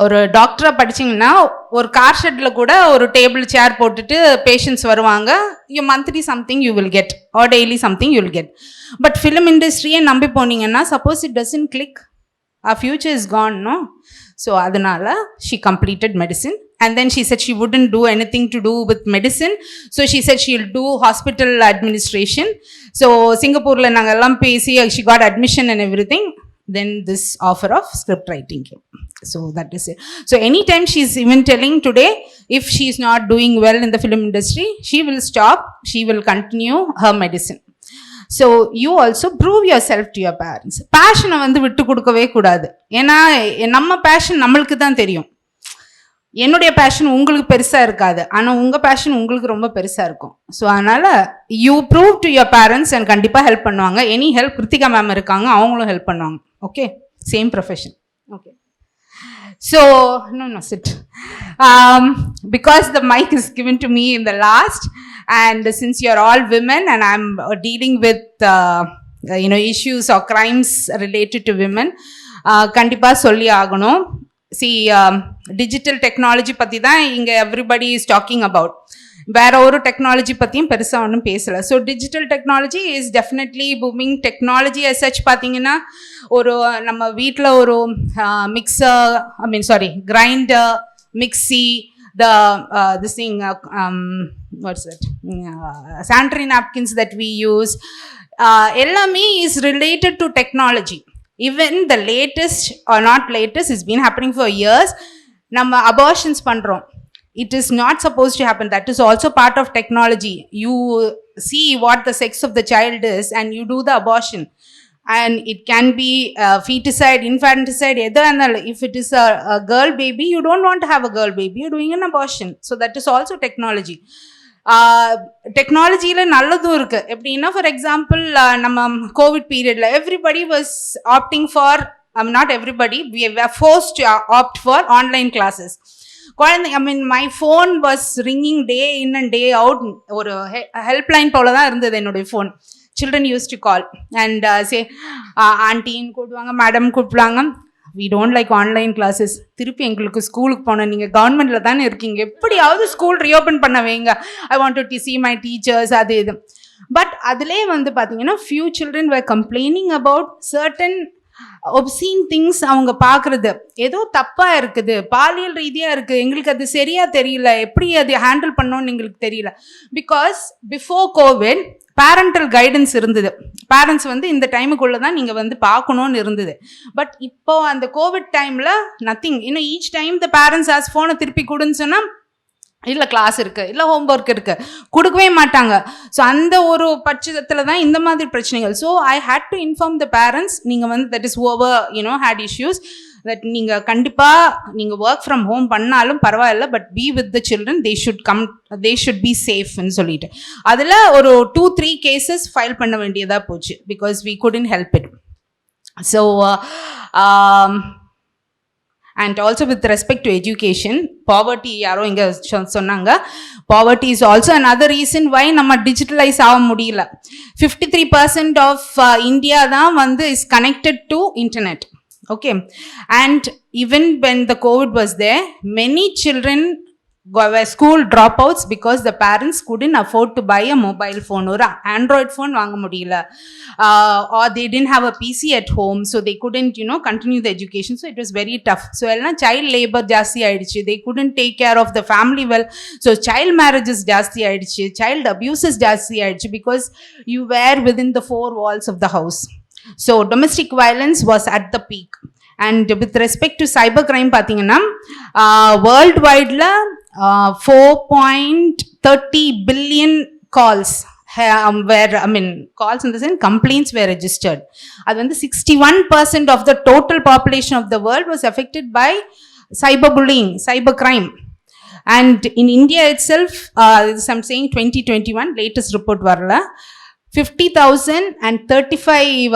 ஒரு டாக்டரை படிச்சிங்கன்னா ஒரு car shuttle கூட ஒரு டேபிள் சேர் போட்டுட்டு பேஷண்ட்ஸ் வருவாங்க. You monthly something you will get, or daily something you will get. But film இண்டஸ்ட்ரியே நம்பி போனீங்கன்னா, suppose it doesn't click, our future is gone, no? So adanaala she completed medicine, and then she said she wouldn't do anything to do with medicine. So she said she'll do hospital administration. So Singapore la naanga ellam pesi she got admission and everything. Then this offer of script writing came. So that is it. So anytime she's even telling today, if she's not doing well in the film industry, she will stop, she will continue her medicine. So you also prove yourself to your parents. Passion வந்து விட்டு கொடுக்கவே கூடாது. ஏன்னா நம்ம fashion நம்மளுக்கு தான் தெரியும். என்னுடைய பேஷன் உங்களுக்கு பெருசாக இருக்காது, ஆனால் உங்கள் பேஷன் உங்களுக்கு ரொம்ப பெருசாக இருக்கும். ஸோ அதனால் you prove to your parents and கண்டிப்பாக ஹெல்ப் பண்ணுவாங்க. எனி ஹெல்ப், கிருத்திகா மேம் இருக்காங்க, அவங்களும் ஹெல்ப் பண்ணுவாங்க. Okay, same profession. Okay, so no sit, because the mic is given to me in the last, and since you're all women and I'm dealing with issues or crimes related to women, kandipa solli aganum. See, digital technology பத்தி தான் இங்கே everybody is talking about. வேற ஒரு technology பற்றியும் பெருசாக ஒன்றும் பேசலை. So digital technology is definitely booming. Technology as such பார்த்தீங்கன்னா, ஒரு நம்ம வீட்டில் ஒரு mixer, grinder, mixie, this thing, what's that, sanitary napkins that we use, எல்லாமே is related to technology. Even the latest or not latest, it's been happening for years. நம்ம abortions பண்றோம். It is not supposed to happen. That is also part of technology. You see what the sex of the child is and you do the abortion. And it can be feticide, infanticide, if it is a girl baby, you don't want to have a girl baby, you're doing an abortion. So that is also technology. டெக்னாலஜியில் நல்லதும் இருக்குது. எப்படின்னா, for example நம்ம Covid பீரியடில் everybody was opting for, not everybody, we were forced to opt for online classes. குழந்தை, my phone was ringing day in and day out. ஒரு helpline போல தான் இருந்தது என்னுடைய phone. Children used to call and say, ஆண்டின்னு கூப்பிடுவாங்க, madam கூப்பிடுவாங்க. we don't like online classes. திருப்பி எங்களுக்கு ஸ்கூலுக்கு போனோம். நீங்கள் கவர்மெண்ட்டில் தானே இருக்கீங்க, எப்படியாவது ஸ்கூல் ரீஓப்பன் பண்ண வைங்க, ஐ want to see my teachers, அது இது. பட் அதிலே வந்து பார்த்தீங்கன்னா few children were complaining about certain obscene things. அவங்க பார்க்குறது ஏதோ தப்பாக இருக்குது, பாலியல் ரீதியாக இருக்குது, எங்களுக்கு அது சரியாக தெரியல, எப்படி அது ஹேண்டில் பண்ணோன்னு எங்களுக்கு தெரியல. Because before Covid parental guidance இருந்தது, பேரண்ட்ஸ் வந்து இந்த டைமுக்குள்ளே தான் நீங்கள் வந்து பார்க்கணுன்னு இருந்தது. பட் இப்போ அந்த கோவிட் டைமில் நத்திங். இன்னும் each time the parents as ஃபோனை திருப்பி கொடுன்னு சொன்னால் இல்லை கிளாஸ் இருக்குது, இல்லை ஹோம்ஒர்க் இருக்குது, கொடுக்கவே மாட்டாங்க. ஸோ அந்த ஒரு பட்சத்தில் தான் இந்த மாதிரி பிரச்சனைகள். So I had to inform the parents, நீங்கள் வந்து that is over head issues, that நீங்கள் கண்டிப்பாக நீங்கள் ஒர்க் ஃப்ரம் ஹோம் பண்ணாலும் பரவாயில்ல, but be with the children, they should be சேஃப்னு சொல்லிட்டு அதில் ஒரு 2-3 கேசஸ் ஃபைல் பண்ண வேண்டியதாக போச்சு, because we couldn't help it. So and also with respect to education, poverty யாரோ இங்கே சொன்னாங்க, poverty is also another reason why நம்ம digitalize ஆக முடியல. 53% of India தான் வந்து is connected to internet. Okay, and even when the COVID was there, many children were school dropouts because the parents couldn't afford to buy a mobile phone or an Android phone வாங்க முடியல, or they didn't have a PC at home, so they couldn't continue the education. So it was very tough. So எல்லாம் child labor ஜாஸ்தி ஆயிடுச்சு, they couldn't take care of the family well, so child marriages ஜாஸ்தி ஆயிடுச்சு, child abuses ஜாஸ்தி ஆயிடுச்சு, because you were within the 4 walls of the house. So domestic violence was at the peak. And with respect to cyber crime பார்த்தீங்கன்னா worldwide 4.30 billion calls were, calls in the sense complaints were registered. அது வந்து 61% of the total population of the world was affected by cyberbullying, cyber crime. And in India itself, I'm saying 2021 latest report varla, 50,035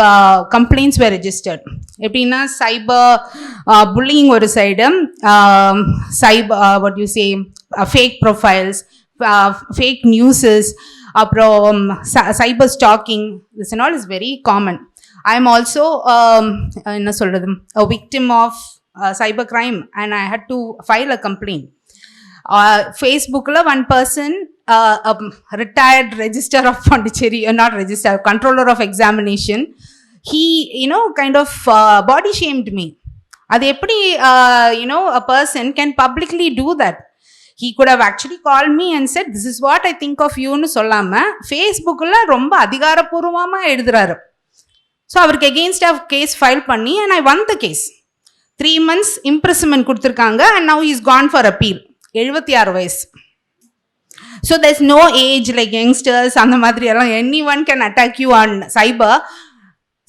complaints were registered. எப்படின்னா cyber bullying ஒரு side, cyber what you say fake profiles, fake newses, அப்புறம் cyber stalking, this and all is very common. I am also என்ன சொல்றது, a victim of cyber crime, and I had to file a complaint. Facebookல one person, a retired registrar of Pondicherry, not registrar, controller of examination, he kind of body shamed me. Adu eppadi a person can publicly do that? He could have actually called me and said, this is what I think of you nu sollama Facebookla romba adhigarapurvama eduduraru. So avarku against a case file panni, and I won the case. 3 months imprisonment kuduthirukanga, and now he is gone for appeal. 76 vayas. So there's no age like youngsters and the madri alla, anyone can attack you on cyber.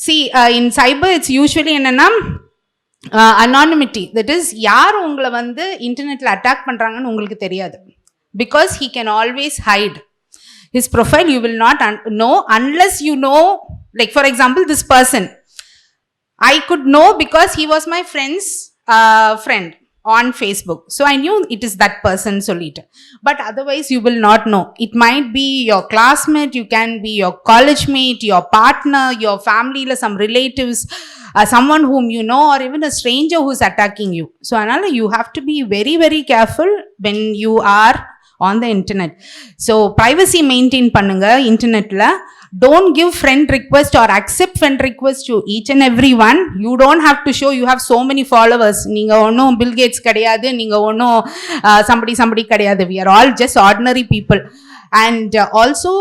See, in cyber it's usually enna anonymity, that is yaar ungala vandu internet la attack pandranga ungalku theriyadu, because he can always hide his profile. You will not know unless you know, like for example this person I could know because he was my friend's friend on Facebook, so I knew it is that person solita, but otherwise you will not know. It might be your classmate, you can be your college mate, your partner, your family, some relatives, someone whom you know, or even a stranger who is attacking you. So anala you have to be very very careful when you are on the internet. So privacy maintain pannunga internet la. Don't give friend request or accept friend request to each and everyone. You don't have to show you have so many followers. Neenga onno Bill Gates kadiyadu, neenga onno somebody kadiyadu. We are all just ordinary people. And also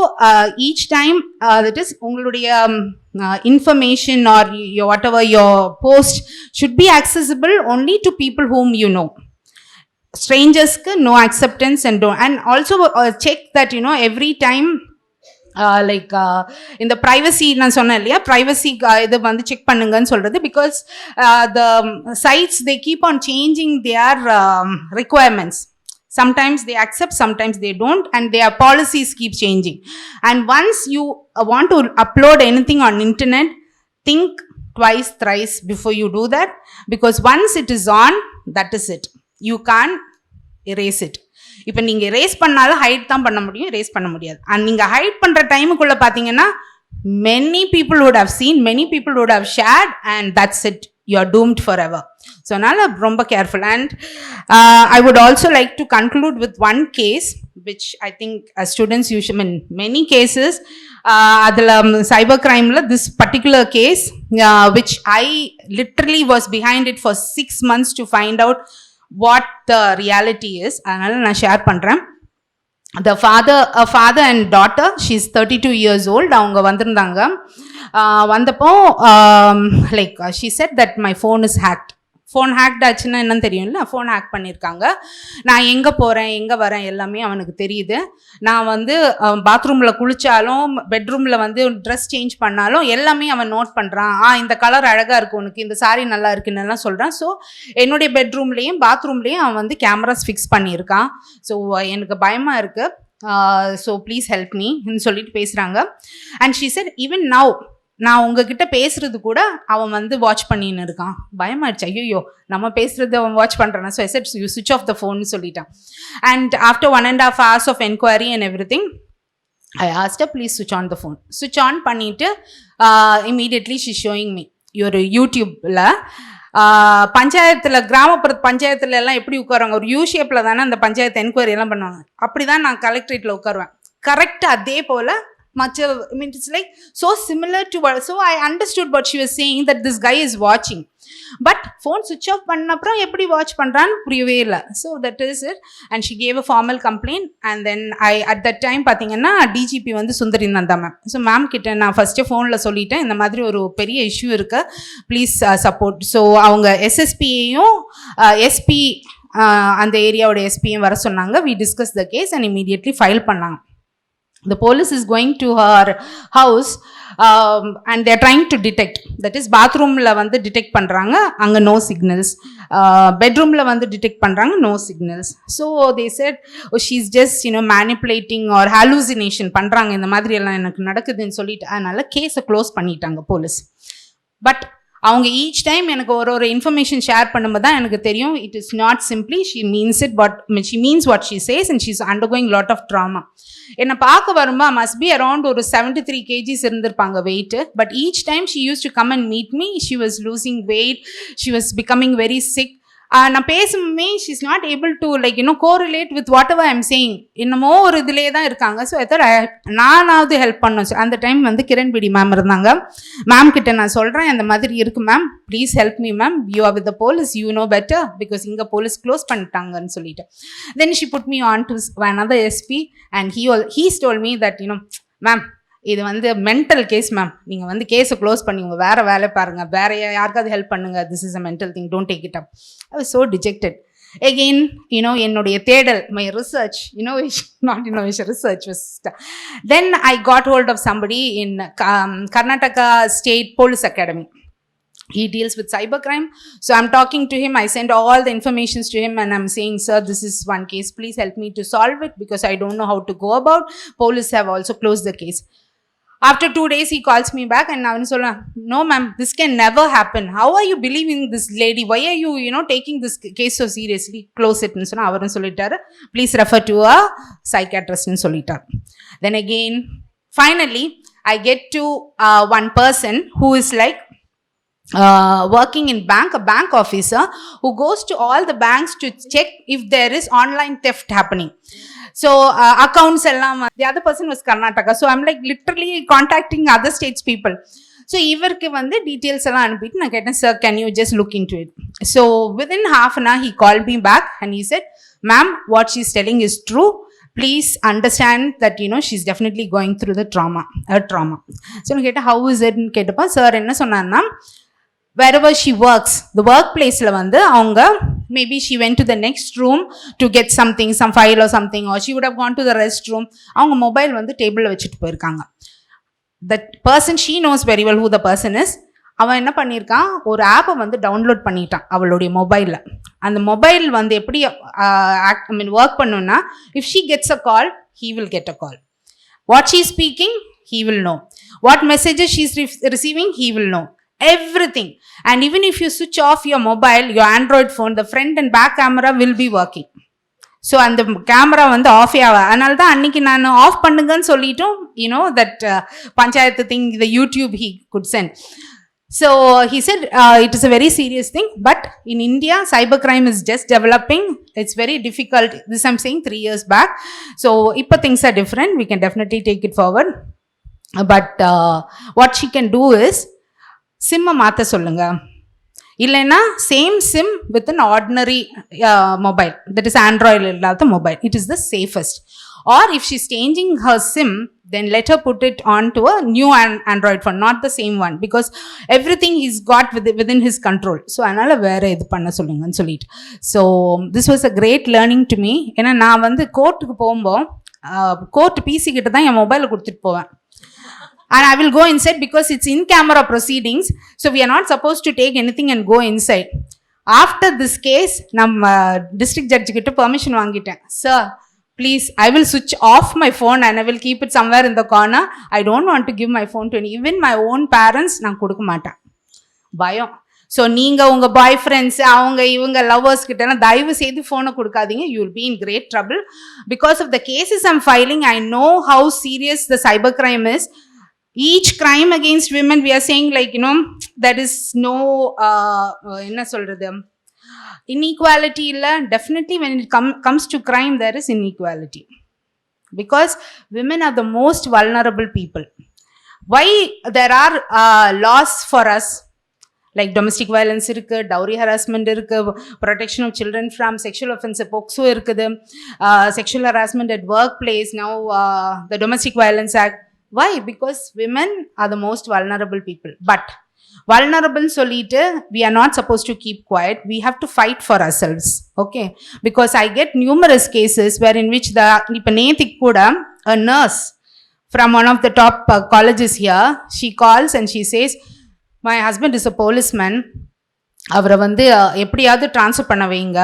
each time that is ungaludiya information or your whatever your post should be accessible only to people whom you know. Strangers ku no acceptance, and don't. And also check that every time in the privacy நான் சொன்னேன் இல்லையா, privacy இது வந்து check பண்ணுங்கன்னு சொல்றது, because the sites they keep on changing their requirements. Sometimes they accept, sometimes they don't, and their policies keep changing. And once you want to upload anything on internet, think twice, thrice before you do that, because once it is on, that is it. You can't erase it. இப்போ நீங்கள் race பண்ணாலும் height தான் பண்ண முடியும், race பண்ண முடியாது. And நீங்கள் height பண்ணுற டைமுக்குள்ளே பார்த்தீங்கன்னா many people would have seen, many people would have shared, and that's it. you're doomed forever. So nala romba careful. And I would also like to conclude with one case which I think as students usually in many cases adala cyber crime la this particular case which I literally was behind it for 6 months to find out what the reality is. Adala na share pandren. The father and daughter, she's 32 years old, avanga vandirundanga. Vandappo like she said that my phone is hacked. Phone hacked ஆச்சுன்னா என்னன்னு தெரியும்ல, phone hack பண்ணியிருக்காங்க. நான் எங்கே போகிறேன் எங்கே வரேன் எல்லாமே அவனுக்கு தெரியுது. நான் வந்து பாத்ரூமில் குளித்தாலும் பெட்ரூமில் வந்து ட்ரெஸ் சேஞ்ச் பண்ணாலும் எல்லாமே அவன் நோட் பண்ணுறான். இந்த கலர் அழகாக இருக்குது உனக்கு, இந்த சாரீ நல்லா இருக்குன்னு எல்லாம் சொல்கிறான். ஸோ என்னுடைய பெட்ரூம்லேயும் பாத்ரூம்லேயும் அவன் வந்து கேமராஸ் ஃபிக்ஸ் பண்ணியிருக்கான். ஸோ எனக்கு பயமாக இருக்குது, ஸோ ப்ளீஸ் ஹெல்ப் மீன்னு சொல்லிட்டு பேசுகிறாங்க. And she said even now நான் உங்ககிட்ட பேசுறது கூட அவன் வந்து வாட்ச் பண்ணின்னு இருக்கான். பயமாயிடுச்சு, ஐயோ நம்ம பேசுறது அவன் வாட்ச் பண்றானா. So I said you switch off the phone சொல்லிட்டான். And after 1.5 hours of enquiry and everything, I asked her, please switch on the phone. Switch on பண்ணிட்டு immediately she showing me ஒரு யூடியூப்ல பஞ்சாயத்தில் கிராமப்புற பஞ்சாயத்துல எல்லாம் எப்படி உட்காருவாங்க, ஒரு யூ ஷேப்பில் தானே அந்த பஞ்சாயத்து என்கொயரி எல்லாம் பண்ணுவாங்க. அப்படி தான் நான் கலெக்டரேட்டில் உட்காருவேன். கரெக்டாக அதே போல் much of, I mean it's like so similar to what, so I understood what she was saying, that this guy is watching, but phone switch off பண்ணப்புறம் எப்படி வாட்ச் பண்றான்னு புரியவே இல்லை. So that is it. And she gave a formal complaint. And then I at that time பார்த்தீங்கன்னா DGP வந்து சுந்தரி Nanda ma'am. So ma'am கிட்ட நான் first ஃபோனில் சொல்லிட்டேன், இந்த மாதிரி ஒரு பெரிய இஷ்யூ இருக்கு, ப்ளீஸ் சப்போர்ட். ஸோ அவங்க SSPயையும் SP அந்த ஏரியாவோட SPயும் வர சொன்னாங்க. we discussed the case and immediately file பண்ணாங்க. The police is going to her house and they are trying to detect, that is bathroom la vandu detect pandranga, anga no signals, bedroom la vandu detect pandranga, no signals. So they said, oh she's just manipulating or hallucination pandranga, indha madri ella enakku nadakudhu solliட்டு adanaல case close பண்ணிட்டாங்க police. But அவங்க each time எனக்கு ஒரு information share பண்ணும்போது தான் எனக்கு தெரியும், it is not simply she means it, but she means what she says and she is undergoing lot of trauma. என்னை பார்க்க வரும்போது மஸ்ட் பி அரௌண்ட் ஒரு 73 kgs இருந்திருப்பாங்க weight. But each time she used to come and meet me, she was losing weight, she was becoming very sick. நான் பேசுமே she is not able to like correlate with whatever I am saying, என்னமோ ஒரு இதிலே தான் இருக்காங்க. So எத்தோட நானாவது help பண்ணணும். அந்த டைம் வந்து கிரண்பேடி மேம் இருந்தாங்க. மேம் கிட்ட நான் சொல்கிறேன், அந்த மாதிரி இருக்கு ma'am, please help me ma'am, you are with the police, you know better, because இங்கே போலீஸ் க்ளோஸ் பண்ணிட்டாங்கன்னு சொல்லிட்டு. Then she put me on to another SP and he told me that ma'am இது வந்து மென்டல் கேஸ் மேம், நீங்கள் வந்து கேஸை close பண்ணி உங்கள் வேறு வேலை பாருங்கள், வேறு யாருக்காவது ஹெல்ப் பண்ணுங்கள், this is a mental thing, don't take it up. I was so dejected. Again, என்னுடைய தேடல், my research, innovation, not innovation, research was then I got hold of somebody in Karnataka State Police Academy. He deals with cybercrime. So I'm talking to him, I send all the informations to him and I'm saying, sir, this is one case, please help me to solve it because I don't know how to go about. Police have also closed the case. After 2 days, he calls me back and நான் சொல்றேன், no ma'am, this can never happen. How are you believing this lady? Why are you, taking this case so seriously? Close it. ன்னு சொன்னா அவரும் சொல்லிட்டாரு, please refer to a psychiatrist ன்னு சொல்லிட்டார். Then again, finally, I get to one person who is like working in bank, a bank officer who goes to all the banks to check if there is online theft happening. So accounts ellam, the other person was Karnataka, so I'm like literally contacting other states people. So ivarku vande details ella anupittu na keten, sir can you just look into it. So within half an hour he called me back and he said, ma'am, what she's telling is true, please understand that she's definitely going through the trauma. So na ketta, how is it nu kettappa sir enna sonnarna, wherever she works, the workplace la vandu avanga maybe she went to the next room to get something, some file or something, or she would have gone to the restroom, avanga mobile vandu table la vechittu poirukanga. That person, she knows very well who the person is. அவன் என்ன பண்ணியிருக்கான், ஒரு ஆப்பை வந்து download பண்ணிட்டான் அவளுடைய மொபைலில். அந்த மொபைல் வந்து எப்படி ஒர்க் பண்ணுன்னா, if she gets a call, he will get a call. What she speaking, he will know. What messages she is receiving, he will know. Everything. And even if you switch off your mobile, your Android phone, the front and back camera will be working. So and the camera வந்து of ஆகா. அதனால தான் அன்னைக்கு நான் of பண்ணுங்கன்னு சொல்லிட்டும் that panchayat thing, the YouTube he could send. So he said it is a very serious thing, but in India, cybercrime is just developing. It's very difficult. This I'm saying 3 years back. So if things are different, we can definitely take it forward. But what she can do is, SIM மாத்த சொல்லுங்க. இல்லைன்னா same SIM with an ordinary mobile, that is Android இல்லாத mobile. It is the safest. Or if she's changing her SIM, then let her put it on to a new Android phone, not the same one, because everything he's got within his control. So அதனால வேற இது பண்ண சொல்லுங்கன்னு சொல்லிட்டு. So this was a great learning to me. ஏன்னா நான் வந்து கோர்ட்டுக்கு போகும்போது கோர்ட் பிசி கிட்ட தான் என் மொபைலை கொடுத்துட்டு போவேன். And I will go inside because it's in camera proceedings. So we are not supposed to take anything and go inside. After this case, நம்ம district judge கிட்ட permission வாங்கிட்டேன். Sir, please, I will switch off my phone and I will keep it somewhere in the corner. I don't want to give my phone to any, even my own parents, நான் கொடுக்க மாட்டேன். பயம். So நீங்கள் உங்கள் bye friends அவங்க இவங்க lovers கிட்டலாம் தயவு செய்து ஃபோனை கொடுக்காதீங்க. You will be in great trouble. Because of the cases I'm filing, I know how serious the cyber crime is. Each crime against women, we are saying like, there is no, என்ன சொல்றது, inequality illa. Definitely when it comes to crime, there is inequality. Because women are the most vulnerable people. Why there are laws for us, like domestic violence irukku, dowry harassment irukku, protection of children from sexual offense, POCSO irukku, sexual harassment at workplace, now the Domestic Violence Act. Why? Because women are the most vulnerable people. But vulnerable solite, we are not supposed to keep quiet. We have to fight for ourselves. Okay? Because I get numerous cases where in which ipa nethi kuda a nurse from one of the top colleges here, she calls and she says, my husband is a policeman. அவரை வந்து எப்படியாவது transfer பண்ண வைங்க.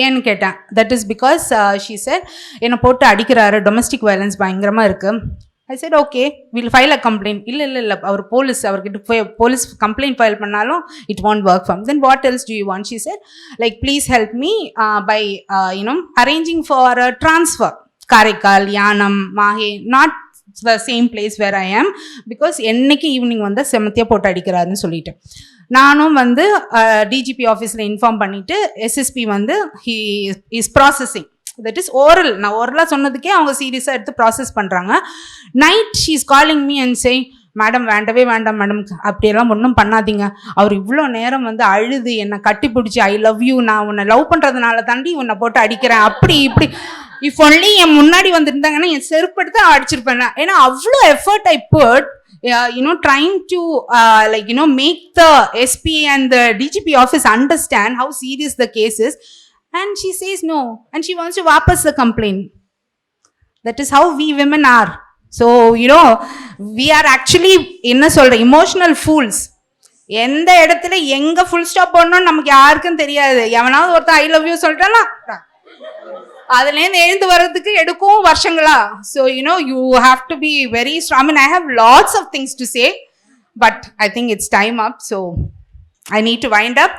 ஏன்னு கேட்டேன். That is because she said, என்னை போட்டு அடிக்கிறாரு, டொமஸ்டிக் வயலன்ஸ் பயங்கரமாக இருக்குது. I said, okay, we'll file a complaint. இல்லை அவர் போலீஸ், அவர்கிட்ட போலீஸ் கம்ப்ளைண்ட் ஃபைல் பண்ணாலும் it won't work for him. Then what else do you want? She said, like, please help me by arranging for a transfer. Karaikal, Yanam, Mahe, not the same place where I am, because என்னைக்கு evening வந்து செமத்தியாக போட்டு அடிக்கிறாருன்னு சொல்லிட்டு நானும் வந்து DGP ஆஃபீஸில் inform பண்ணிவிட்டு SSP வந்து he is processing. That is oral. நான் ஓரலாக சொன்னதுக்கே அவங்க சீரியஸாக எடுத்து ப்ராசஸ் பண்ணுறாங்க. Night she is calling me and saying, madam வேண்டவே வேண்டாம் மேடம், அப்படியெல்லாம் ஒன்றும் பண்ணாதீங்க. அவர் இவ்வளோ நேரம் வந்து அழுது என்னை கட்டி பிடிச்சி ஐ லவ் யூ, நான் உன்னை லவ் பண்ணுறதுனால தாண்டி உன்னை போட்டு அடிக்கிறேன், அப்படி இப்படி. இஃப் ஒன்லி என் முன்னாடி வந்துருந்தாங்கன்னா என் செருப்படுத்து அடிச்சிருப்பேன். ஏன்னா அவ்வளோ effort I put, trying to make the SP and the DGP office understand how serious the case is. And she says no, and she wants to wapas the complaint. That is how we women are. So, we are actually emotional fools. எந்த இடத்துல எங்க full stop பண்ணணும் நமக்கு யாருக்கும் தெரியாது. எவனாவது ஒருத்தன் I love you சொல்லிட்டானா அதுலேருந்து எழுந்து வர்றதுக்கு எடுக்கும் வருஷங்களா. So, you have to be very strong. I mean, I have lots of things to say, but I think it's time up. So, I need to wind up.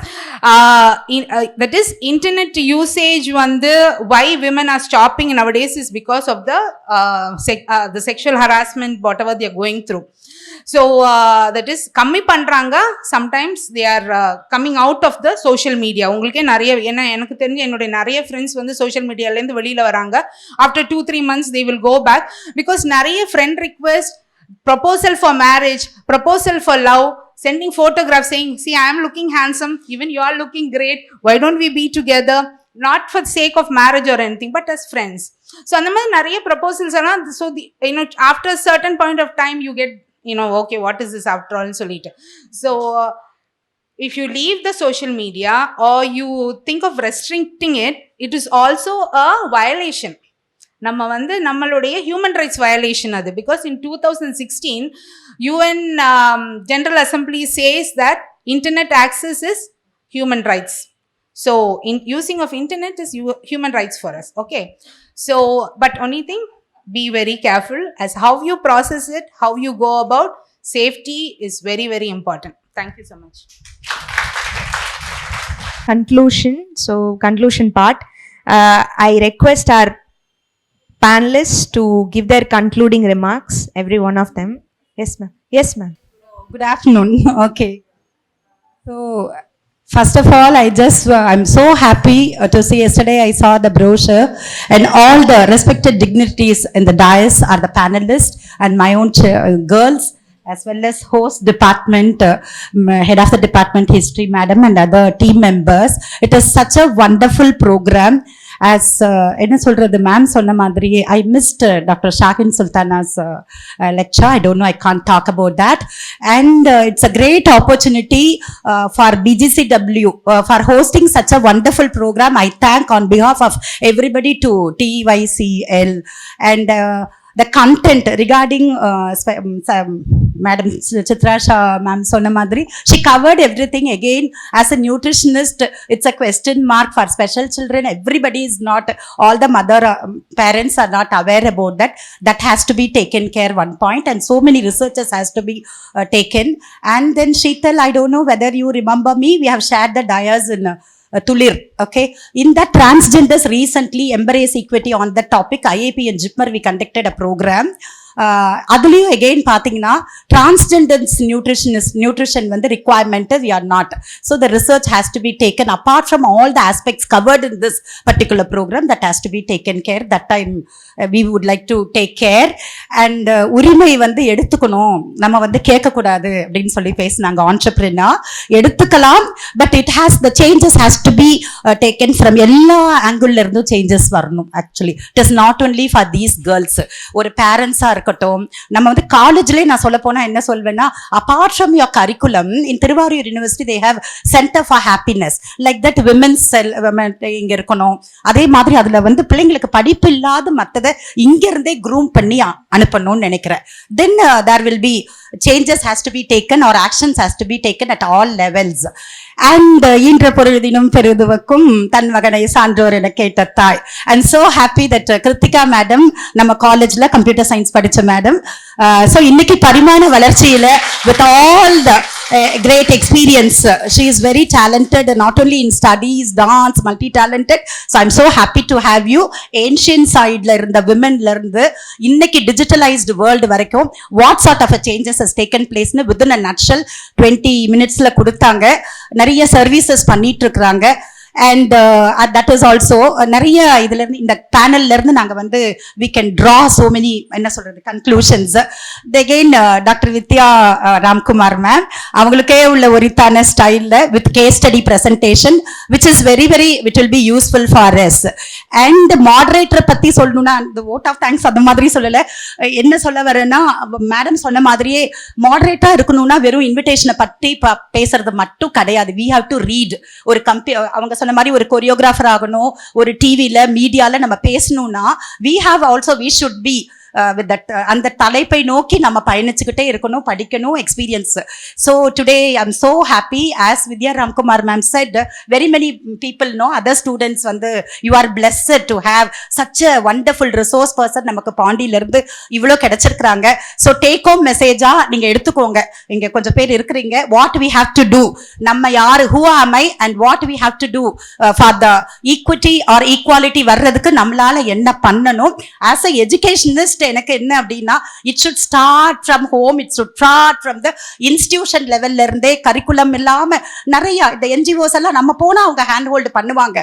That is, internet usage why women are stopping nowadays is because of the sexual harassment, whatever they are going through. So that is kammi பண்றாங்க. Sometimes they are coming out of the social media. உங்களுக்கே நிறைய, ஏன்னா எனக்கு தெரிஞ்ச என்னுடைய நிறைய friends வந்து social மீடியாலேருந்து வெளியில் வராங்க. After 2-3 months they will go back because நிறைய friend request, proposal for marriage, proposal for love, sending photographs saying, see, I am looking handsome, even you are looking great, why don't we be together, not for the sake of marriage or anything, but as friends. So அந்த மாதிரி நிறைய proposals are, so after a certain point of time you get, okay, what is this after all சொல்லிட்டு. So if you leave the social media or you think of restricting it, it is also a violation. நம்ம வந்து நம்மளுடைய human rights violation அது. Because in 2016 UN General Assembly says that internet access is human rights. So using of internet is human rights for us. Okay. So but only thing, be very careful as how you process it, how you go about. Safety is very, very important. Thank you so much. Conclusion. So conclusion part. I request our panelists to give their concluding remarks, every one of them. Yes ma'am. Yes ma'am. Good afternoon. Okay. So, first of all, I'm so happy to see yesterday I saw the brochure and all the respected dignitaries in the dais are the panelists and my own girls as well as host department, head of the department history madam and other team members. It is such a wonderful program. As என்ன சொல்றது ma'am சொன்ன மாதிரி I missed Dr. Shahin Sultana's lecture. I don't know, I can't talk about that. And it's a great opportunity for BGCW for hosting such a wonderful program. I thank on behalf of everybody to TYCL and the content regarding Madam Chitra ma'am sonna madri, she covered everything. Again, as a nutritionist, it's a question mark for special children. Everybody is not, all the mother parents are not aware about that. That has to be taken care one point, and so many researches has to be taken. And then Sheethal, I don't know whether you remember me, we have shared the dais in Tulir, okay. In that transgenders recently embrace equity on that topic, IAP and JIPMER we conducted a program. அதுலயும் again பாத்தீங்கன்னா transgenders nutrition வந்து requirement we are not, so the research has to be taken apart from all the aspects covered in this particular program, that has to be taken care. That time we would like to take care. And உரிமை வந்து எடுத்துக்கணும், நம்ம வந்து கேட்க கூடாது அப்படின்னு சொல்லி பேசினாங்க entrepreneur. எடுத்துக்கலாம், but it has, the changes has to be taken from எல்லா ஆங்கிள் இருந்தும் changes வரணும். Actually it is not only for these girls, ஒரு parents are இருக்கட்டும். நம்ம வந்து காலேஜ்லயே நான் சொல்ல போனா என்ன சொல்வேன்னா, apart from your curriculum in Thiruvarur university they have center for happiness, like that women's cell இங்க இருக்கணும். அதே மாதிரி அதுல வந்து பிள்ளைங்களுக்கு படிப்பு இல்லாத மத்ததை இங்க இருந்தே groom பண்ணி அனுப்பணும்னு நினைக்கிறேன். Then there will be changes has to be taken or actions has to be taken at all levels. And இன்ற பொழுதினும் பெருதுவக்கும் தன் மகனை சான்றோர் என கேட்ட தாய். I'm so happy that Krithiga madam நம்ம காலேஜ்ல கம்ப்யூட்டர் சயின்ஸ் படிச்ச மேடம். So இன்னைக்கு பரிமாண வளர்ச்சியில with all the great experience, she is very talented not only in studies, dance, multi-talented. So I'm so happy to have you. Ancient sideல இருந்த womenல இருந்து இன்னைக்கு digitalized world வரைக்கும் what sort of a changes has taken place னு within a nutshell 20 minutesல கொடுத்தாங்க. நிறைய services பண்ணிட்டு இருக்காங்க. And that is also நிறைய இதுல இருந்து இந்த பேனல்ல இருந்து நாங்க வந்து we can draw so many என்ன சொல்றது conclusions. Again Dr. Vidhya Ramkumar ma'am, அவங்களுக்கே உள்ள ஒரித்தான ஸ்டைல்ல with case study presentation which is very which will be useful for us. And moderator பத்தி சொல்லணும்னா the vote of thanks அந்த மாதிரி சொல்லல. என்ன சொல்ல வரேன்னா, மேடம் சொன்ன மாதிரியே மாடரேட்டா இருக்கணும்னா வெறும் இன்விடேஷனை பத்தி பேசுறது மட்டும் கிடையாது. we have to read. ஒரு அவங்க சொன்ன மாதிரி ஒரு கொரியோகிராஃபர் ஆகணும், ஒரு டிவில மீடியால நம்ம பேசணும்னா we should be with that அந்த தலைப்பை நோக்கி நம்ம பயணிச்சுக்கிட்டே இருக்கணும், படிக்கணும், experience. So today I'm so happy, as Vidhya Ramkumar ma'am said, very many people know, other students வந்து you are blessed to have such a wonderful resource person நமக்கு பாண்டியில இருந்து இவ்வளோ கிடைச்சிருக்காங்க. So take home message-ஆ நீங்க எடுத்துக்கோங்க. இங்க கொஞ்சம் பேர் இருக்கிறீங்க. What we have to do, நம்ம யாரு, who am I and what we have to do for the equity or equality வர்றதுக்கு நம்மளால என்ன பண்ணணும். As a educationist எனக்கு என்ன அப்படின்னா, it should start from home, it should start from the institution levelல இருந்தே. கரிக்குலம் இல்லாம நிறைய இந்த NGOs எல்லாம் நம்ம போனா அவங்க ஹேண்ட் ஹோல்டு பண்ணுவாங்க.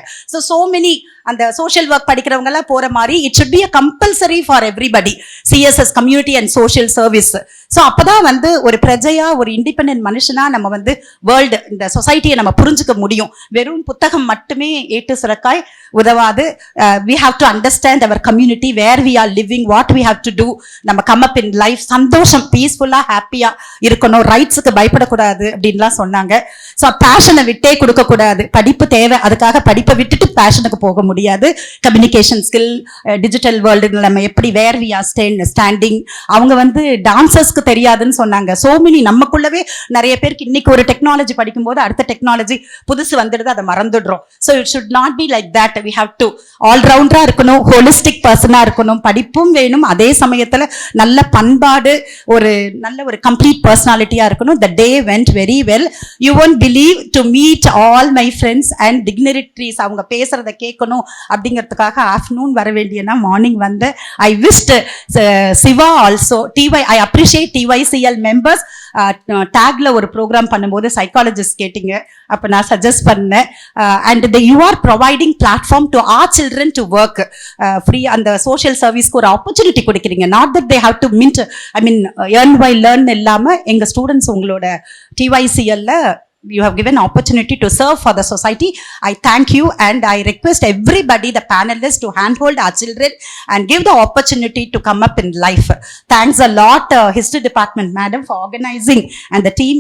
so many அந்த சோஷியல் ஒர்க் படிக்கிறவங்க எல்லாம் போற மாதிரி it should be a compulsory for everybody, CSS community and social service. so அப்பதான் வந்து ஒரு பிரஜையா, ஒரு இண்டிபெண்டன்ட் மனுஷனா நம்ம வந்து வேர்ல்டு, இந்த சொசைட்டியை நம்ம புரிஞ்சுக்க முடியும். வெறும் புத்தகம் மட்டுமே ஏட்டு சுரக்காய் உதவாது. we have to understand our community, where we are living, what we have to do. நம்ம come up in life சந்தோஷம், பீஸ்ஃபுல்லா, ஹாப்பியா இருக்கணும், ரைட்ஸுக்கு பயப்படக்கூடாது அப்படின்லாம் சொன்னாங்க. ஸோ பேஷனை விட்டே கொடுக்க கூடாது. படிப்பு தேவை, அதுக்காக படிப்பை விட்டுட்டு பேஷனுக்கு போக முடியாது. கம்யூனிகேஷன் ஸ்கில், டிஜிட்டல் வேர்ல்டு நம்ம எப்படி வேர் வி ஆர் ஸ்டாண்டிங். அவங்க வந்து டான்சர்ஸ்க்கு தெரியாதுன்னு சொன்னாங்க. சோ மெனி நமக்குள்ளவே நிறைய பேருக்கு இன்னைக்கு ஒரு டெக்னாலஜி படிக்கும்போது அடுத்த டெக்னாலஜி புதுசு வந்துடுது, அதை மறந்துடுறோம். So it should not be like that. we have to ஆல்ரவுண்டரா இருக்கணும், ஹோலிஸ்டிக் பர்சனா இருக்கணும், படிப்பும் வேணும், அதே சமயத்துல நல்ல பண்பாடு, ஒரு நல்ல ஒரு கம்ப்ளீட் பர்சனாலிட்டியா இருக்கணும். The day went very well. You won't believe to meet all my friends and dignitaries. அவங்க பேசுறத கேட்கணும் அப்படிங்கிறதுக்காக ஆஃப்டர்நூன் வர வேண்டியனா மார்னிங் வந்து I wished Siva also, I appreciate TYCL members. டேக்ல ஒரு ப்ரோக்ராம் பண்ணும்போது சைக்காலஜிஸ்ட் கேட்டிங்க, அப்போ நான் சஜஸ்ட் பண்ணேன். And you are providing platform to our children to work free. அந்த சோஷியல் சர்வீஸ்க்கு ஒரு ஆப்பர்ச்சுனிட்டி கொடுக்குறீங்க. Not that they have to earn by learn இல்லாம எங்க ஸ்டூடெண்ட்ஸ் உங்களோட TYCL you have given opportunity to serve for the society. I thank you and I request everybody, the panelists, to handhold our children and give the opportunity to come up in life. Thanks a lot, History Department Madam, for organizing, and the team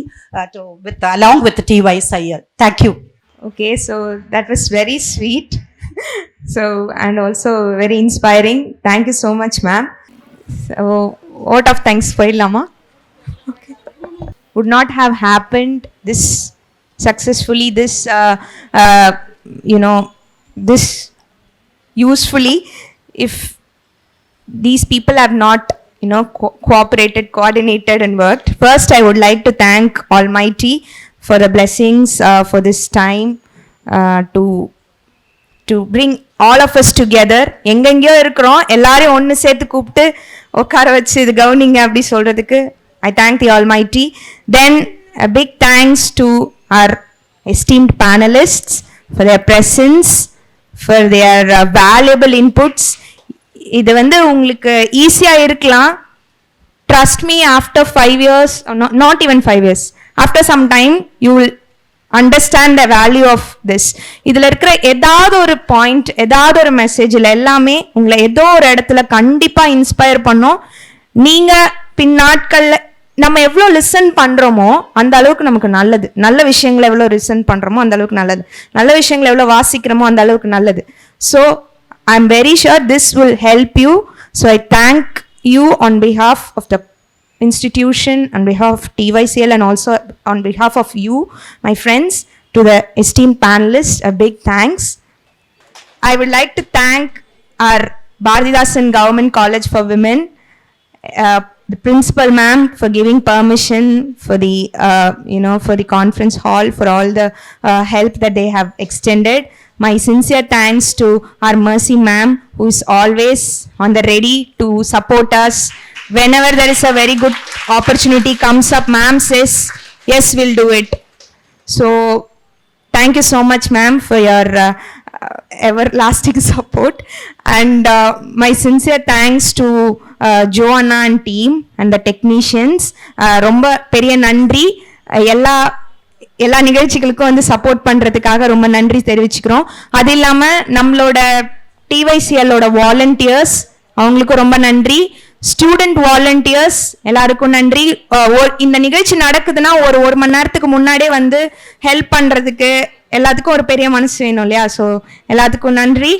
along with the TYCL. Thank you. Okay, so that was very sweet. So, and also very inspiring. Thank you so much, ma'am. So, vote of thanks for Lama. Okay. Would not have happened this successfully, this this usefully, if these people have not cooperated, coordinated and worked. First, I would like to thank Almighty for the blessings, for this time, to bring all of us together. எங்கெங்கயோ இருக்கிறோம், எல்லாரையும் ஒன்று சேர்த்து கூப்பிட்டு உட்கார வச்சு இது கவனிங்க அப்படி சொல்றதுக்கு I thank the Almighty. Then a big thanks to our esteemed panelists for their presence, for their valuable inputs. இது வந்து உங்களுக்கு ஈஸியா இருக்கலாம். Trust me, after 5 years, not even 5 years, after some time you will understand the value of this. இதுல இருக்கிற ஏதாவது ஒரு point, ஏதாவது ஒரு மெசேஜ்ல எல்லாமே உங்களை ஏதோ ஒரு இடத்துல கண்டிப்பா இன்ஸ்பயர் பண்ணும். நீங்க பின்னாட்கள்ல நம்ம எவ்வளோ லிசன் பண்றோமோ அந்த அளவுக்கு நமக்கு நல்லது. நல்ல விஷயங்களை எவ்வளோ லிசன் பண்றோமோ அந்த அளவுக்கு நல்லது. நல்ல விஷயங்களை எவ்வளோ வாசிக்கிறோமோ அந்த அளவுக்கு நல்லது. So I am very sure this will help you. So I thank you on behalf of the institution, on behalf of TYCL, and also on behalf of you, my friends, to the esteemed panelists, a big thanks. I would like to thank our Barathidasan Govt College for Women, the principal ma'am, for giving permission for the for the conference hall, for all the help that they have extended. My sincere thanks to our Mercy ma'am, who is always on the ready to support us. Whenever there is a very good opportunity comes up, ma'am says, yes, we'll do it. So, thank you so much, ma'am, for your everlasting support. And my sincere thanks to Joanna and team and the technicians. ரொம்ப பெரிய நன்றி. எல்லா நிகழ்ச்சிகளுக்கும் வந்து support பண்றதுக்காக ரொம்ப நன்றி தெரிவிச்சுக்கிறோம். அது இல்லாமல் நம்மளோட TYCLோட வாலண்டியர்ஸ், அவங்களுக்கும் ரொம்ப நன்றி. ஸ்டூடெண்ட் வாலண்டியர்ஸ் எல்லாருக்கும் நன்றி. இந்த நிகழ்ச்சி நடக்குதுன்னா ஒரு மணி நேரத்துக்கு முன்னாடியே வந்து ஹெல்ப் பண்றதுக்கு எல்லாத்துக்கும் ஒரு பெரிய மனசு வேணும் இல்லையா? ஸோ எல்லாத்துக்கும் நன்றி.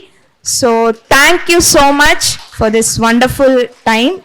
So thank you so much for this wonderful time.